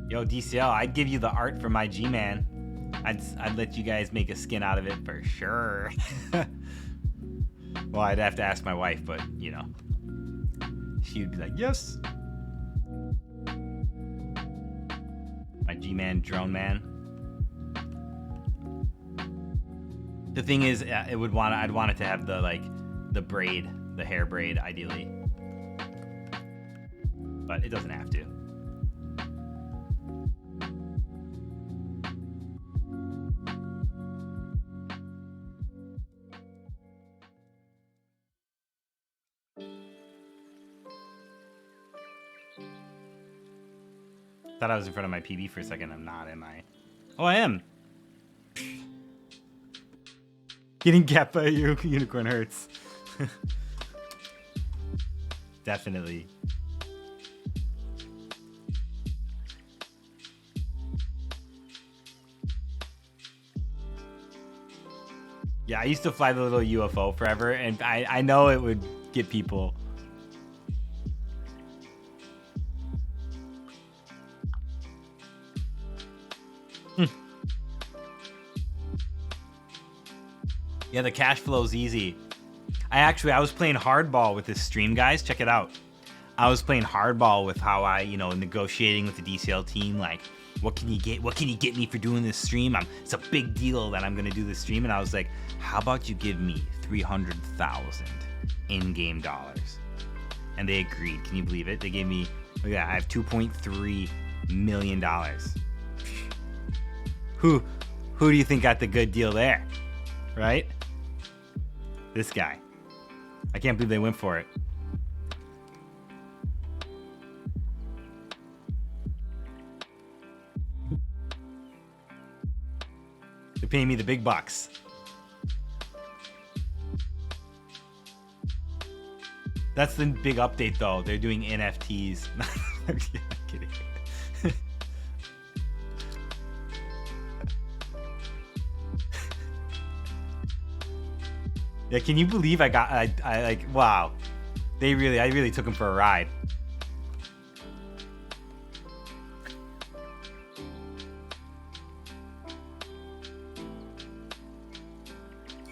Yo, DCL, I'd give you the art for my gMan. I'd let you guys make a skin out of it for sure. Well, I'd have to ask my wife, but you know. She'd be like, yes. My gMan drone man. The thing is, I'd want it to have the braid, the hair braid, ideally. But it doesn't have to. Thought I was in front of my PB for a second. I'm not, am I? Oh, I am. Getting gapped by a unicorn hurts. Definitely. Yeah, I used to fly the little UFO forever, and I know it would get people. Yeah, the cash flow's easy. I was playing hardball with this stream, guys. Check it out. I was playing hardball with how I, negotiating with the DCL team, like, what can you get me for doing this stream? It's a big deal that I'm gonna do this stream. And I was like, how about you give me 300,000 in-game dollars? And they agreed. Can you believe it? They gave me, look at that, I have $2.3 million. Who do you think got the good deal there? Right? This guy. I can't believe they went for it. They're paying me the big bucks. That's the big update, though. They're doing NFTs. I'm kidding. Yeah, can you believe I like, wow. I really took them for a ride.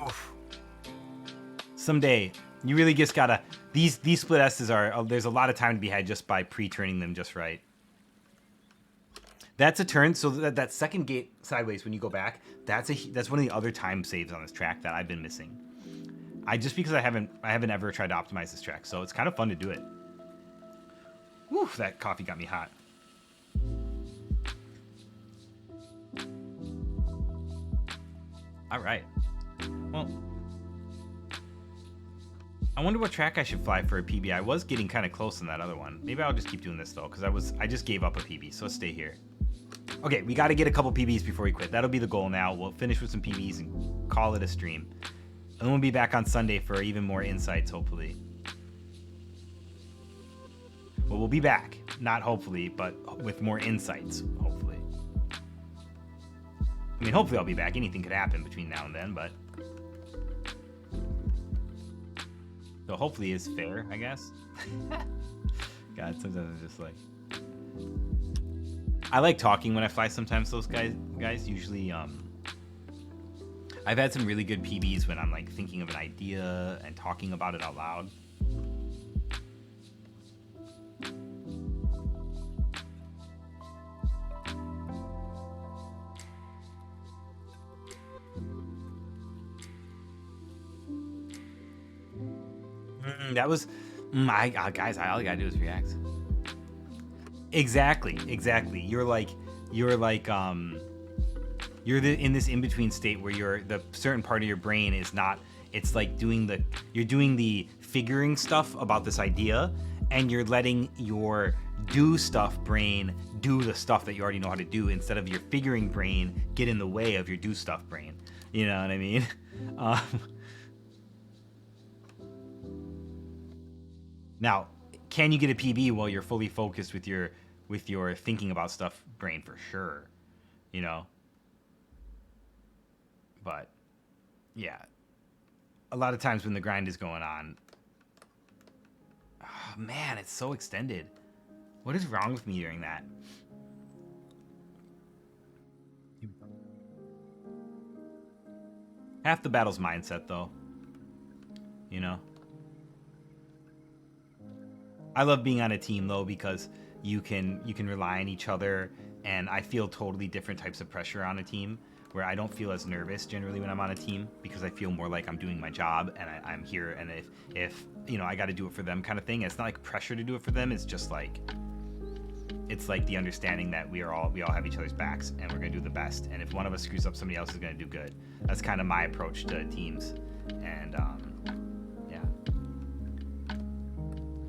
Oof. Someday, you really just gotta, these split S's are, there's a lot of time to be had just by pre-turning them just right. That's a turn, so that second gate sideways when you go back, that's one of the other time saves on this track that I've been missing. Just because I haven't ever tried to optimize this track, so it's kind of fun to do it. Woo, that coffee got me hot. All right. Well, I wonder what track I should fly for a PB. I was getting kind of close on that other one. Maybe I'll just keep doing this though, because I just gave up a PB, so let's stay here. Okay, we got to get a couple PBs before we quit. That'll be the goal now. We'll finish with some PBs and call it a stream. And then we'll be back on Sunday for even more insights, hopefully. Well, we'll be back. Not hopefully, but with more insights, hopefully. I mean, hopefully I'll be back. Anything could happen between now and then, but... So hopefully it's fair, I guess. God, sometimes I'm just like... I like talking when I fly sometimes, those guys usually, I've had some really good PBs when I'm like thinking of an idea and talking about it out loud. That was, guys, all I gotta do is react. Exactly. You're in this in-between state where the certain part of your brain is not, it's like you're doing the figuring stuff about this idea, and you're letting your do stuff brain do the stuff that you already know how to do, instead of your figuring brain get in the way of your do stuff brain. You know what I mean? Now, can you get a PB while you're fully focused with your thinking about stuff brain? For sure, you know. But yeah, a lot of times when the grind is going on, oh, man, it's so extended. What is wrong with me during that? Half the battle's mindset, though. You know. I love being on a team though, because you can rely on each other, and I feel totally different types of pressure on a team, where I don't feel as nervous generally when I'm on a team, because I feel more like I'm doing my job and I'm here, and if you know, I got to do it for them kind of thing. It's not like pressure to do it for them. It's just like, it's like the understanding that we all have each other's backs, and we're gonna do the best. And if one of us screws up, somebody else is gonna do good. That's kind of my approach to teams, and yeah.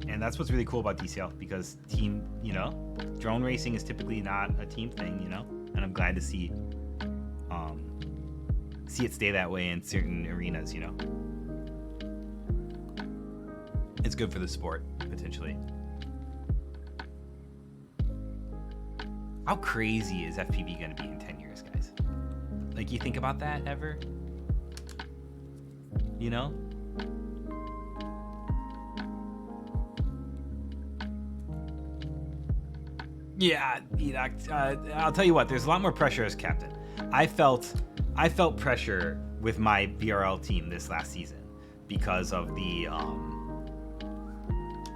And that's what's really cool about DCL, because team, you know, drone racing is typically not a team thing, you know, and I'm glad to see it stay that way in certain arenas, you know. It's good for the sport, potentially. How crazy is FPV going to be in 10 years, guys? Like, you think about that ever? You know? Yeah, I'll tell you what, there's a lot more pressure as captain. I felt pressure with my VRL team this last season because of the,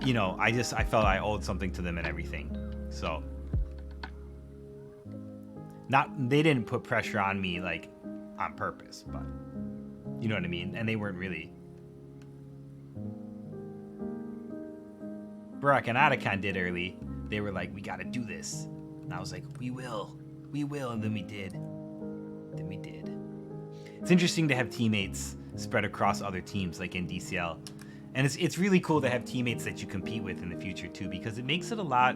you know, I felt I owed something to them and everything. So, they didn't put pressure on me like on purpose, but you know what I mean? And they weren't really. Barack and Atakan did early. They were like, we gotta do this. And I was like, we will. And then we did. It's interesting to have teammates spread across other teams like in DCL. And it's really cool to have teammates that you compete with in the future too, because it makes it a lot,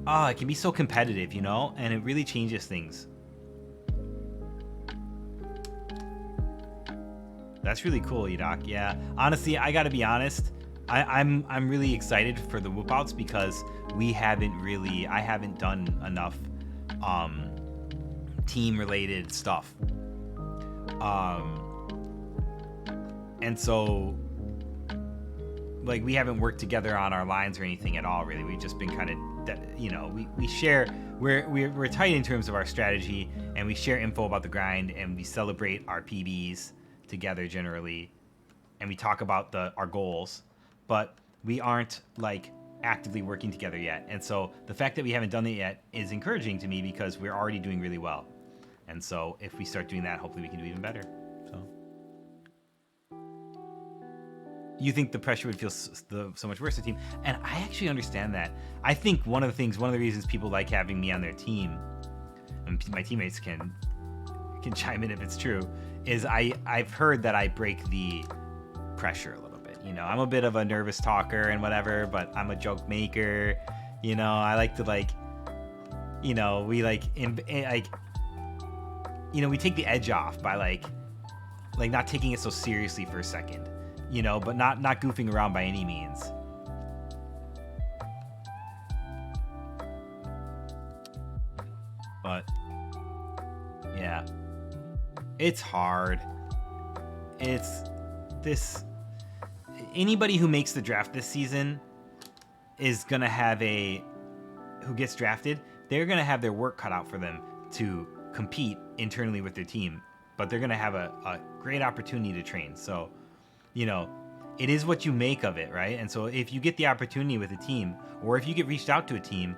it can be so competitive, you know? And it really changes things. That's really cool, Edoc. Yeah, honestly, I gotta be honest. I'm really excited for the whoop outs, because I haven't done enough team related stuff. And so, like, we haven't worked together on our lines or anything at all, really. We've just been kind of, you know, we share, we're tight in terms of our strategy, and we share info about the grind, and we celebrate our PBs together generally, and we talk about our goals, but we aren't like actively working together yet. And so the fact that we haven't done it yet is encouraging to me, because we're already doing really well. And so if we start doing that, hopefully we can do even better. So you think the pressure would feel so much worse to the team, and I actually understand that. I think one of the reasons people like having me on their team, and my teammates can chime in if it's true, is I've heard that I break the pressure a little bit, You know, I'm a bit of a nervous talker and whatever, but I'm a joke maker. You know, I like to like, you know, we like, like, you know, we take the edge off by like not taking it so seriously for a second, you know, but not goofing around by any means. But yeah, it's hard. It's this, anybody who makes the draft this season is gonna have who gets drafted, they're gonna have their work cut out for them to compete internally with their team, but they're gonna have a great opportunity to train. So, you know, it is what you make of it, right? And so if you get the opportunity with a team, or if you get reached out to a team,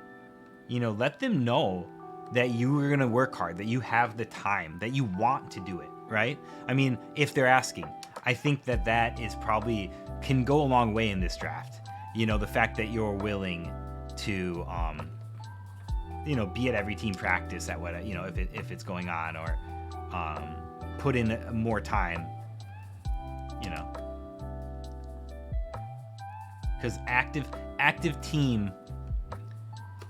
you know, let them know that you are gonna work hard, that you have the time, that you want to do it, right? I mean, if they're asking, I think that is probably can go a long way in this draft. You know, the fact that you're willing to, you know, be at every team practice at what, you know, if it's going on, or put in more time, you know, because active team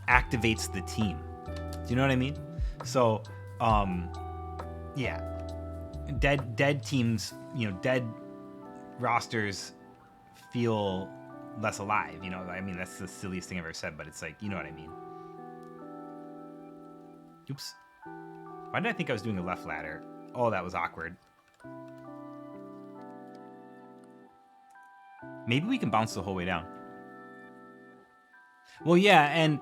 activates the team. Do you know what I mean? So, yeah, dead teams, you know, dead rosters feel less alive. You know, I mean, that's the silliest thing I've ever said, but it's like, you know what I mean. Oops. Why did I think I was doing a left ladder? Oh, that was awkward. Maybe we can bounce the whole way down. Well, yeah, and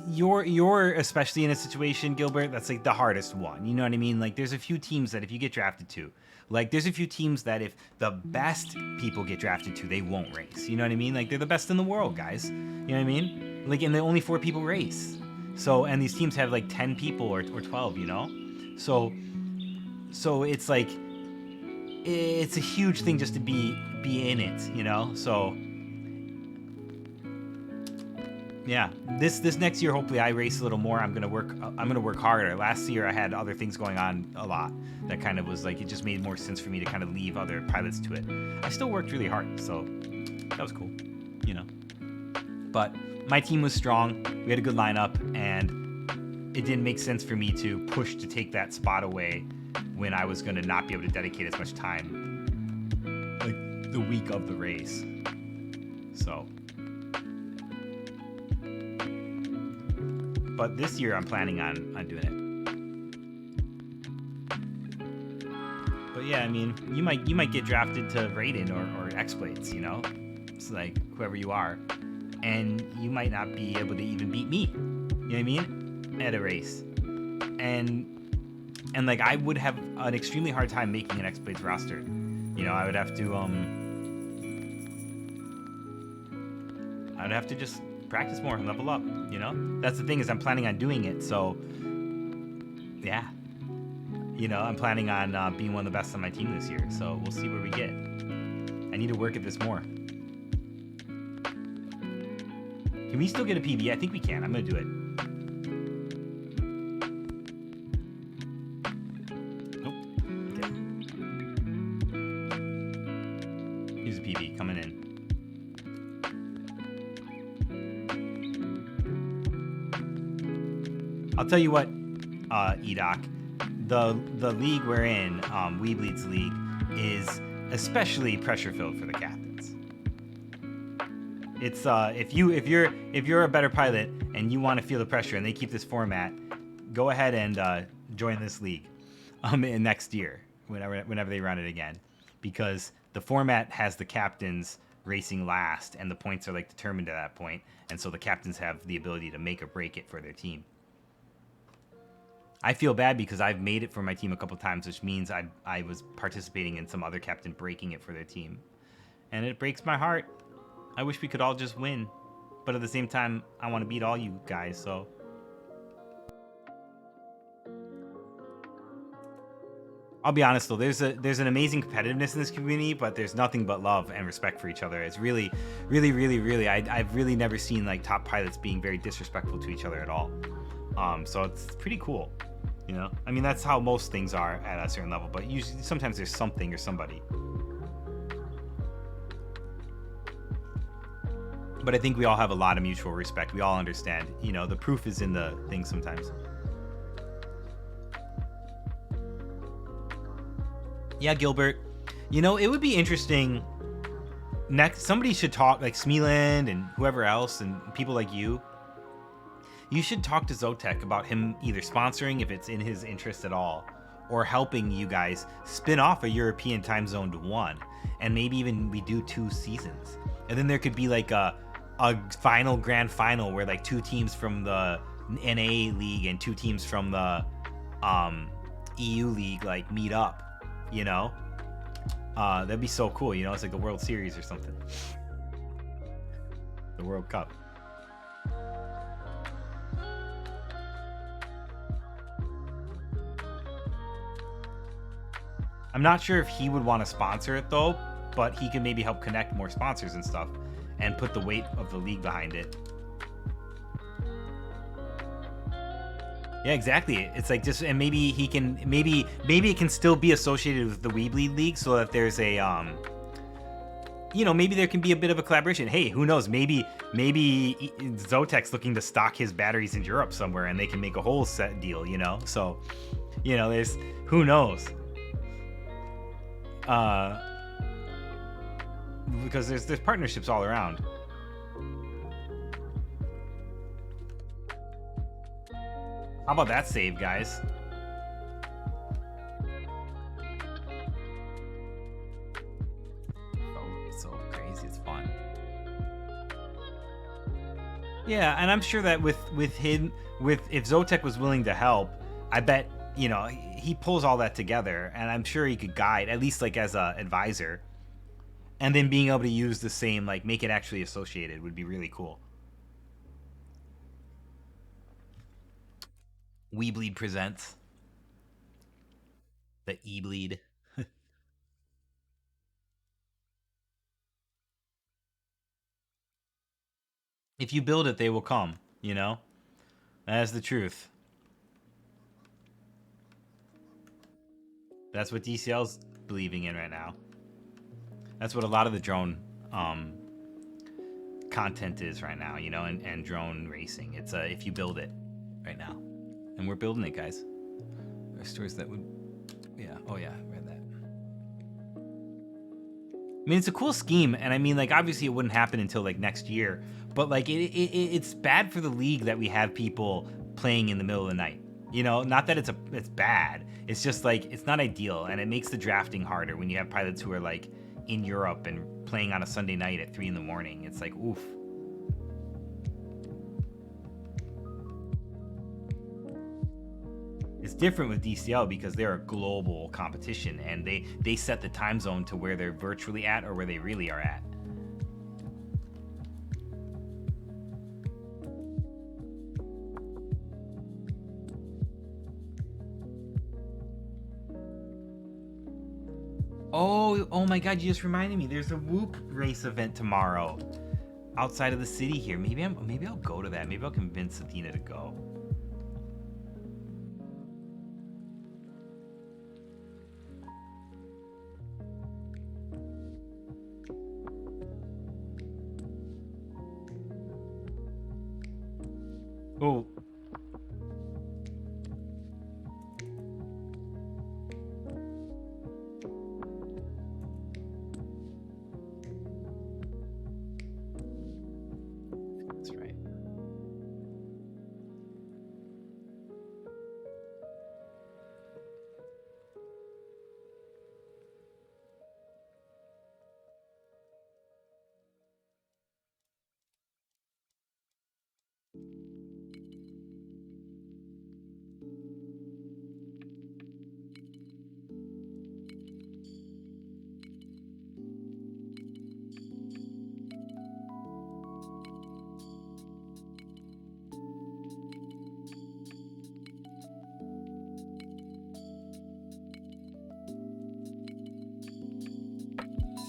you're especially in a situation, Gilbert, that's like the hardest one. You know what I mean? Like, there's a few teams that if you get drafted to, like, there's a few teams that if the best people get drafted to, they won't race. You know what I mean? Like, they're the best in the world, guys. You know what I mean? Like, and the only 4 people race. So, and these teams have like 10 people or 12, you know? So it's like, it's a huge thing just to be in it, you know? So, yeah, this next year, hopefully I race a little more. I'm gonna work harder. Last year I had other things going on a lot that kind of was like, it just made more sense for me to kind of leave other pilots to it. I still worked really hard, so that was cool, you know? But my team was strong. We had a good lineup, and it didn't make sense for me to push to take that spot away when I was gonna not be able to dedicate as much time, like, the week of the race. So, but this year I'm planning on doing it. But yeah, I mean, you might get drafted to Raiden or X-Blades, you know? It's like whoever you are. And you might not be able to even beat me. You know what I mean? At a race. And like, I would have an extremely hard time making an X-Blades roster. You know, I would have to just practice more and level up, you know? That's the thing, is I'm planning on doing it, so yeah. You know, I'm planning on being one of the best on my team this year, so we'll see where we get. I need to work at this more. Can we still get a PB? I think we can. I'm gonna do it. Nope. Okay. Here's a PB coming in. I'll tell you what, Edoc, the league we're in, Weebleed's league, is especially pressure filled for the captains. It's if you're a better pilot and you want to feel the pressure and they keep this format, go ahead and join this league in next year whenever they run it again, because the format has the captains racing last and the points are like determined at that point, and so the captains have the ability to make or break it for their team. I feel bad because I've made it for my team a couple times, which means I was participating in some other captain breaking it for their team, and it breaks my heart. I wish we could all just win, but at the same time, I want to beat all you guys, so. I'll be honest though, there's an amazing competitiveness in this community, but there's nothing but love and respect for each other. It's really, really, really, really, I've really never seen like top pilots being very disrespectful to each other at all. So it's pretty cool, you know? I mean, that's how most things are at a certain level, but usually sometimes there's something or somebody. But I think we all have a lot of mutual respect. We all understand. You know, the proof is in the thing sometimes. Yeah, Gilbert. You know, it would be interesting. Next, somebody should talk, like Smeeland and whoever else, and people like you. You should talk to Zotek about him either sponsoring, if it's in his interest at all, or helping you guys spin off a European time zoned one, and maybe even we do 2 seasons, and then there could be like a final grand final where like 2 teams from the NA league and 2 teams from the EU league like meet up. You know, that'd be so cool. You know, it's like the World Series or something. The World Cup. I'm not sure if he would want to sponsor it though, but he can maybe help connect more sponsors and stuff and put the weight of the league behind it. Yeah, exactly. It's like just, and maybe he can, maybe it can still be associated with the Weebly League so that there's a, you know, maybe there can be a bit of a collaboration. Hey, who knows? Maybe Zotek's looking to stock his batteries in Europe somewhere and they can make a whole set deal, you know? So, you know, there's, who knows? Because there's partnerships all around. How about that save, guys? So crazy, it's fun. Yeah, and I'm sure that with if Zotek was willing to help, I bet, you know, he pulls all that together, and I'm sure he could guide, at least like as a advisor. And then being able to use the same, like make it actually associated would be really cool. Weebleed presents the E-Bleed. If you build it, they will come, you know? That's the truth. That's what DCL's believing in right now. That's what a lot of the drone content is right now, you know, and drone racing. It's if you build it right now. And we're building it, guys. There's stores that would, yeah, oh yeah, I read that. I mean, it's a cool scheme, and I mean, like, obviously it wouldn't happen until like next year, but like it's bad for the league that we have people playing in the middle of the night. You know, not that it's bad. It's just like it's not ideal, and it makes the drafting harder when you have pilots who are like in Europe and playing on a Sunday night at 3 a.m. It's like, oof. It's different with DCL because they're a global competition, and they set the time zone to where they're virtually at or where they really are at. Oh my God! You just reminded me. There's a Whoop race event tomorrow, outside of the city here. Maybe I'll go to that. Maybe I'll convince Athena to go. Oh. That's right.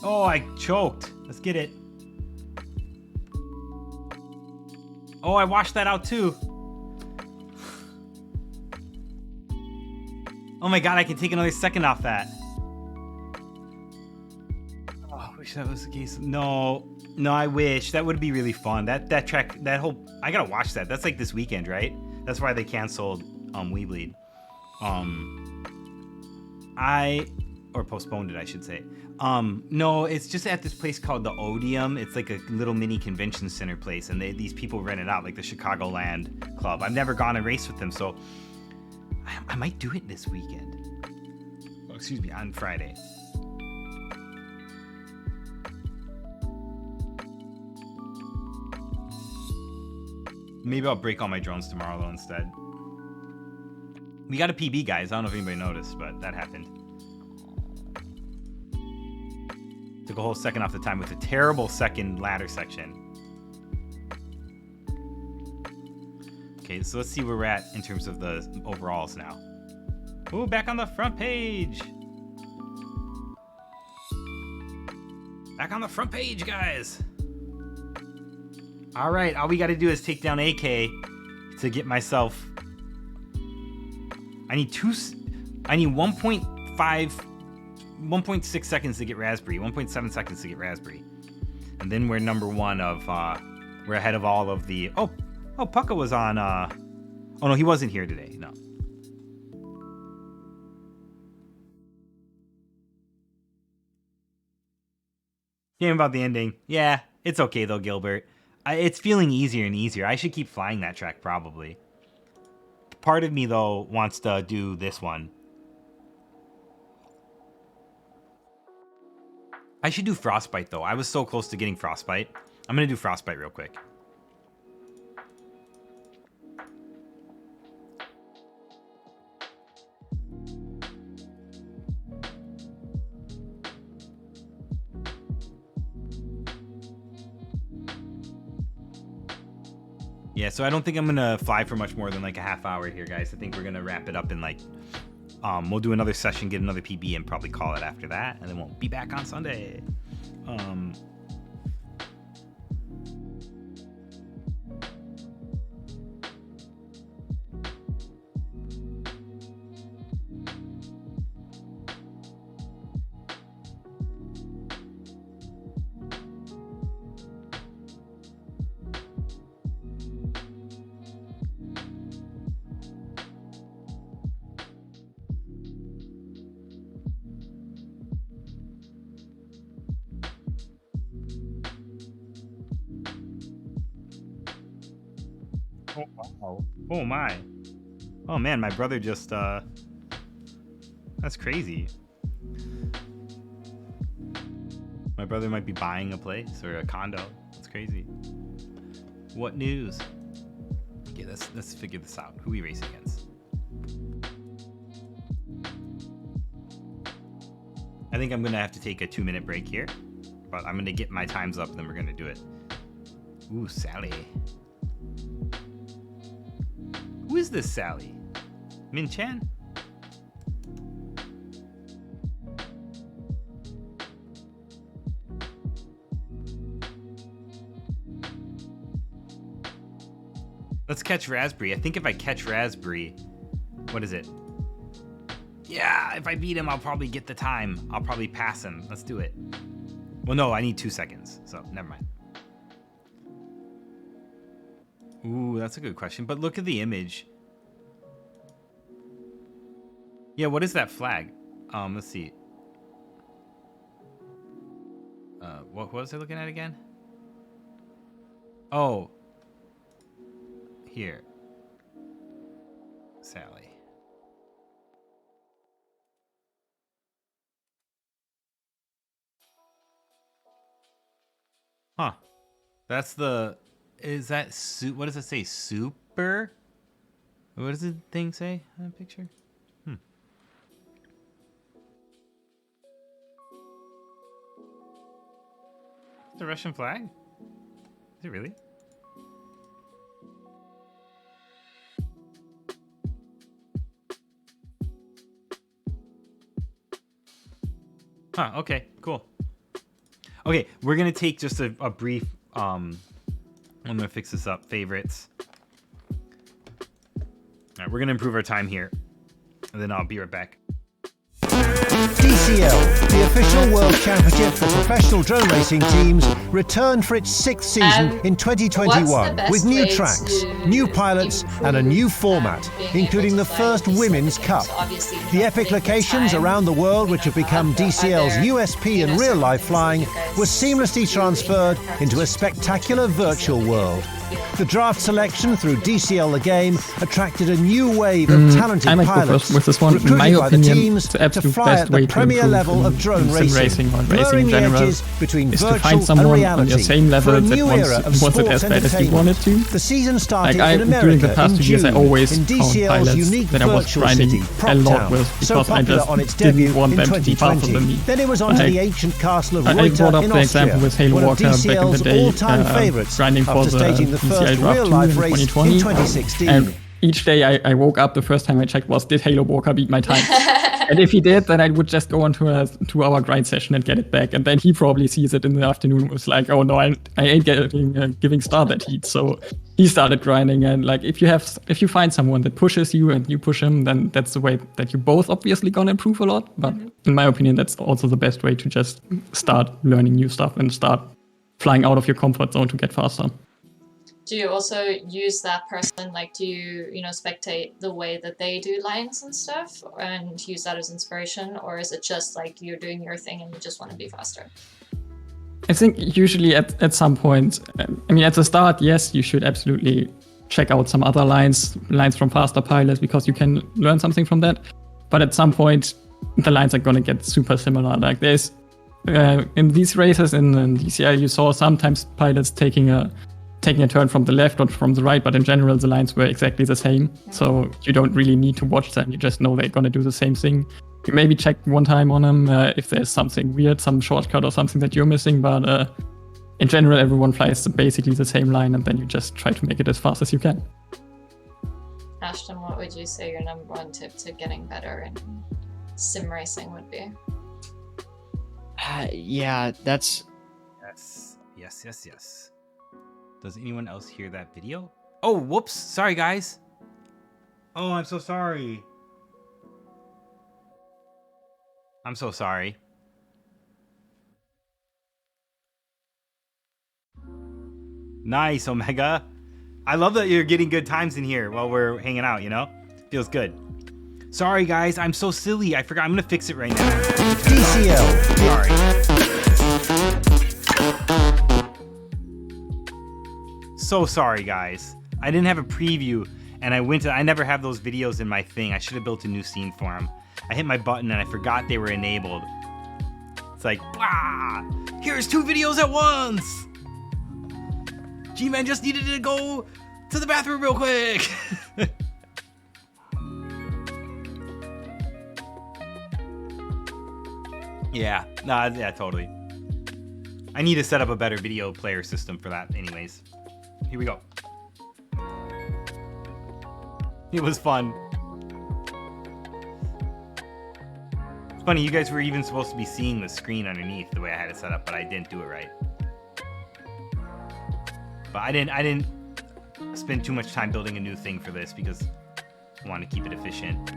Oh, I choked. Let's get it. Oh, I washed that out too. Oh my God, I can take another second off that. Oh, I wish that was the case. No. No, I wish. That would be really fun. That track, that whole, I gotta watch that. That's like this weekend, right? That's why they canceled Weebleed. Or postponed it, I should say. No, it's just at this place called the Odeum. It's like a little mini convention center place, and these people rent it out, like the Chicagoland Club. I've never gone and raced with them, so I might do it this weekend. Oh, excuse me, on Friday. Maybe I'll break all my drones tomorrow, though, instead. We got a PB, guys. I don't know if anybody noticed, but that happened. Took a whole second off the time with a terrible second ladder section. Okay, so let's see where we're at in terms of the overalls now. Ooh, back on the front page. Back on the front page, guys. All right, all we got to do is take down AK to get myself. I need 1.6 seconds to get Raspberry, 1.7 seconds to get Raspberry. And then we're number one of, we're ahead of all of the, oh, Pucka was on, oh no, he wasn't here today, no. Game about the ending. Yeah, it's okay though, Gilbert. It's feeling easier and easier. I should keep flying that track, probably. Part of me, though, wants to do this one. I should do Frostbite, though. I was so close to getting Frostbite. I'm going to do Frostbite real quick. Yeah, so I don't think I'm gonna fly for much more than like a half hour here, guys. I think we're gonna wrap it up in like, we'll do another session, get another PB, and probably call it after that, and then we'll be back on Sunday. Oh, wow. Oh, my. Oh, man, my brother just, that's crazy. My brother might be buying a place or a condo. That's crazy. What news? Okay, let's figure this out. Who are we racing against? I think I'm going to have to take a 2-minute break here. But I'm going to get my times up, and then we're going to do it. Ooh, Sally. Who is this Sally? Min Chan? Let's catch Raspberry. I think if I catch Raspberry, what is it? Yeah, if I beat him, I'll probably get the time. I'll probably pass him. Let's do it. Well, no, I need 2 seconds, so never mind. Ooh, that's a good question. But look at the image. Yeah, what is that flag? Let's see. What was I looking at again? Oh. Here. Sally. Huh. That's the... Is that... What does it say? Super? What does the thing say on the picture? The Russian flag? Is it really? Huh, okay, cool. Okay, we're gonna take just a brief, I'm gonna fix this up, favorites. All right, we're gonna improve our time here, and then I'll be right back. DCL, the official World Championship for professional drone racing teams, returned for its 6th season in 2021 with new tracks, new pilots and a new format, including the first Women's Cup. The epic locations around the world which have become DCL's USP in real-life flying were seamlessly transferred into a spectacular virtual world. The draft selection through DCL the game attracted a new wave of talented I might go pilots first with this one. In recruited my by the opinion, teams the to absolute fly best at way the to premier improve level of drone sim racing, racing or racing blurring in the general edges between is to virtual find someone and on reality your same for level a that new era of wants it sports as bad as you entertainment. want it to. The season started Like in during America the past in 2 years, I June always in found DCL's pilots unique that I was virtual grinding city, a lot Proctown, with so because I popular just on its debut didn't want in them to be faster 2020. than me. Then it was on to Like, the ancient castle of I Reuter brought up in the example Austria, with Halo one of Walker back in the DCL's day, all-time favourites grinding for after the staging the DCL first Draft real-life in race 2020. in 2016. And each day I woke up, the first time I checked was, did Halo Walker beat my time? And if he did, then I would just go onto a 2-hour grind session and get it back. And then he probably sees it in the afternoon. Was like, oh no, I ain't giving Star that heat. So he started grinding. And like, if you find someone that pushes you and you push him, then that's the way that you both obviously gonna improve a lot. But in my opinion, that's also the best way to just start learning new stuff and start flying out of your comfort zone to get faster. Do you also use that person, like, do you spectate the way that they do lines and stuff and use that as inspiration? Or is it just like you're doing your thing and you just want to be faster? I think usually at some point, I mean, at the start, yes, you should absolutely check out some other lines from faster pilots because you can learn something from that. But at some point, the lines are going to get super similar. Like there's, in these races in DCL, you saw sometimes pilots taking a turn from the left or from the right, but in general, the lines were exactly the same. So you don't really need to watch them. You just know they're going to do the same thing. You maybe check one time on them if there's something weird, some shortcut or something that you're missing. But in general, everyone flies basically the same line, and then you just try to make it as fast as you can. Ashton, what would you say your number one tip to getting better in sim racing would be? Yeah, that's... Yes. Does anyone else hear that video? Oh, whoops. Sorry, guys. Oh, I'm so sorry. I'm so sorry. Nice, Omega. I love that you're getting good times in here while we're hanging out, Feels good. Sorry, guys. I'm so silly. I forgot. I'm going to fix it right now. DCL. Sorry. So sorry, guys. I didn't have a preview, and I never have those videos in my thing. I should have built a new scene for them. I hit my button, and I forgot they were enabled. It's like, wow, here's 2 videos at once. gMan just needed to go to the bathroom real quick. Yeah, totally. I need to set up a better video player system for that anyways. Here we go. It was fun. It's funny, you guys were even supposed to be seeing the screen underneath the way I had it set up, but I didn't do it right. But I didn't spend too much time building a new thing for this because I want to keep it efficient.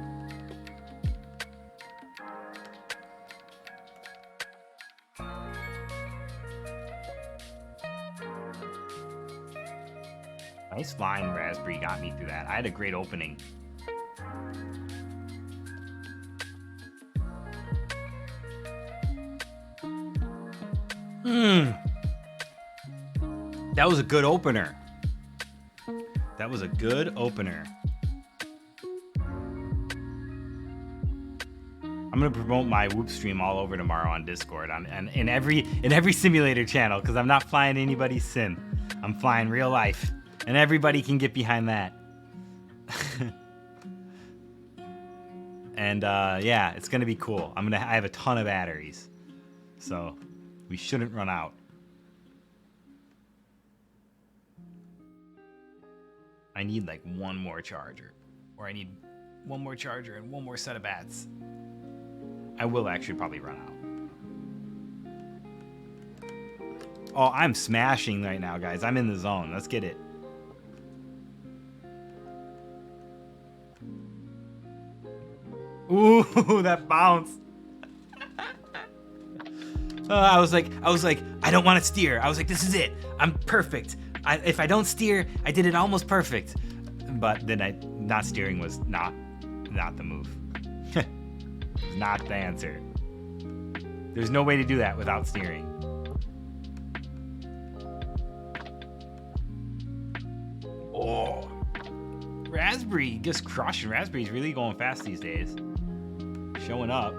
Nice flying, Raspberry got me through that. I had a great opening. That was a good opener. That was a good opener. I'm gonna promote my Whoop stream all over tomorrow on Discord and in every simulator channel because I'm not flying anybody's sim. I'm flying real life, and everybody can get behind that. And yeah, it's gonna be cool. I have a ton of batteries, so we shouldn't run out. I need like one more charger, or I need one more charger and one more set of bats. I will actually probably run out. Oh, I'm smashing right now, guys. I'm in the zone. Let's get it. Ooh, that bounce. I was like, I don't want to steer. I was like, this is it. I'm perfect. If I don't steer, I did it almost perfect. But then not steering was not the move. Not the answer. There's no way to do that without steering. Oh, Raspberry, just crushing. Raspberry's really going fast these days. Showing up.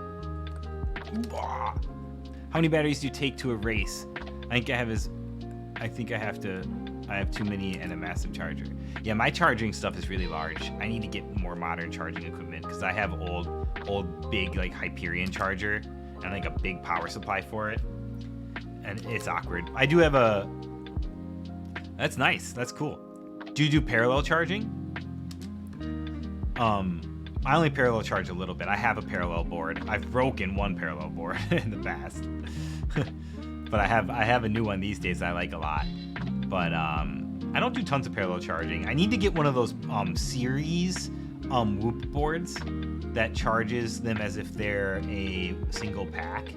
How many batteries do you take to a race? I think I have too many and a massive charger. Yeah, my charging stuff is really large. I need to get more modern charging equipment because I have old big like Hyperion charger and like a big power supply for it. And it's awkward. I do have that's nice. That's cool. Do you do parallel charging? I only parallel charge a little bit. I have a parallel board. I've broken one parallel board in the past. But I have a new one these days that I like a lot. But I don't do tons of parallel charging. I need to get one of those series Whoop boards that charges them as if they're a single pack.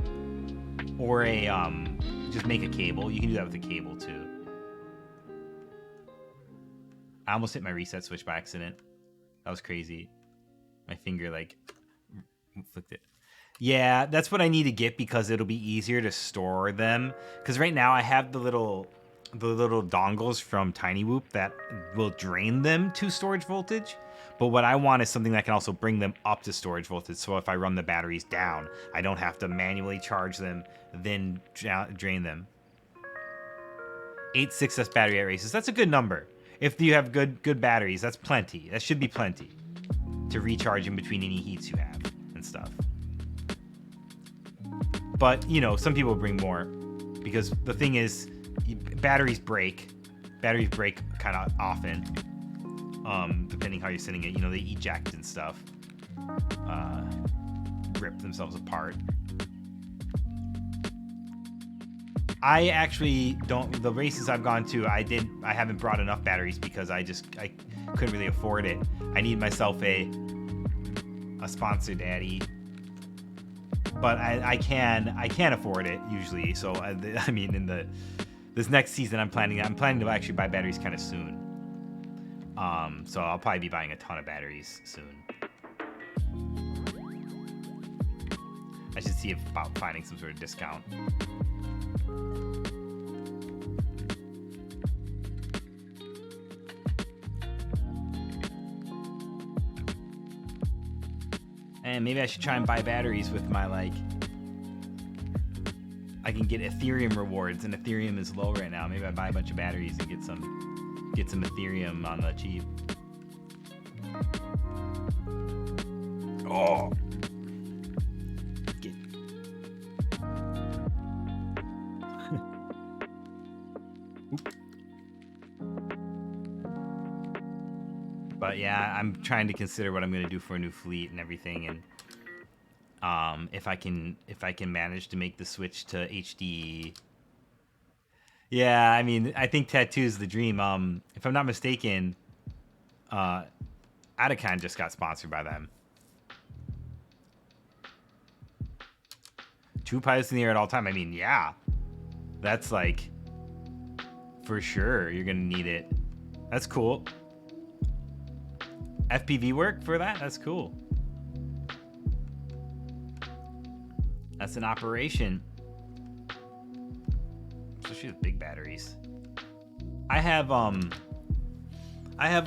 Or just make a cable. You can do that with a cable too. I almost hit my reset switch by accident. That was crazy. My finger like flicked it. Yeah, that's what I need to get because it'll be easier to store them. Because right now I have the little dongles from Tiny Whoop that will drain them to storage voltage. But what I want is something that can also bring them up to storage voltage. So if I run the batteries down, I don't have to manually charge them, then drain them. 8 6S battery at races. That's a good number. If you have good batteries, that's plenty. That should be plenty to recharge in between any heats you have and stuff. But, you know, some people bring more because the thing is, batteries break. Batteries break kind of often, depending how you're setting it. You know, they eject and stuff, rip themselves apart. I actually don't. The races I've gone to, I haven't brought enough batteries because I couldn't really afford it. I need myself a sponsor daddy. But I can afford it usually. So I mean, in this next season, I'm planning to actually buy batteries kind of soon. So I'll probably be buying a ton of batteries soon. I should see about finding some sort of discount. And maybe I should try and buy batteries with my, like, I can get Ethereum rewards, and Ethereum is low right now. Maybe I buy a bunch of batteries and get some Ethereum on the cheap. Oh. But yeah, I'm trying to consider what I'm going to do for a new fleet and everything, and if I can manage to make the switch to HD. Yeah, I mean, I think tattoo's the dream. If I'm not mistaken, Atacon just got sponsored by them. 2 pilots in the air at all time. I mean, yeah, that's like for sure. You're gonna need it. That's cool. FPV work for that? That's cool. That's an operation. Especially with big batteries. I have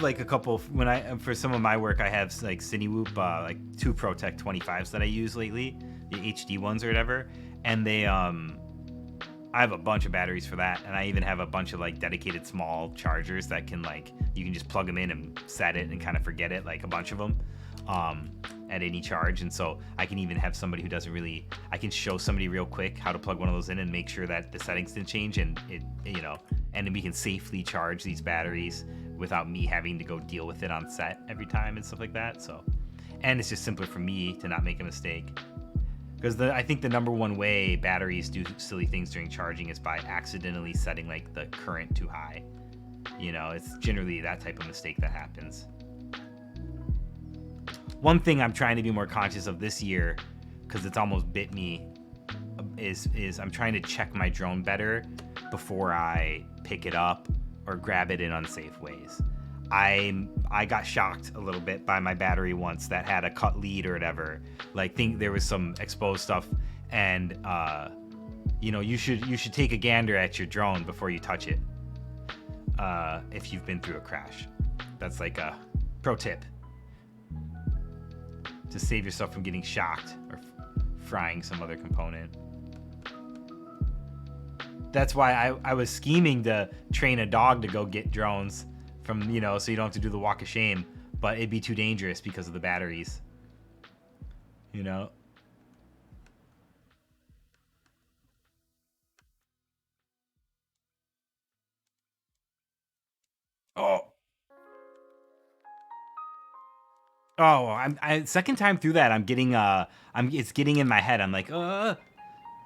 like a couple for some of my work. I have like Cinewhoop, like 2 ProTech 25s that I use lately, the HD ones or whatever, and they I have a bunch of batteries for that, and I even have a bunch of like dedicated small chargers that can like you can just plug them in and set it and kind of forget it, like a bunch of them at any charge. And so I can even have somebody who doesn't really, I can show somebody real quick how to plug one of those in and make sure that the settings didn't change, and it, you know, and then we can safely charge these batteries without me having to go deal with it on set every time and stuff like that. So, and it's just simpler for me to not make a mistake. Because I think the number one way batteries do silly things during charging is by accidentally setting like the current too high. You know, it's generally that type of mistake that happens. One thing I'm trying to be more conscious of this year, because it's almost bit me is I'm trying to check my drone better before I pick it up or grab it in unsafe ways. I got shocked a little bit by my battery once that had a cut lead or whatever. Like, think there was some exposed stuff, and you know, you should take a gander at your drone before you touch it. If you've been through a crash, that's like a pro tip to save yourself from getting shocked or frying some other component. That's why I was scheming to train a dog to go get drones from, you know, so you don't have to do the walk of shame, but it'd be too dangerous because of the batteries, you know? I'm second time through that, I'm getting it's getting in my head. I'm like, and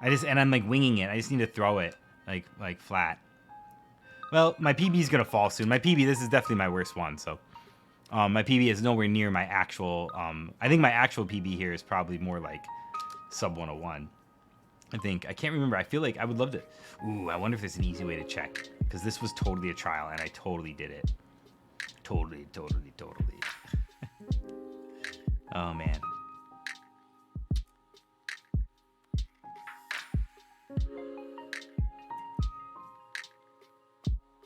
I'm like winging it. I just need to throw it like flat. Well, my PB is gonna fall soon. My PB, this is definitely my worst one. So, my PB is nowhere near my actual. I think my actual PB here is probably more like sub 101. I think. I can't remember. I feel like I would love to. Ooh, I wonder if there's an easy way to check, because this was totally a trial and I totally did it. Totally. Oh man.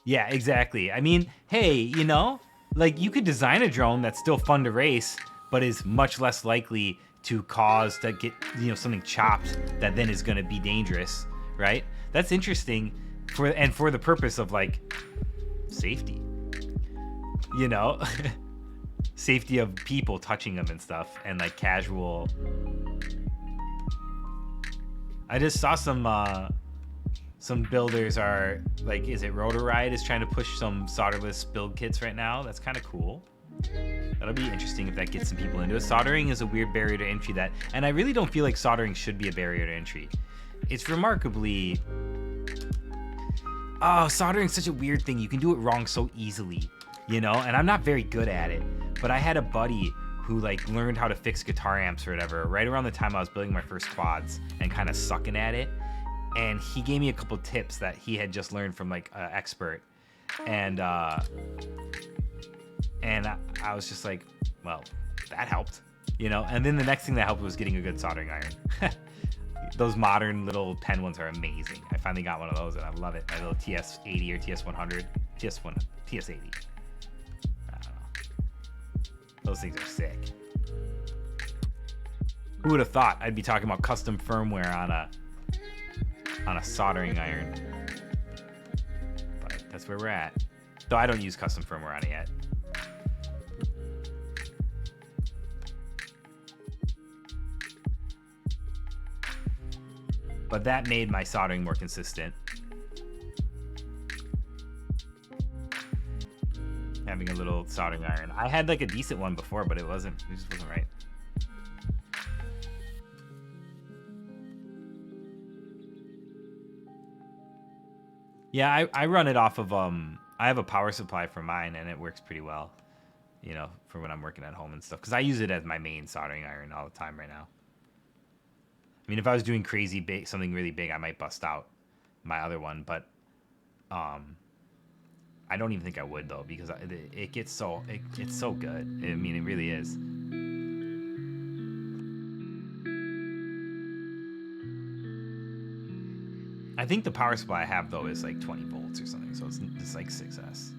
Yeah, exactly. I mean, hey, you know, like, you could design a drone that's still fun to race, but is much less likely to cause to get, you know, something chopped that then is going to be dangerous, right? That's interesting for the purpose of like safety, you know, safety of people touching them and stuff, and like casual. I just saw some builders are like, is it Rotor Ride is trying to push some solderless build kits right now. That's kind of cool. That'll be interesting if that gets some people into it. Soldering is a weird barrier to entry and I really don't feel like soldering should be a barrier to entry. It's remarkably, soldering's such a weird thing. You can do it wrong so easily, you know, and I'm not very good at it, but I had a buddy who like learned how to fix guitar amps or whatever right around the time I was building my first quads and kind of sucking at it. And he gave me a couple tips that he had just learned from like an expert. And I was just like, well, that helped, you know? And then the next thing that helped was getting a good soldering iron. Those modern little pen ones are amazing. I finally got one of those and I love it. My little TS80 or TS100, TS80. I don't know. Those things are sick. Who would have thought I'd be talking about custom firmware on a soldering iron? But that's where we're at. Though I don't use custom firmware on it yet. But that made my soldering more consistent. Having a little soldering iron. I had like a decent one before, but it just wasn't right. Yeah, I run it off of, I have a power supply for mine and it works pretty well, you know, for when I'm working at home and stuff. Because I use it as my main soldering iron all the time right now. I mean, if I was doing crazy big, something really big, I might bust out my other one. But I don't even think I would, though, because it gets so, it's so good. I mean, it really is. I think the power supply I have, though, is like 20 volts or something, so it's like 6S.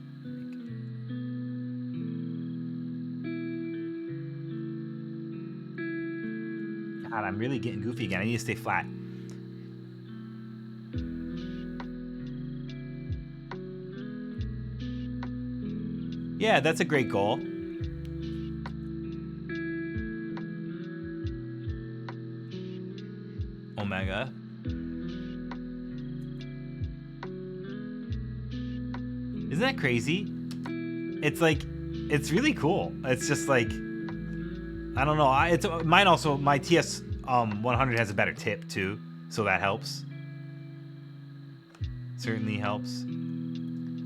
God, I'm really getting goofy again. I need to stay flat. Yeah, that's a great goal. Omega. Isn't that crazy? It's like, it's really cool. It's just like, I don't know. It's mine also. My TS 100 has a better tip too, so that helps. Certainly helps.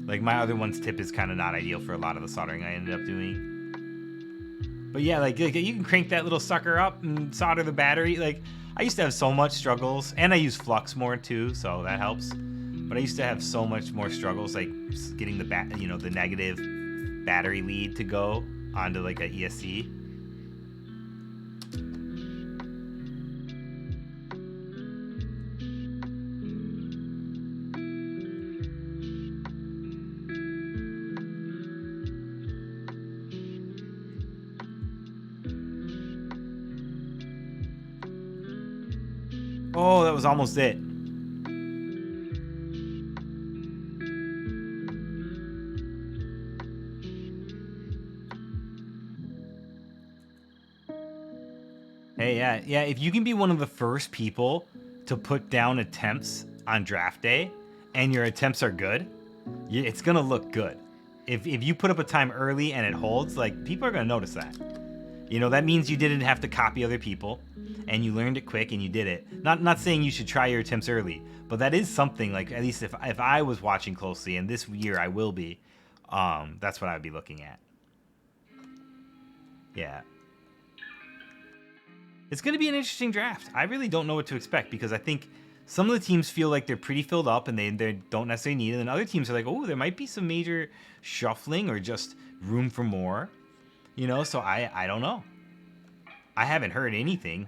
Like my other one's tip is kind of not ideal for a lot of the soldering I ended up doing. But yeah, like you can crank that little sucker up and solder the battery. Like I used to have so much struggles, and I use Flux more too, so that helps. But I used to have so much more struggles, like getting the negative battery lead to go onto like a ESC. Oh, that was almost it. Hey, yeah, if you can be one of the first people to put down attempts on draft day, and your attempts are good, it's gonna look good. If you put up a time early and it holds, like, people are gonna notice that. You know, that means you didn't have to copy other people, and you learned it quick and you did it. Not saying you should try your attempts early, but that is something, like, at least if I was watching closely, and this year I will be, that's what I'd be looking at. Yeah. It's going to be an interesting draft. I really don't know what to expect, because I think some of the teams feel like they're pretty filled up and they don't necessarily need it, and other teams are like, oh, there might be some major shuffling or just room for more. You know, so I don't know. I haven't heard anything,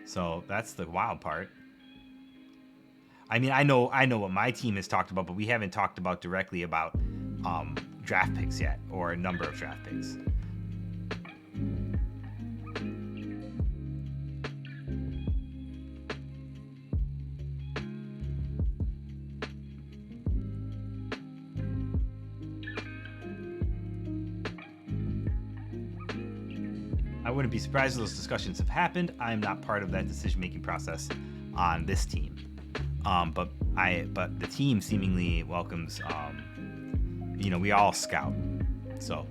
so that's the wild part. I mean, I know what my team has talked about, but we haven't talked about directly about draft picks yet, or a number of draft picks. I wouldn't be surprised if those discussions have happened. I'm not part of that decision-making process on this team, but the team seemingly welcomes. You know, we all scout, so.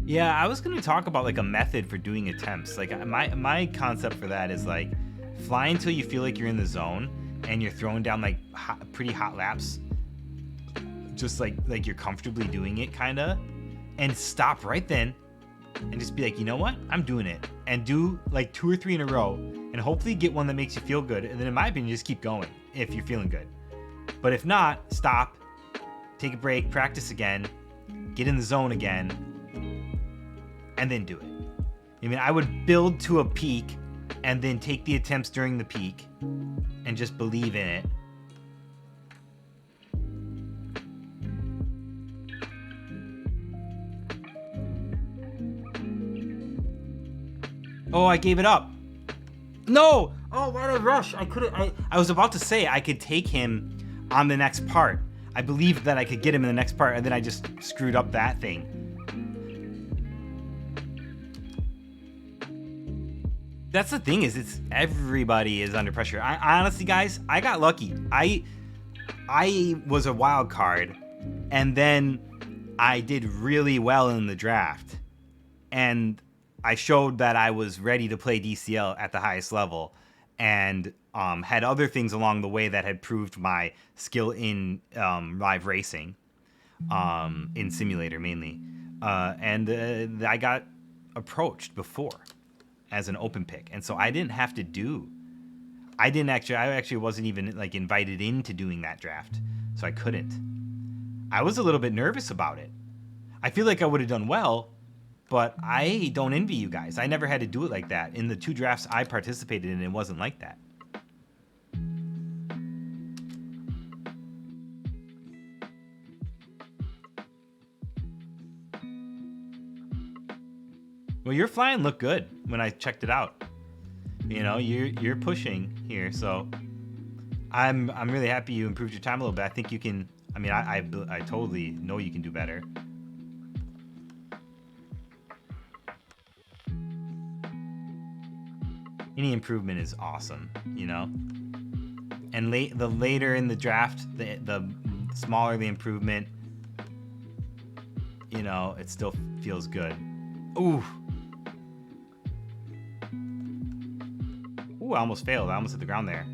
Yeah, I was going to talk about like a method for doing attempts. Like my concept for that is like fly until you feel like you're in the zone and you're throwing down like pretty hot laps. Just like you're comfortably doing it, kind of, and stop right then and just be like, you know what, I'm doing it, and do like 2 or 3 in a row, and hopefully get one that makes you feel good, and then in my opinion just keep going if you're feeling good. But if not, stop, take a break, practice again, get in the zone again, and then do it. I mean, I would build to a peak and then take the attempts during the peak and just believe in it. Oh, I gave it up. No! Oh, why did I rush? I was about to say I could take him on the next part. I believed that I could get him in the next part, and then I just screwed up that thing. That's the thing, is everybody is under pressure. I honestly, guys, I got lucky. I was a wild card, and then I did really well in the draft. And I showed that I was ready to play DCL at the highest level, and had other things along the way that had proved my skill in live racing, in simulator mainly. And I got approached before as an open pick, and so I didn't have to do. I actually wasn't even like invited into doing that draft, so I couldn't. I was a little bit nervous about it. I feel like I would have done well, but I don't envy you guys. I never had to do it like that. In the 2 drafts I participated in, it wasn't like that. Well, your flying looked good when I checked it out. You know, you're pushing here, so I'm really happy you improved your time a little bit. I think you can. I mean, I totally know you can do better. Any improvement is awesome, you know. And the later in the draft, the smaller the improvement, you know, it still feels good. Ooh. Ooh, I almost failed. I almost hit the ground there.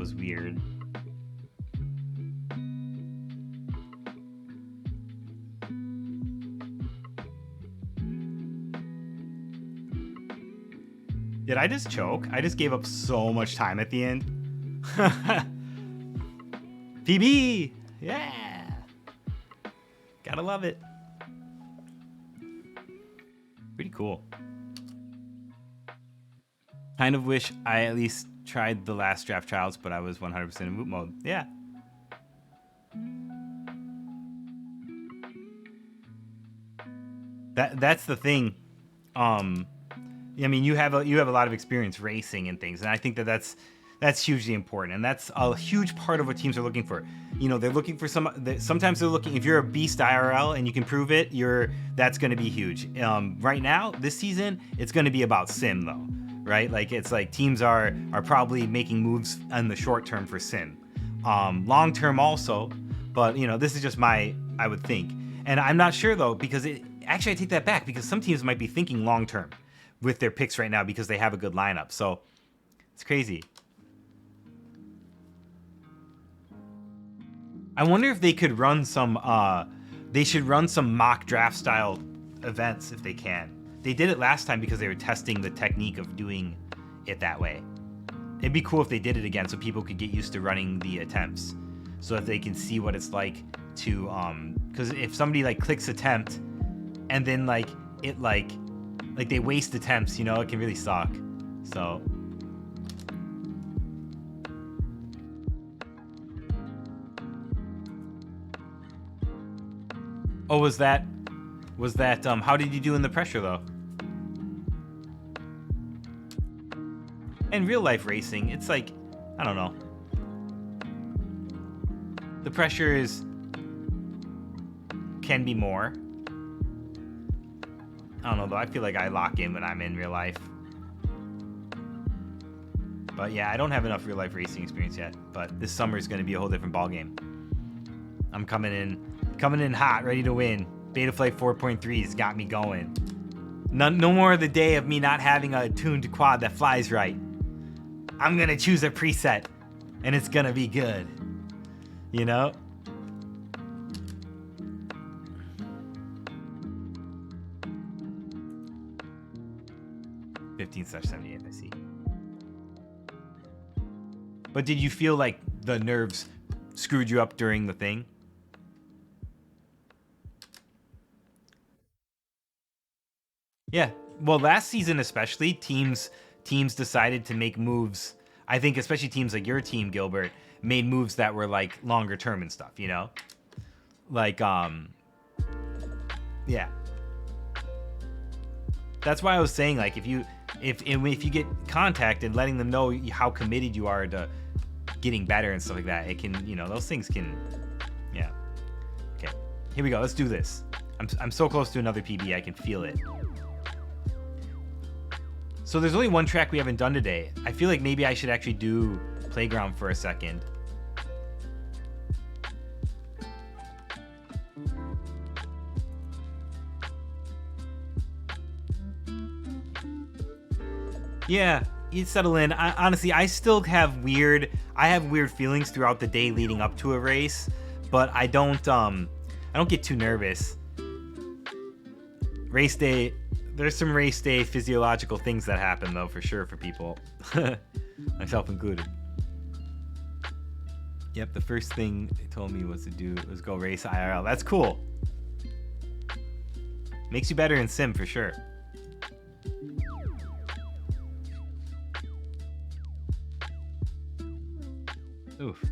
was weird. Did I just choke? I just gave up so much time at the end. PB! Yeah! Gotta love it. Pretty cool. Kind of wish I at least tried the last draft trials, but I was 100% in moot mode. Yeah. That's the thing. I mean, you have a lot of experience racing and things, and I think that's hugely important, and that's a huge part of what teams are looking for. You know, they're looking for sometimes they're looking, if you're a beast IRL and you can prove it, that's going to be huge. Right now, this season, it's going to be about sim though, right? Like it's like teams are probably making moves in the short term for sim, long term also, but you know, this is just I would think, and I'm not sure though, because actually I take that back, because some teams might be thinking long term with their picks right now because they have a good lineup. So it's crazy. I wonder if they could run some, they should run some mock draft style events if they can. They did it last time because they were testing the technique of doing it that way. It'd be cool if they did it again so people could get used to running the attempts so that they can see what it's like to, because if somebody like clicks attempt and then like it like they waste attempts, you know, it can really suck. So oh, was that how did you do in the pressure though? In real life racing, it's like, I don't know, the pressure can be more. I don't know though, I feel like I lock in when I'm in real life. But yeah, I don't have enough real life racing experience yet, but this summer is going to be a whole different ballgame. I'm coming in hot, ready to win. Betaflight 4.3's got me going. No more of the day of me not having a tuned quad that flies right. I'm going to choose a preset, and it's going to be good. You know? /78, I see. But did you feel like the nerves screwed you up during the thing? Yeah. Well, last season especially, teams decided to make moves. I think especially teams like your team, Gilbert, made moves that were like longer term and stuff, you know? Like yeah. That's why I was saying, like, if you get contacted, letting them know how committed you are to getting better and stuff like that, it can, you know, those things can, yeah. Okay, here we go. Let's do this. I'm so close to another PB, I can feel it. So there's only one track we haven't done today. I feel like maybe I should actually do Playground for a second. Yeah, you settle in. Honestly, I still have weird feelings throughout the day leading up to a race, but I don't get too nervous. Race day, there's some race day physiological things that happen though, for sure, for people, myself included. Yep, the first thing they told me was go race IRL. That's cool. Makes you better in sim for sure. Oof.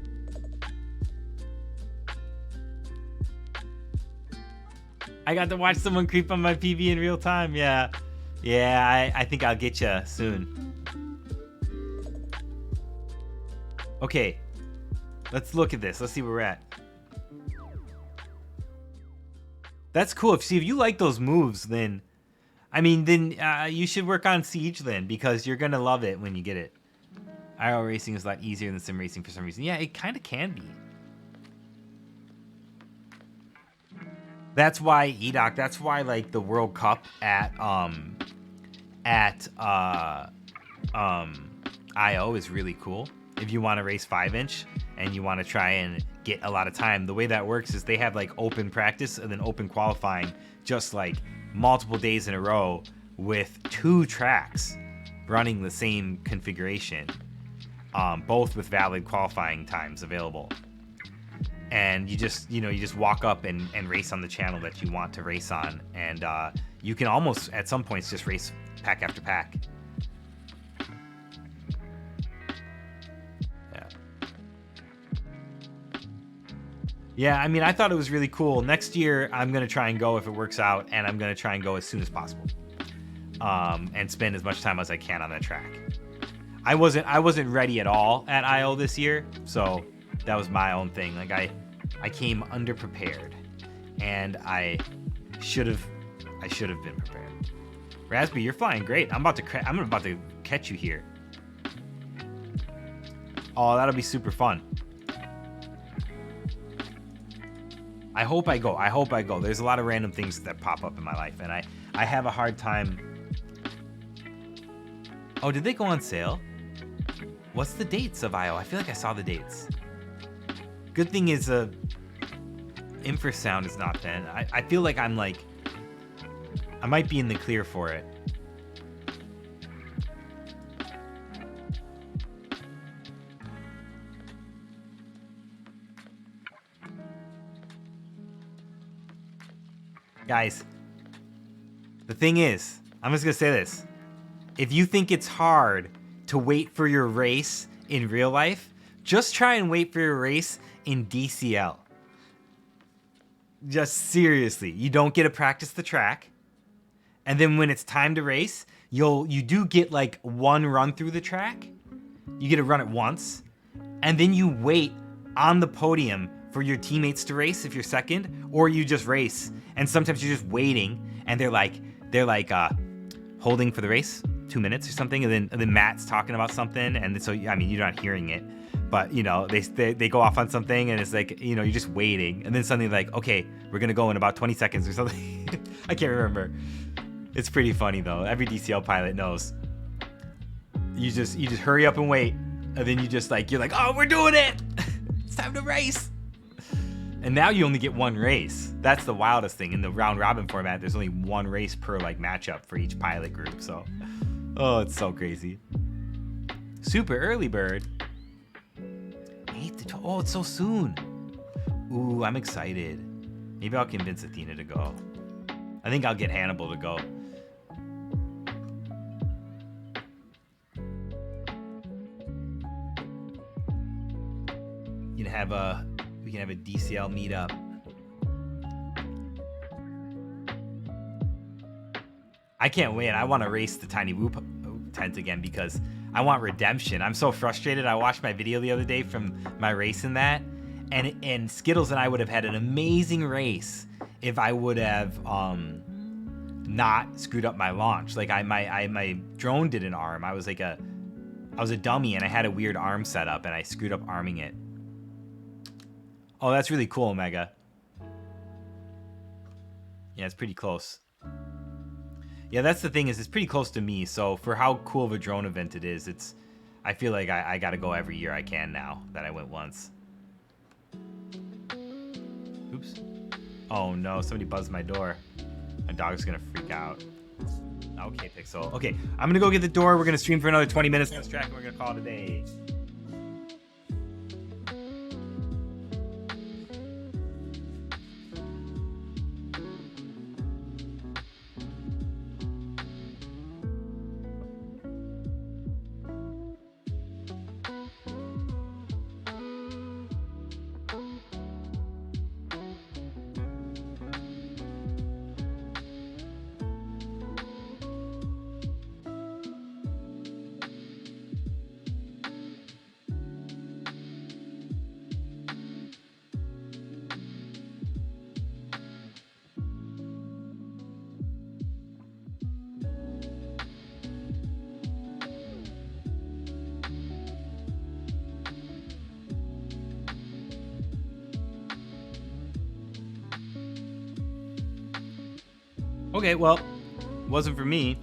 I got to watch someone creep on my PV in real time. Yeah. Yeah, I think I'll get you soon. Okay. Let's look at this. Let's see where we're at. That's cool. If you like those moves, then you should work on Siege then, because you're going to love it when you get it. IRL racing is a lot easier than sim racing for some reason. Yeah, it kind of can be. That's why EDOC, that's why like the World Cup at IO is really cool. if you want to race 5-inch and you want to try and get a lot of time. The way that works is they have like open practice and then open qualifying, just like multiple days in a row with 2 tracks running the same configuration, both with valid qualifying times available. And you just walk up and race on the channel that you want to race on, and you can almost at some points just race pack after pack. Yeah, I mean, I thought it was really cool. Next year, I'm going to try and go if it works out, and I'm going to try and go as soon as possible, and spend as much time as I can on that track. I wasn't ready at all at IO this year, so that was my own thing. Like, I came underprepared, and I should have been prepared. Raspberry, you're flying great. I'm about to catch you here. Oh, that'll be super fun. I hope I go. There's a lot of random things that pop up in my life, and I have a hard time. Oh, did they go on sale? What's the dates of IO? I feel like I saw the dates. Good thing is infrasound is not then. I feel like I might be in the clear for it. Guys, the thing is, I'm just gonna say this. If you think it's hard to wait for your race in real life, just try and wait for your race in DCL. Just seriously, you don't get to practice the track, and then when it's time to race, you do get like one run through the track. You get to run it once, and then you wait on the podium for your teammates to race if you're second, or you just race. And sometimes you're just waiting, and they're like holding for the race 2 minutes or something, and then Matt's talking about something, and so I mean you're not hearing it, but you know they go off on something, and it's like, you know, you're just waiting, and then suddenly like, okay, we're gonna go in about 20 seconds or something. I can't remember. It's pretty funny though. Every DCL pilot knows. You just hurry up and wait, and then you're like, oh, we're doing it. It's time to race. And now you only get one race. That's the wildest thing. In the round robin format, there's only one race per like matchup for each pilot group. So, oh, it's so crazy. Super early bird. 8 to 12. Oh, it's so soon. Ooh, I'm excited. Maybe I'll convince Athena to go. I think I'll get Hannibal to go. We can have a DCL meetup. I can't wait. I want to race the Tiny Whoop tent again because I want redemption. I'm so frustrated. I watched my video the other day from my race in that, and Skittles and I would have had an amazing race if I would have not screwed up my launch. Like my drone did an arm. I was a dummy, and I had a weird arm setup, and I screwed up arming it. Oh, that's really cool, Omega. Yeah, it's pretty close. Yeah, that's the thing, is it's pretty close to me, so for how cool of a drone event it is, I feel like I gotta go every year I can now that I went once. Oops. Oh no, somebody buzzed my door. My dog's gonna freak out. Okay, Pixel. Okay, I'm gonna go get the door. We're gonna stream for another 20 minutes on this track, and we're gonna call it a day. Okay, well, wasn't for me.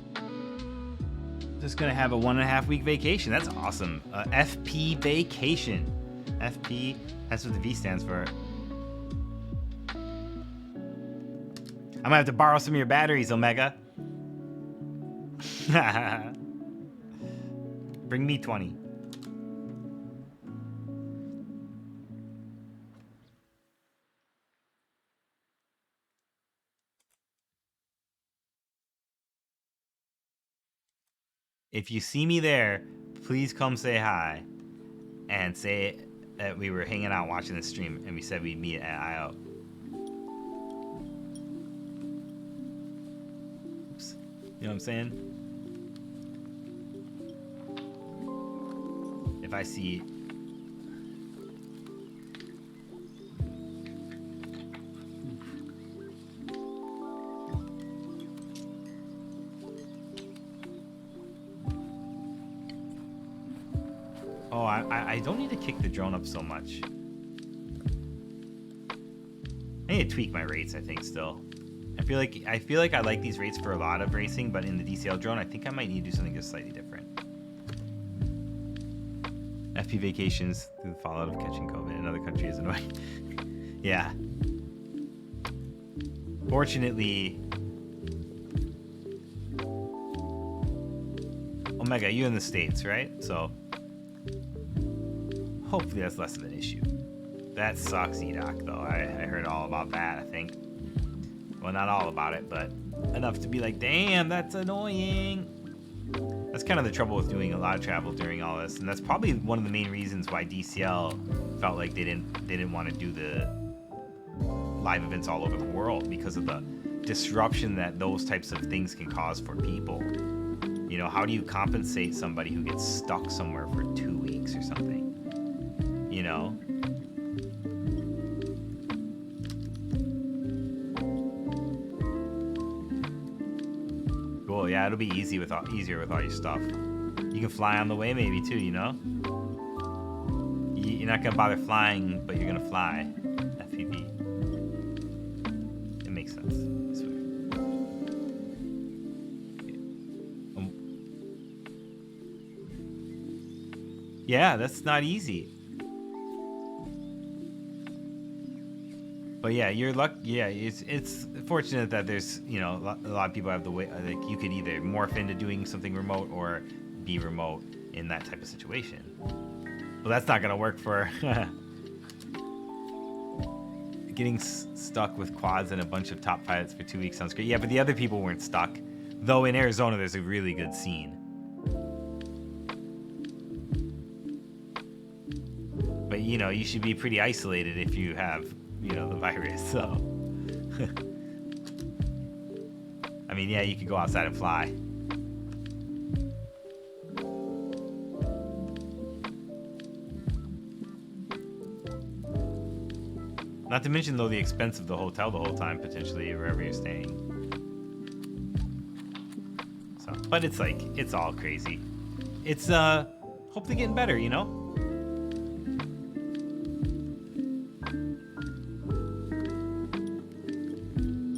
just gonna have a 1.5 week vacation. That's awesome. FP vacation. FP, that's what the V stands for. I'm gonna have to borrow some of your batteries, Omega. Bring me 20. If you see me there, please come say hi and say that we were hanging out watching the stream and we said we'd meet at IO. Oops. You know what I'm saying? If I see... Oh, I don't need to kick the drone up so much. I need to tweak my rates, I think, still. I feel like I like these rates for a lot of racing, but in the DCL drone, I think I might need to do something just slightly different. FP vacations through the fallout of catching COVID in other countries is annoying. Yeah. Fortunately, Omega, you in the States, right? So hopefully that's less of an issue. That sucks, EDOC, though. I heard all about that, I think. Well, not all about it, but enough to be like, damn, that's annoying. That's kind of the trouble with doing a lot of travel during all this, and that's probably one of the main reasons why DCL felt like they didn't want to do the live events all over the world, because of the disruption that those types of things can cause for people. You know, how do you compensate somebody who gets stuck somewhere for 2 weeks or something? You know? Cool, yeah, it'll be easier with all your stuff. You can fly on the way maybe too, you know? You're not gonna bother flying, but you're gonna fly. FPV. It makes sense. I swear. Yeah, that's not easy. But yeah, you're lucky. Yeah, it's fortunate that there's, you know, a lot of people have the way, like, you could either morph into doing something remote or be remote in that type of situation. Well, that's not gonna work for getting stuck with quads and a bunch of top pilots for 2 weeks sounds great. Yeah, but the other people weren't stuck. Though in Arizona, there's a really good scene. But you know, you should be pretty isolated if you have, you know, the virus, so. I mean, yeah, you could go outside and fly. Not to mention, though, the expense of the hotel the whole time, potentially, wherever you're staying. So, but it's like, it's all crazy. It's, hopefully getting better, you know?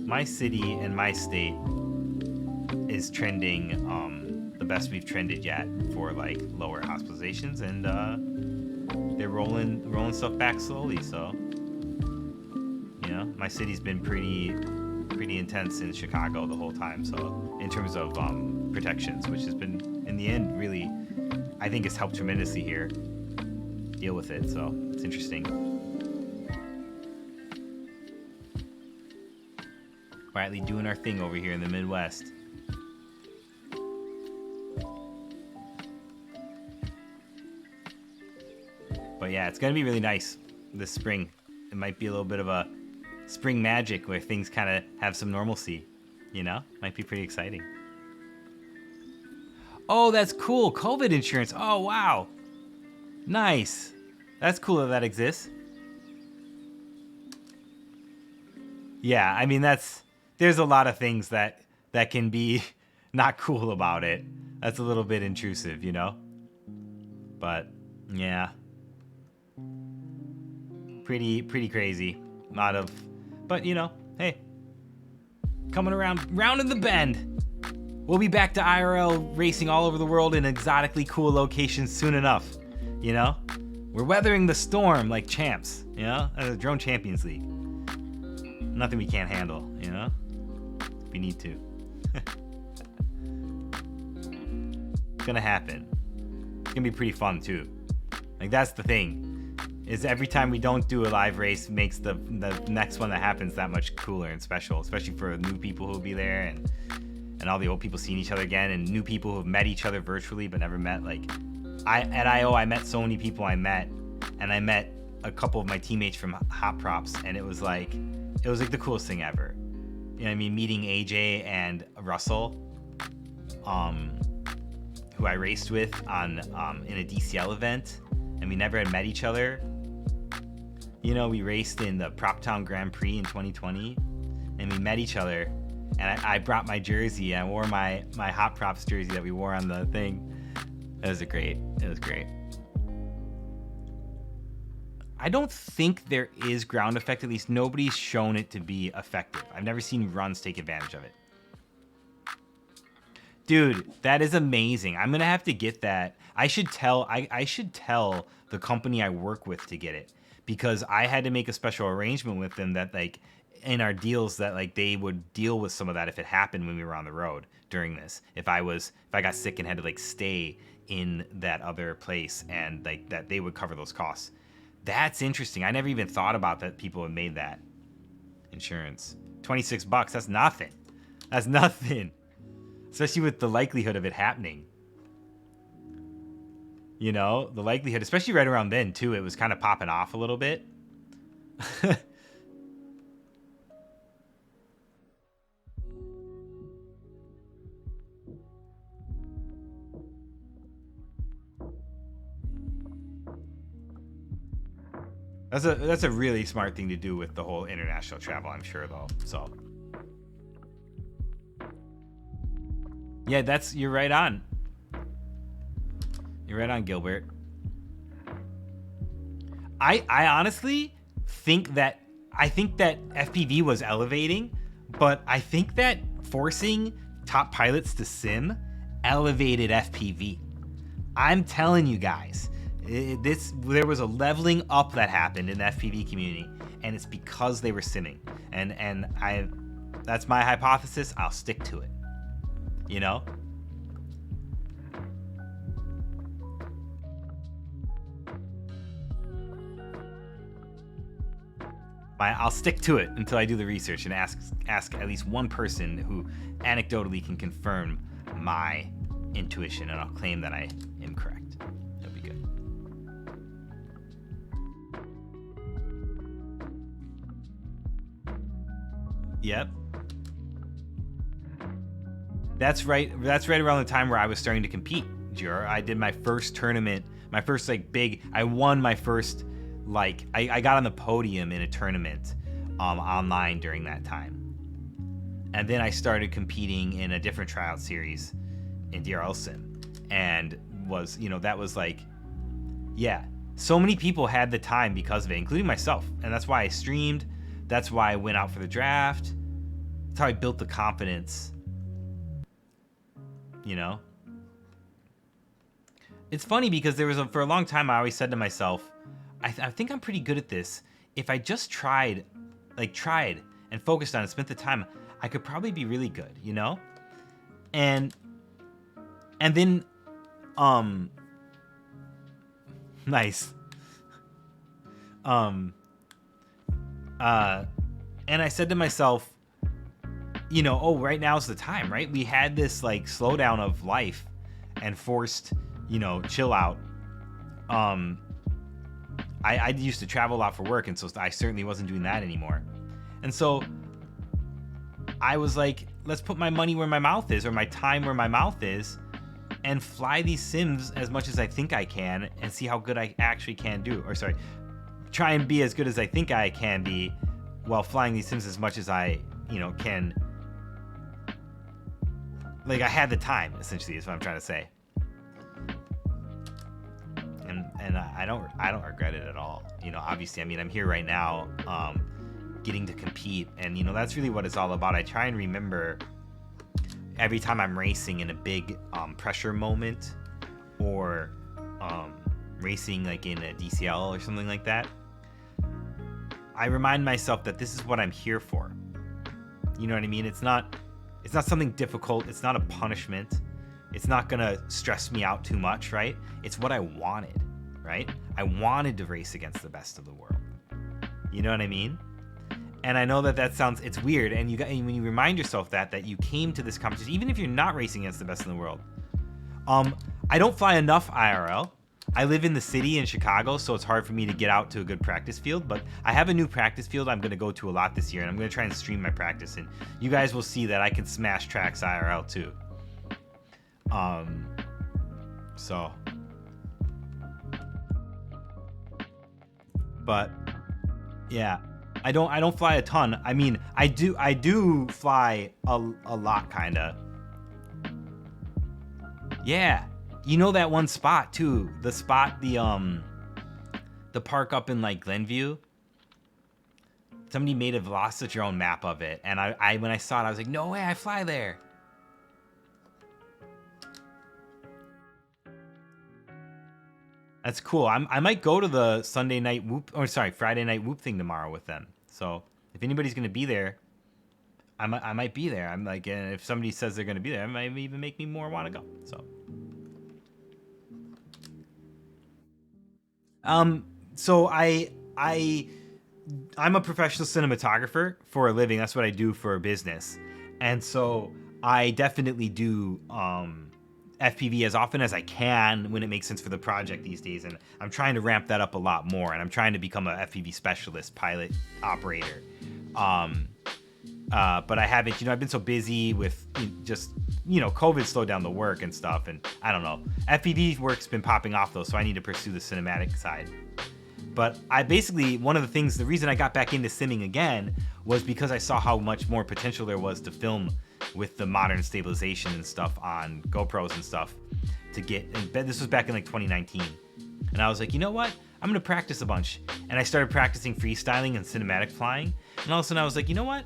My city and my state is trending the best we've trended yet for like lower hospitalizations, and they're rolling stuff back slowly. So, you know, my city's been pretty intense in Chicago the whole time. So in terms of protections, which has been in the end really, I think it's helped tremendously here deal with it. So it's interesting. Quietly doing our thing over here in the Midwest. But yeah, it's gonna be really nice this spring. It might be a little bit of a spring magic where things kind of have some normalcy, you know? Might be pretty exciting. Oh, that's cool. COVID insurance. Oh, wow. Nice. That's cool that exists. Yeah, I mean, there's a lot of things that can be not cool about it. That's a little bit intrusive, you know? But, yeah. Pretty crazy. But, you know, hey. Coming round in the bend. We'll be back to IRL racing all over the world in exotically cool locations soon enough. You know? We're weathering the storm like champs, you know? The Drone Champions League. Nothing we can't handle, you know? If we need to. It's gonna happen. It's gonna be pretty fun too. Like, that's the thing. Is every time we don't do a live race makes the next one that happens that much cooler and special, especially for new people who'll be there and all the old people seeing each other again, and new people who've met each other virtually but never met. Like, at I.O. I met so many people and I met a couple of my teammates from Hot Props, and it was like the coolest thing ever. You know what I mean? Meeting AJ and Russell, who I raced with on in a DCL event, and we never had met each other. You know, we raced in the Prop Town Grand Prix in 2020, and we met each other, and I brought my jersey. I wore my Hot Props jersey that we wore on the thing. It was great. I don't think there is ground effect. At least nobody's shown it to be effective. I've never seen runs take advantage of it. Dude, that is amazing. I'm gonna have to get that. I should tell the company I work with to get it, because I had to make a special arrangement with them that, like, in our deals, that, like, they would deal with some of that if it happened when we were on the road during this. If I got sick and had to, like, stay in that other place, and, like, that they would cover those costs. That's interesting. I never even thought about that people have made that. Insurance. $26, that's nothing. That's nothing. Especially with the likelihood of it happening. You know, the likelihood, especially right around then too, it was kind of popping off a little bit. That's a really smart thing to do with the whole international travel, I'm sure, though. So yeah, you're right on. You're right on, Gilbert. I honestly think that FPV was elevating, but I think that forcing top pilots to sim elevated FPV. I'm telling you guys. There was a leveling up that happened in the FPV community, and it's because they were simming. And that's my hypothesis. I'll stick to it. You know? I'll stick to it until I do the research and ask at least one person who anecdotally can confirm my intuition, and I'll claim that I am correct. That'll be good. Yep. That's right around the time where I was starting to compete, Jura. I did my first tournament, my first, like, big, I won my first, like, I got on the podium in a tournament online during that time. And then I started competing in a different tryout series in DRL Sim. And was, you know, that was like, yeah, so many people had the time because of it, including myself. And that's why I streamed. That's why I went out for the draft. That's how I built the confidence. You know? It's funny because for a long time, I always said to myself, I think I'm pretty good at this. If I just tried and focused on it, spent the time, I could probably be really good, you know? And then, nice. And I said to myself, you know, oh, right now's the time, right? We had this, like, slowdown of life and forced, you know, chill out. I used to travel a lot for work, and so I certainly wasn't doing that anymore. And so I was like, let's put my money where my mouth is, or my time where my mouth is, and fly these sims as much as I think I can and see how good I actually can do. Or sorry, try and be as good as I think I can be while flying these sims as much as I, you know, can. Like, I had the time, essentially, is what I'm trying to say. And I don't regret it at all. You know, obviously, I mean, I'm here right now, getting to compete, and, you know, that's really what it's all about. I try and remember, every time I'm racing in a big pressure moment, or racing like in a DCL or something like that, I remind myself that this is what I'm here for. You know what I mean? It's not something difficult. It's not a punishment. It's not gonna stress me out too much, right? It's what I wanted, right? I wanted to race against the best of the world. You know what I mean? And I know that sounds, it's weird. And when you remind yourself that you came to this competition, even if you're not racing against the best in the world. I don't fly enough IRL. I live in the city in Chicago, so it's hard for me to get out to a good practice field, but I have a new practice field I'm going to go to a lot this year, and I'm going to try and stream my practice, and you guys will see that I can smash tracks IRL too. So. But, yeah. I don't fly a ton. I mean, I do fly a lot, kinda. Yeah. You know that one spot too, the park up in like Glenview. Somebody made a Velocitron map of it, and I when I saw it, I was like, no way, I fly there. That's cool. I might go to the Friday night Whoop thing tomorrow with them. So if anybody's gonna be there, I might be there. I'm like, and if somebody says they're gonna be there, it might even make me more want to go. So. So I'm a professional cinematographer for a living. That's what I do for a business. And so I definitely do, FPV as often as I can when it makes sense for the project these days. And I'm trying to ramp that up a lot more. And I'm trying to become a FPV specialist, pilot, operator. But I haven't, I've been so busy with just, COVID slowed down the work and stuff. And I don't know. FPV work's been popping off though, so I need to pursue the cinematic side. But the reason I got back into simming again was because I saw how much more potential there was to film with the modern stabilization and stuff on GoPros and stuff this was back in like 2019. And I was like, you know what? I'm going to practice a bunch. And I started practicing freestyling and cinematic flying. And all of a sudden I was like, you know what?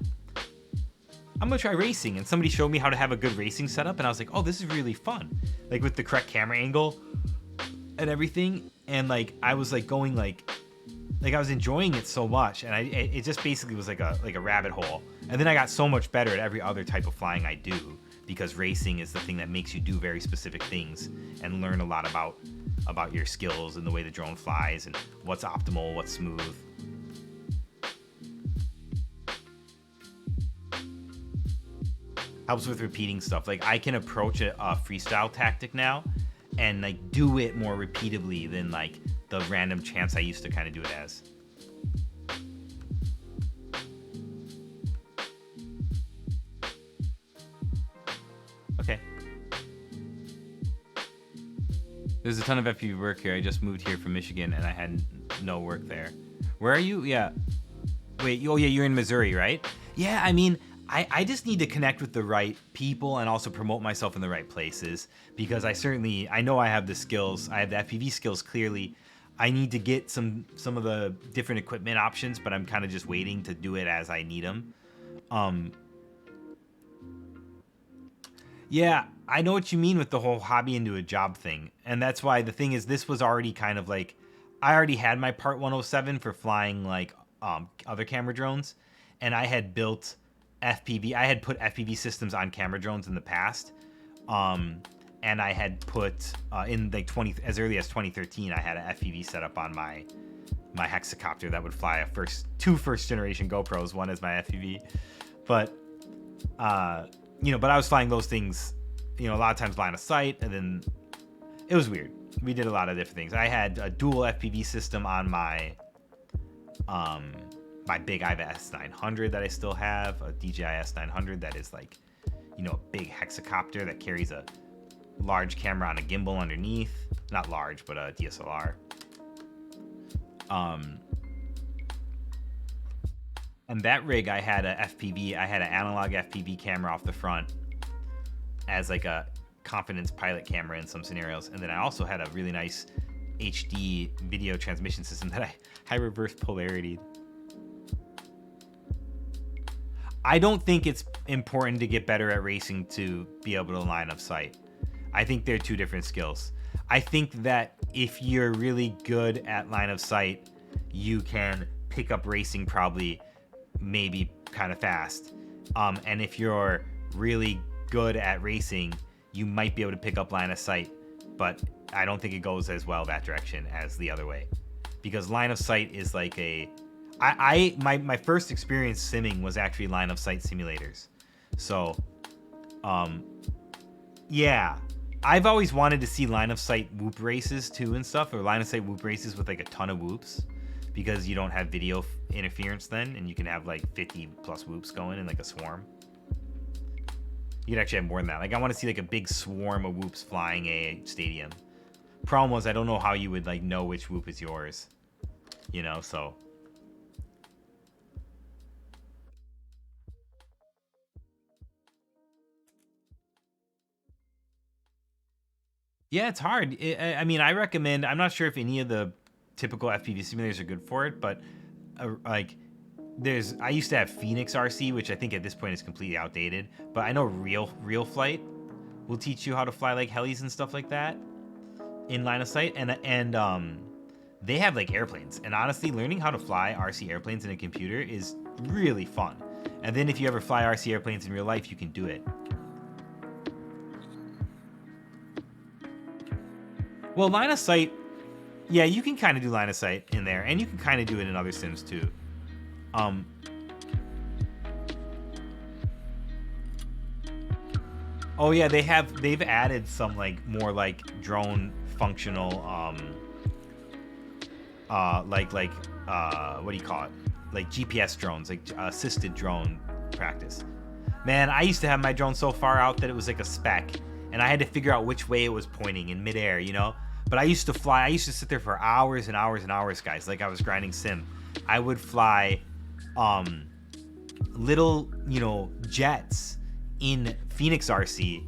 I'm going to try racing. And somebody showed me how to have a good racing setup. And I was like, oh, this is really fun. Like with the correct camera angle and everything. And like, I was like going like I was enjoying it so much. And it just basically was like a rabbit hole. And then I got so much better at every other type of flying I do, because racing is the thing that makes you do very specific things and learn a lot about your skills and the way the drone flies and what's optimal, what's smooth. Helps with repeating stuff. Like I can approach a freestyle tactic now and like do it more repeatedly than like the random chance I used to kind of do it as. Okay. There's a ton of FPV work here. I just moved here from Michigan and I had no work there. Where are you? Yeah. Wait, oh yeah, you're in Missouri, right? Yeah, I mean, I just need to connect with the right people and also promote myself in the right places, because I know I have the skills. I have the FPV skills clearly. I need to get some of the different equipment options, but I'm kind of just waiting to do it as I need them. Yeah, I know what you mean with the whole hobby into a job thing. And that's why the thing is, this was already kind of like, I already had my Part 107 for flying like other camera drones, and I had built FPV. I had put FPV systems on camera drones in the past, and I had put in like as early as 2013, I had an FPV set up on my hexacopter that would fly two first generation GoPros, one as my FPV. But but I was flying those things, a lot of times line of sight, and then it was weird. We did a lot of different things. I had a dual FPV system on my big Iva S900 that I still have, a DJI S900 that is like, a big hexacopter that carries a large camera on a gimbal underneath. Not large, but a DSLR. And that rig, I had an analog FPV camera off the front as like a confidence pilot camera in some scenarios. And then I also had a really nice HD video transmission system that I reverse polarity. I don't think it's important to get better at racing to be able to line of sight. I think they're two different skills. I think that if you're really good at line of sight, you can pick up racing probably maybe kind of fast. And if you're really good at racing, you might be able to pick up line of sight, but I don't think it goes as well that direction as the other way. Because line of sight is like my first experience simming was actually line of sight simulators. So, yeah. I've always wanted to see line of sight whoop races too and stuff, or line of sight whoop races with like a ton of whoops, because you don't have video interference then, and you can have like 50 plus whoops going in like a swarm. You could actually have more than that. Like I want to see like a big swarm of whoops flying a stadium. Problem was I don't know how you would like know which whoop is yours, you know, so. Yeah, it's hard. I mean, I recommend, I'm not sure if any of the typical FPV simulators are good for it, but like I used to have Phoenix RC, which I think at this point is completely outdated, but I know Real Flight will teach you how to fly like helis and stuff like that in line of sight, and they have like airplanes, and honestly, learning how to fly RC airplanes in a computer is really fun. And then if you ever fly RC airplanes in real life, you can do it. Well, line of sight, yeah, you can kind of do line of sight in there, and you can kind of do it in other sims too. Oh yeah, they've added some like more like drone functional, what do you call it? Like GPS drones, like assisted drone practice. Man, I used to have my drone so far out that it was like a speck, and I had to figure out which way it was pointing in midair, you know? But I used to sit there for hours and hours and hours, guys, like I was grinding sim. I would fly little, you know, jets in Phoenix RC,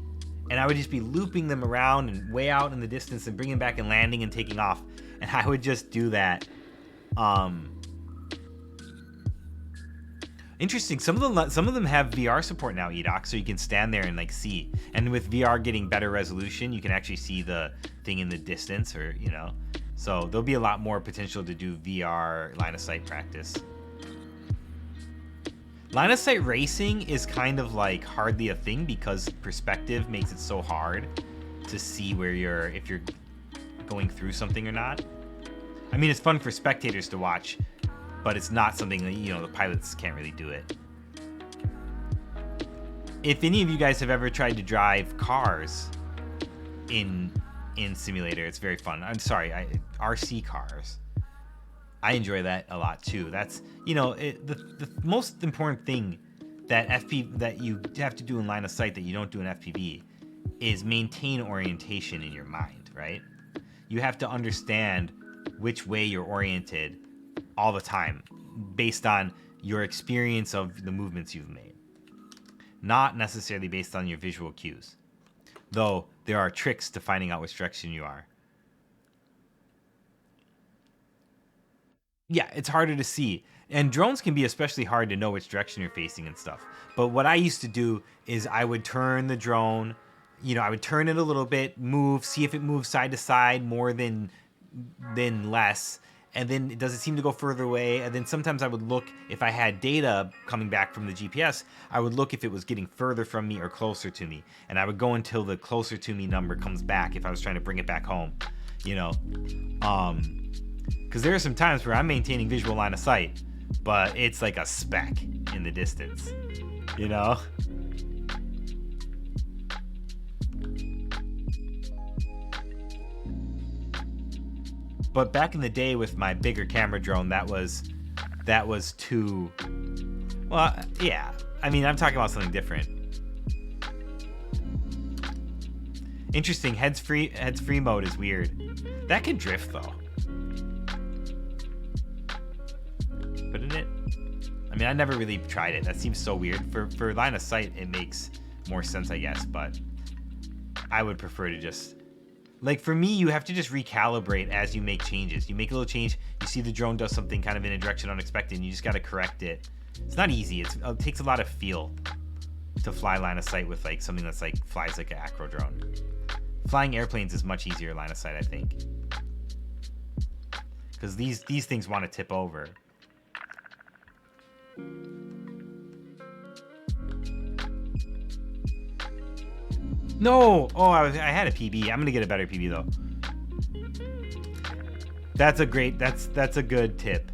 and I would just be looping them around and way out in the distance and bringing back and landing and taking off. And I would just do that. Interesting. Some of them have VR support now, Edoc, so you can stand there and like see. And with VR getting better resolution, you can actually see the thing in the distance, or you know. So there'll be a lot more potential to do VR line of sight practice. Line of sight racing is kind of like hardly a thing because perspective makes it so hard to see where if you're going through something or not. I mean, it's fun for spectators to watch, but it's not something that, you know, the pilots can't really do it. If any of you guys have ever tried to drive cars in simulator, it's very fun. I'm sorry, RC cars. I enjoy that a lot too. That's, you know, the most important thing that you have to do in line of sight that you don't do in FPV is maintain orientation in your mind, right? You have to understand which way you're oriented all the time based on your experience of the movements you've made, not necessarily based on your visual cues, though there are tricks to finding out which direction you are. Yeah, it's harder to see, and drones can be especially hard to know which direction you're facing and stuff. But what I used to do is I would turn the drone, you know, I would turn it a little bit, move, see if it moves side to side more than less, and then does it seem to go further away? And then sometimes I would look, if I had data coming back from the GPS, I would look if it was getting further from me or closer to me. And I would go until the closer to me number comes back if I was trying to bring it back home, you know? Because there are some times where I'm maintaining visual line of sight, but it's like a speck in the distance, you know? But back in the day with my bigger camera drone, that was too, well, yeah. I mean, I'm talking about something different. Interesting, heads free mode is weird. That can drift though. Couldn't it? I mean, I never really tried it. That seems so weird. For line of sight, it makes more sense, I guess, but I would prefer to just, like, for me, you have to just recalibrate as you make changes. You make a little change, you see the drone does something kind of in a direction unexpected, and you just got to correct it. It's not easy. It takes a lot of feel. to fly line of sight with like something that's like flies like an acro drone. Flying airplanes is much easier line of sight, I think, because these things want to tip over. No! Oh, I had a PB. I'm gonna get a better PB though. That's a good tip.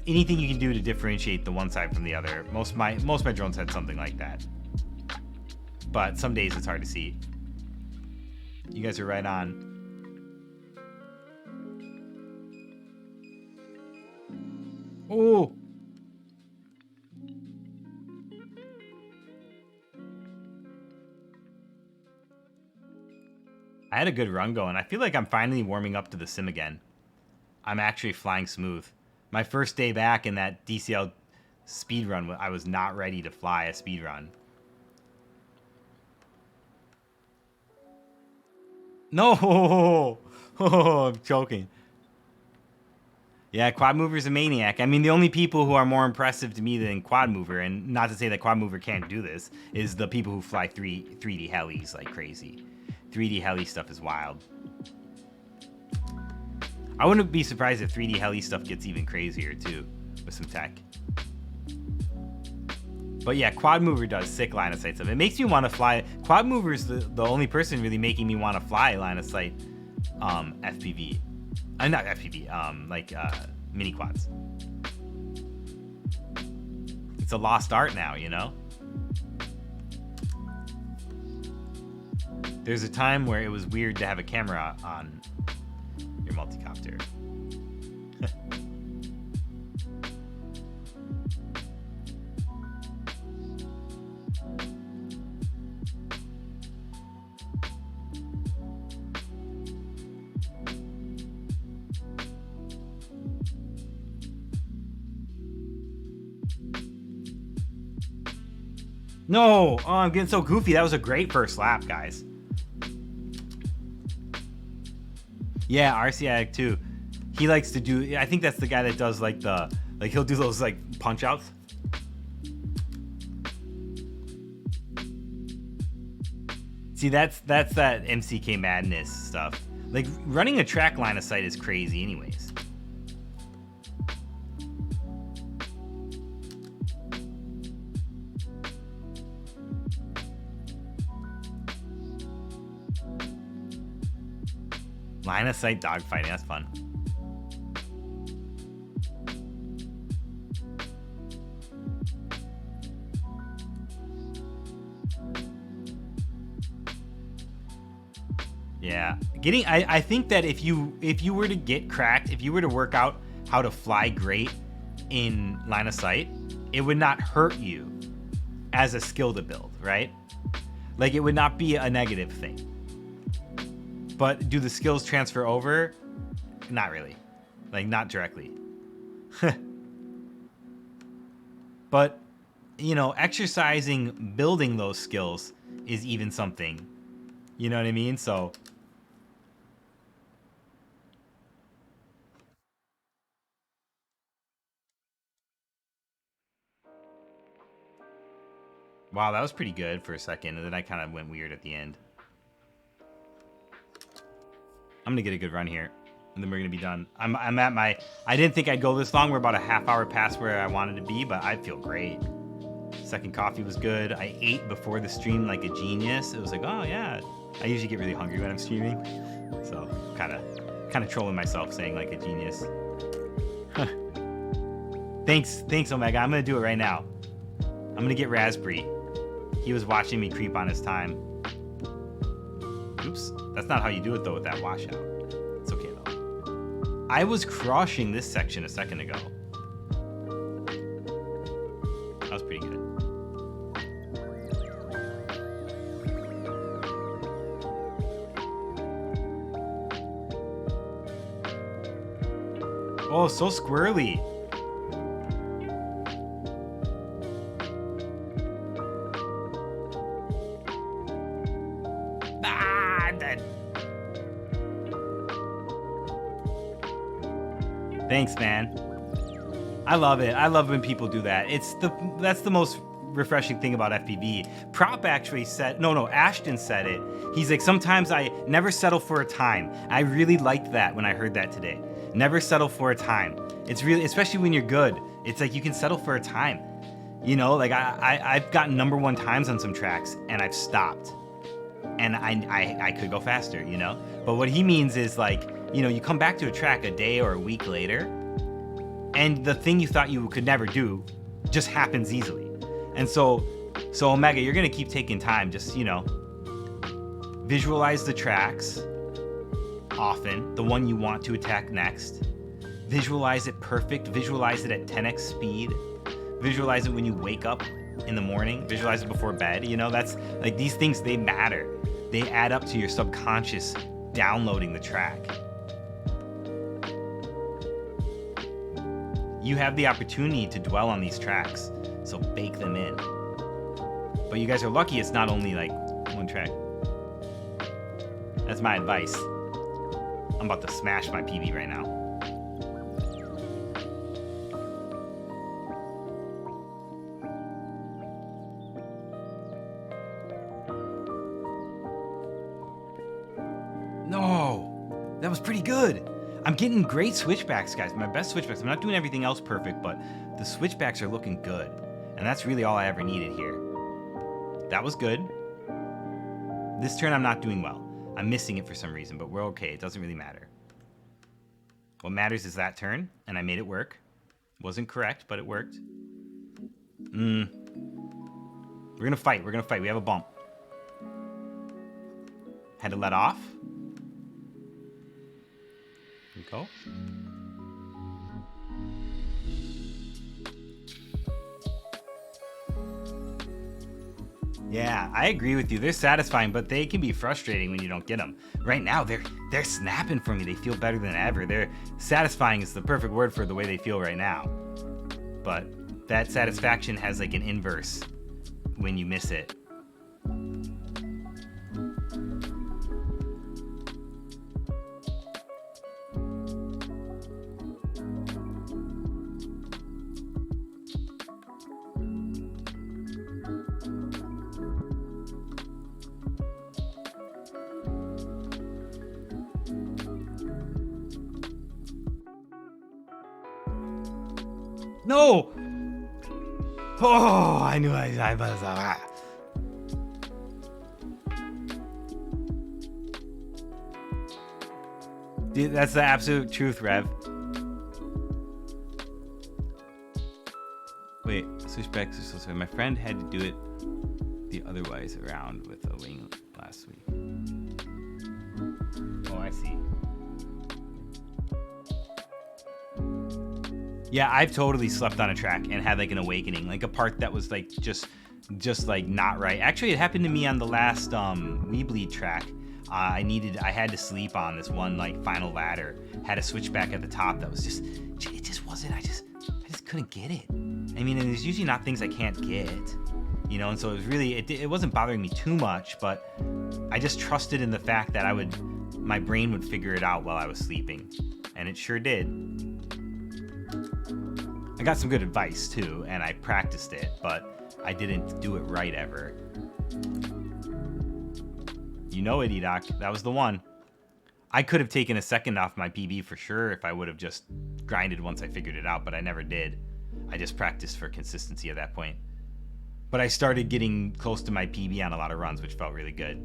Anything you can do to differentiate the one side from the other. Most of my drones had something like that. But some days it's hard to see. You guys are right on. Oh! I had a good run going. I feel like I'm finally warming up to the sim again. I'm actually flying smooth. My first day back in that DCL speed run, I was not ready to fly a speed run. No! Oh, I'm choking. Yeah, Quad Mover's a maniac. I mean, the only people who are more impressive to me than Quad Mover, and not to say that Quad Mover can't do this, is the people who fly 3D helis like crazy. 3D heli stuff is wild. I wouldn't be surprised if 3D heli stuff gets even crazier too, with some tech. But yeah, Quad Mover does sick line of sight stuff. It makes me want to fly. Quad Mover's the only person really making me want to fly line of sight FPV. Not FPV, mini quads. It's a lost art now, you know? There's a time where it was weird to have a camera on your multicopter. No! Oh, I'm getting so goofy. That was a great first lap, guys. Yeah, RC Addict too. He likes to do, I think that's the guy that does like he'll do those like punch outs. See, that's that MCK madness stuff. Like running a track line of sight is crazy anyways. Line of sight dogfighting, that's fun. Yeah, I think that if you were to get cracked, if you were to work out how to fly great in line of sight, it would not hurt you as a skill to build, right? Like it would not be a negative thing. But do the skills transfer over? Not really. Like, not directly. But, you know, exercising, building those skills is even something. You know what I mean? So... Wow, that was pretty good for a second, and then I kind of went weird at the end. I'm gonna get a good run here, and then we're gonna be done. I'm at my... I didn't think I'd go this long. We're about a half hour past where I wanted to be, but I feel great. Second coffee was good. I ate before the stream like a genius. It was like, oh yeah. I usually get really hungry when I'm streaming, so kind of trolling myself saying like a genius. Thanks, Omega. I'm gonna do it right now. I'm gonna get Raspberry. He was watching me creep on his time. Oops, that's not how you do it though with that washout. It's okay though. I was crushing this section a second ago. That was pretty good. Oh, so squirrely. Thanks, man. I love it. I love when people do that. That's the most refreshing thing about FPV. Prop actually said, no, Ashton said it. He's like, sometimes I never settle for a time. I really liked that when I heard that today. Never settle for a time. It's really, especially when you're good, it's like you can settle for a time. You know, like I've gotten #1 times on some tracks and I've stopped. And I could go faster, you know? But what he means is like, you know, you come back to a track a day or a week later, and the thing you thought you could never do just happens easily. And so Omega, you're gonna keep taking time, just, you know, visualize the tracks often, the one you want to attack next. Visualize it perfect, visualize it at 10x speed. Visualize it when you wake up in the morning, visualize it before bed, you know, that's like, these things, they matter. They add up to your subconscious downloading the track. You have the opportunity to dwell on these tracks, so bake them in. But you guys are lucky it's not only like one track. That's my advice. I'm about to smash my PB right now. No, that was pretty good. I'm getting great switchbacks, guys. My best switchbacks. I'm not doing everything else perfect, but the switchbacks are looking good. And that's really all I ever needed here. That was good. This turn I'm not doing well. I'm missing it for some reason, but we're okay. It doesn't really matter. What matters is that turn, and I made it work. Wasn't correct, but it worked. We're gonna fight. We're gonna fight. We have a bump. Had to let off. Here we go. Yeah, I agree with you. They're satisfying, but they can be frustrating when you don't get them. Right now, they're snapping for me. They feel better than ever. They're satisfying is the perfect word for the way they feel right now. But that satisfaction has like an inverse when you miss it. No! Oh, I knew I was. Dude, that's the absolute truth, Rev. Wait, switchbacks are so sorry. My friend had to do it the otherwise around with a wing last week. Oh, I see. Yeah, I've totally slept on a track and had like an awakening, like a part that was like just like not right. Actually, it happened to me on the last Weebly track. I had to sleep on this one like final ladder. Had a switchback at the top that was it just wasn't. I just couldn't get it. I mean, and there's usually not things I can't get, you know. And so it was really it wasn't bothering me too much, but I just trusted in the fact that my brain would figure it out while I was sleeping, and it sure did. I got some good advice too, and I practiced it, but I didn't do it right ever. You know it, Edoc. That was the one. I could have taken a second off my PB for sure if I would have just grinded once I figured it out, but I never did. I just practiced for consistency at that point. But I started getting close to my PB on a lot of runs, which felt really good.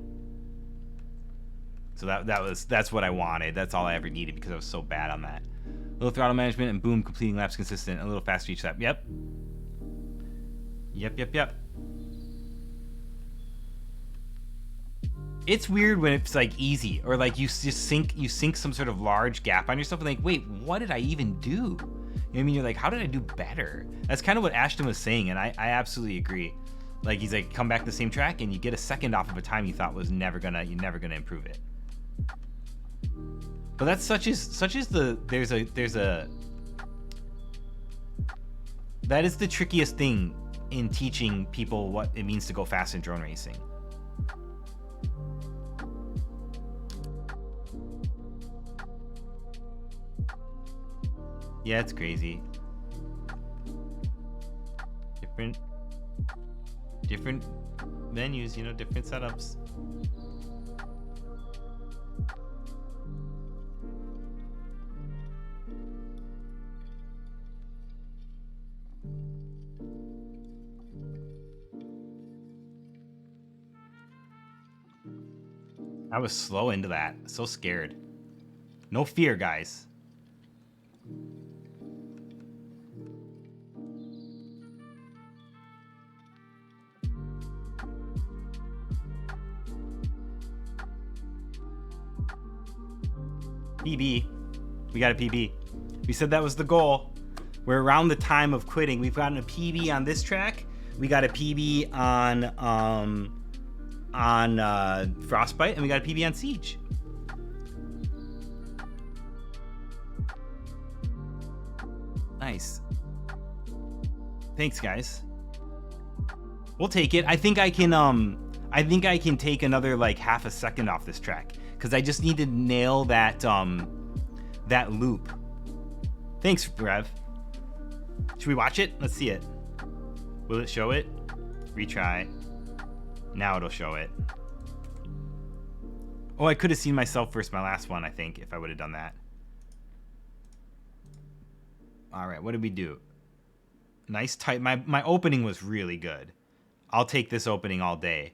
So that's what I wanted. That's all I ever needed because I was so bad on that. A little throttle management and boom, completing laps consistent. A little faster each lap. Yep. It's weird when it's like easy or like you sink some sort of large gap on yourself and like, wait, what did I even do? You know what I mean? You're like, how did I do better? That's kind of what Ashton was saying, and I absolutely agree. Like he's like, come back to the same track and you get a second off of a time you thought was never gonna improve it. But that's such is the that is the trickiest thing in teaching people what it means to go fast in drone racing. Yeah, it's crazy. Different. different venues, you know, different setups. I was slow into that. So scared. No fear, guys. PB. We got a PB. We said that was the goal. We're around the time of quitting. We've gotten a PB on this track. We got a PB on Frostbite, and we got a PB on Siege. Nice. Thanks, guys. We'll take it. I think I can take another like half a second off this track because I just need to nail that that loop. Thanks, Rev. Should we watch it? Let's see it. Will it show it? Retry. Now it'll show it. Oh, I could have seen myself versus my last one, I think, if I would have done that. All right, what did we do? Nice tight. My opening was really good. I'll take this opening all day.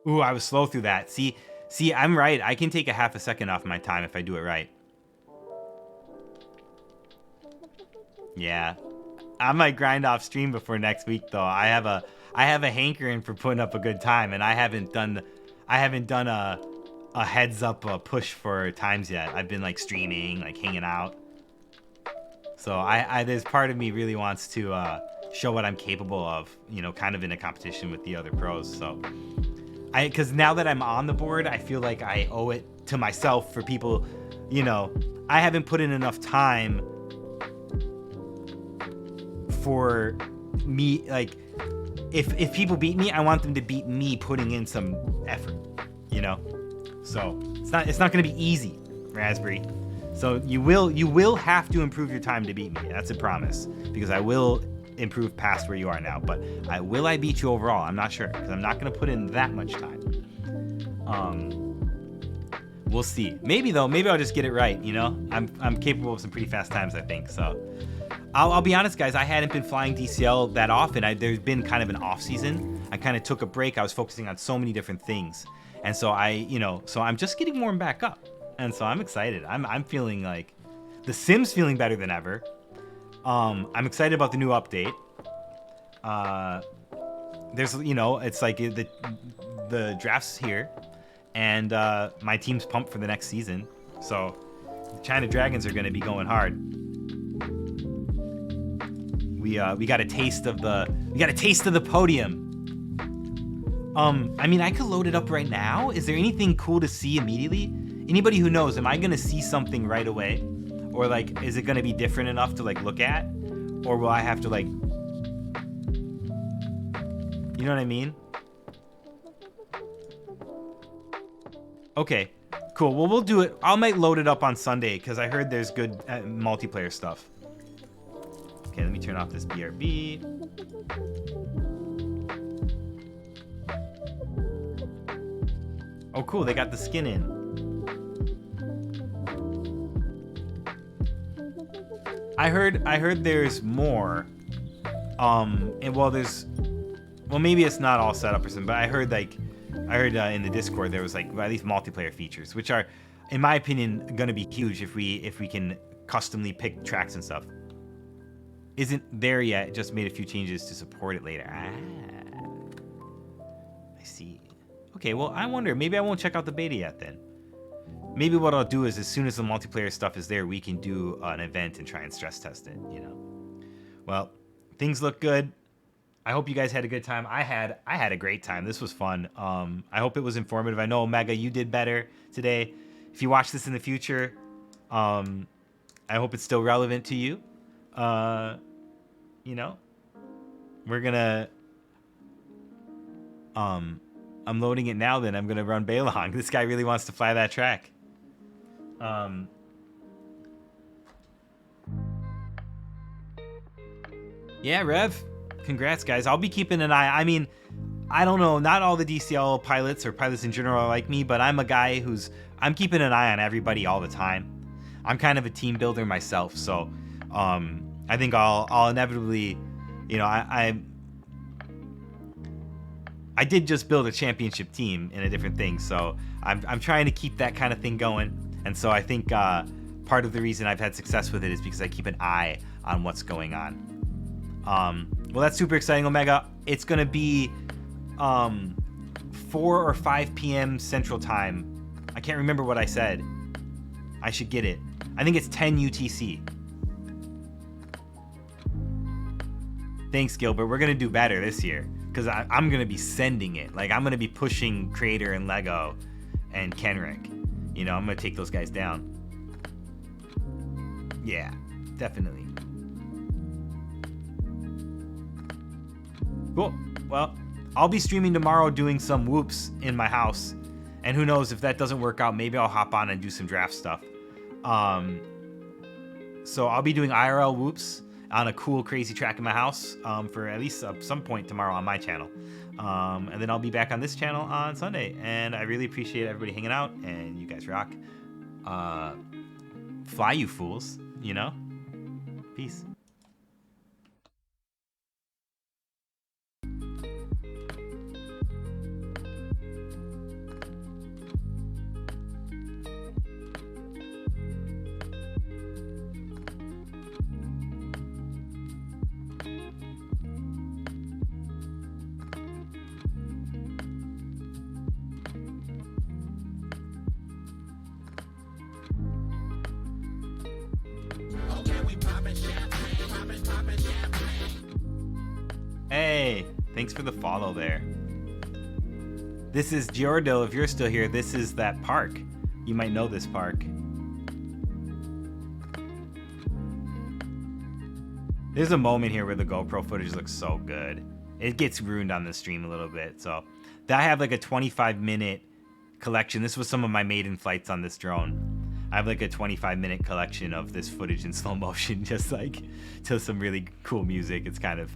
Ooh, I was slow through that. See, I'm right. I can take a half a second off my time if I do it right. Yeah. I might grind off stream before next week though. I have a hankering for putting up a good time, and I haven't done a heads up push for times yet. I've been like streaming, like hanging out. So I there's part of me really wants to show what I'm capable of, you know, kind of in a competition with the other pros. So because now that I'm on the board, I feel like I owe it to myself for people, you know, I haven't put in enough time for me. Like if people beat me, I want them to beat me putting in some effort, you know. So it's not going to be easy, Raspberry. So you will have to improve your time to beat me. That's a promise, because I will improve past where you are now. But will I beat you overall? I'm not sure, because I'm not going to put in that much time. We'll see. Maybe though. Maybe I'll just get it right. You know, I'm capable of some pretty fast times, I think. So I'll be honest, guys. I hadn't been flying DCL that often. There's been kind of an off season. I kind of took a break. I was focusing on so many different things. And so so I'm just getting warmed back up. And so I'm excited. I'm feeling like the Sim's feeling better than ever. I'm excited about the new update. There's, you know, it's like the draft's here, and my team's pumped for the next season. So the China Dragons are going to be going hard. We got a taste of the podium. I mean, I could load it up right now. Is there anything cool to see immediately? Anybody who knows, am I gonna see something right away? Or like, is it gonna be different enough to like look at? Or will I have to like, you know what I mean? Okay, cool. Well, we'll do it. I might load it up on Sunday, because I heard there's good multiplayer stuff. Okay, let me turn off this BRB. Oh, cool, they got the skin in. I heard there's more. Well, maybe it's not all set up or something, but I heard in the Discord there was like at least multiplayer features, which are, in my opinion, gonna be huge if we can customly pick tracks and stuff. Isn't there yet, just made a few changes to support it later. I see. Okay, well, I wonder, maybe I won't check out the beta yet then. Maybe what I'll do is, as soon as the multiplayer stuff is there, we can do an event and try and stress test it, you know. Well, things look good. I hope you guys had a good time. I had a great time. This was fun. I hope it was informative. I know, Omega, you did better today. If you watch this in the future, I hope it's still relevant to you. You know, we're gonna I'm loading it now, then I'm gonna run Beilong. This guy really wants to fly that track. Yeah, Rev. Congrats, guys. I'll be keeping an eye. I mean, I don't know. Not all the DCL pilots or pilots in general are like me, but I'm a guy I'm keeping an eye on everybody all the time. I'm kind of a team builder myself, so I think I'll inevitably, you know, I did just build a championship team in a different thing, so I'm trying to keep that kind of thing going. And so I think part of the reason I've had success with it is because I keep an eye on what's going on. Well, that's super exciting, Omega. It's gonna be 4 or 5 p.m. Central Time. I can't remember what I said. I should get it. I think it's 10 UTC. Thanks, Gilbert. We're gonna do better this year because I'm gonna be sending it. Like, I'm gonna be pushing Creator and Lego and Kenrick. You know, I'm gonna take those guys down. Yeah, definitely. Cool. Well, I'll be streaming tomorrow doing some whoops in my house. And who knows, if that doesn't work out, maybe I'll hop on and do some draft stuff. So I'll be doing IRL whoops on a cool, crazy track in my house for at least some point tomorrow on my channel. And then I'll be back on this channel on Sunday. And I really appreciate everybody hanging out, and you guys rock. Fly, you fools, you know? Peace. Hey, thanks for the follow there. This is Giordo. If you're still here, this is that park. You might know this park. There's a moment here where the GoPro footage looks so good. It gets ruined on the stream a little bit. So I have like a 25-minute collection. This was some of my maiden flights on this drone. I have like a 25-minute collection of this footage in slow motion, just like to some really cool music. It's kind of,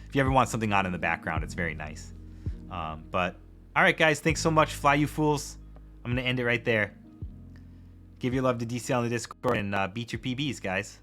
if you ever want something on in the background, it's very nice. But all right, guys, thanks so much. Fly, you fools. I'm going to end it right there. Give your love to DCL in the Discord and beat your PBs, guys.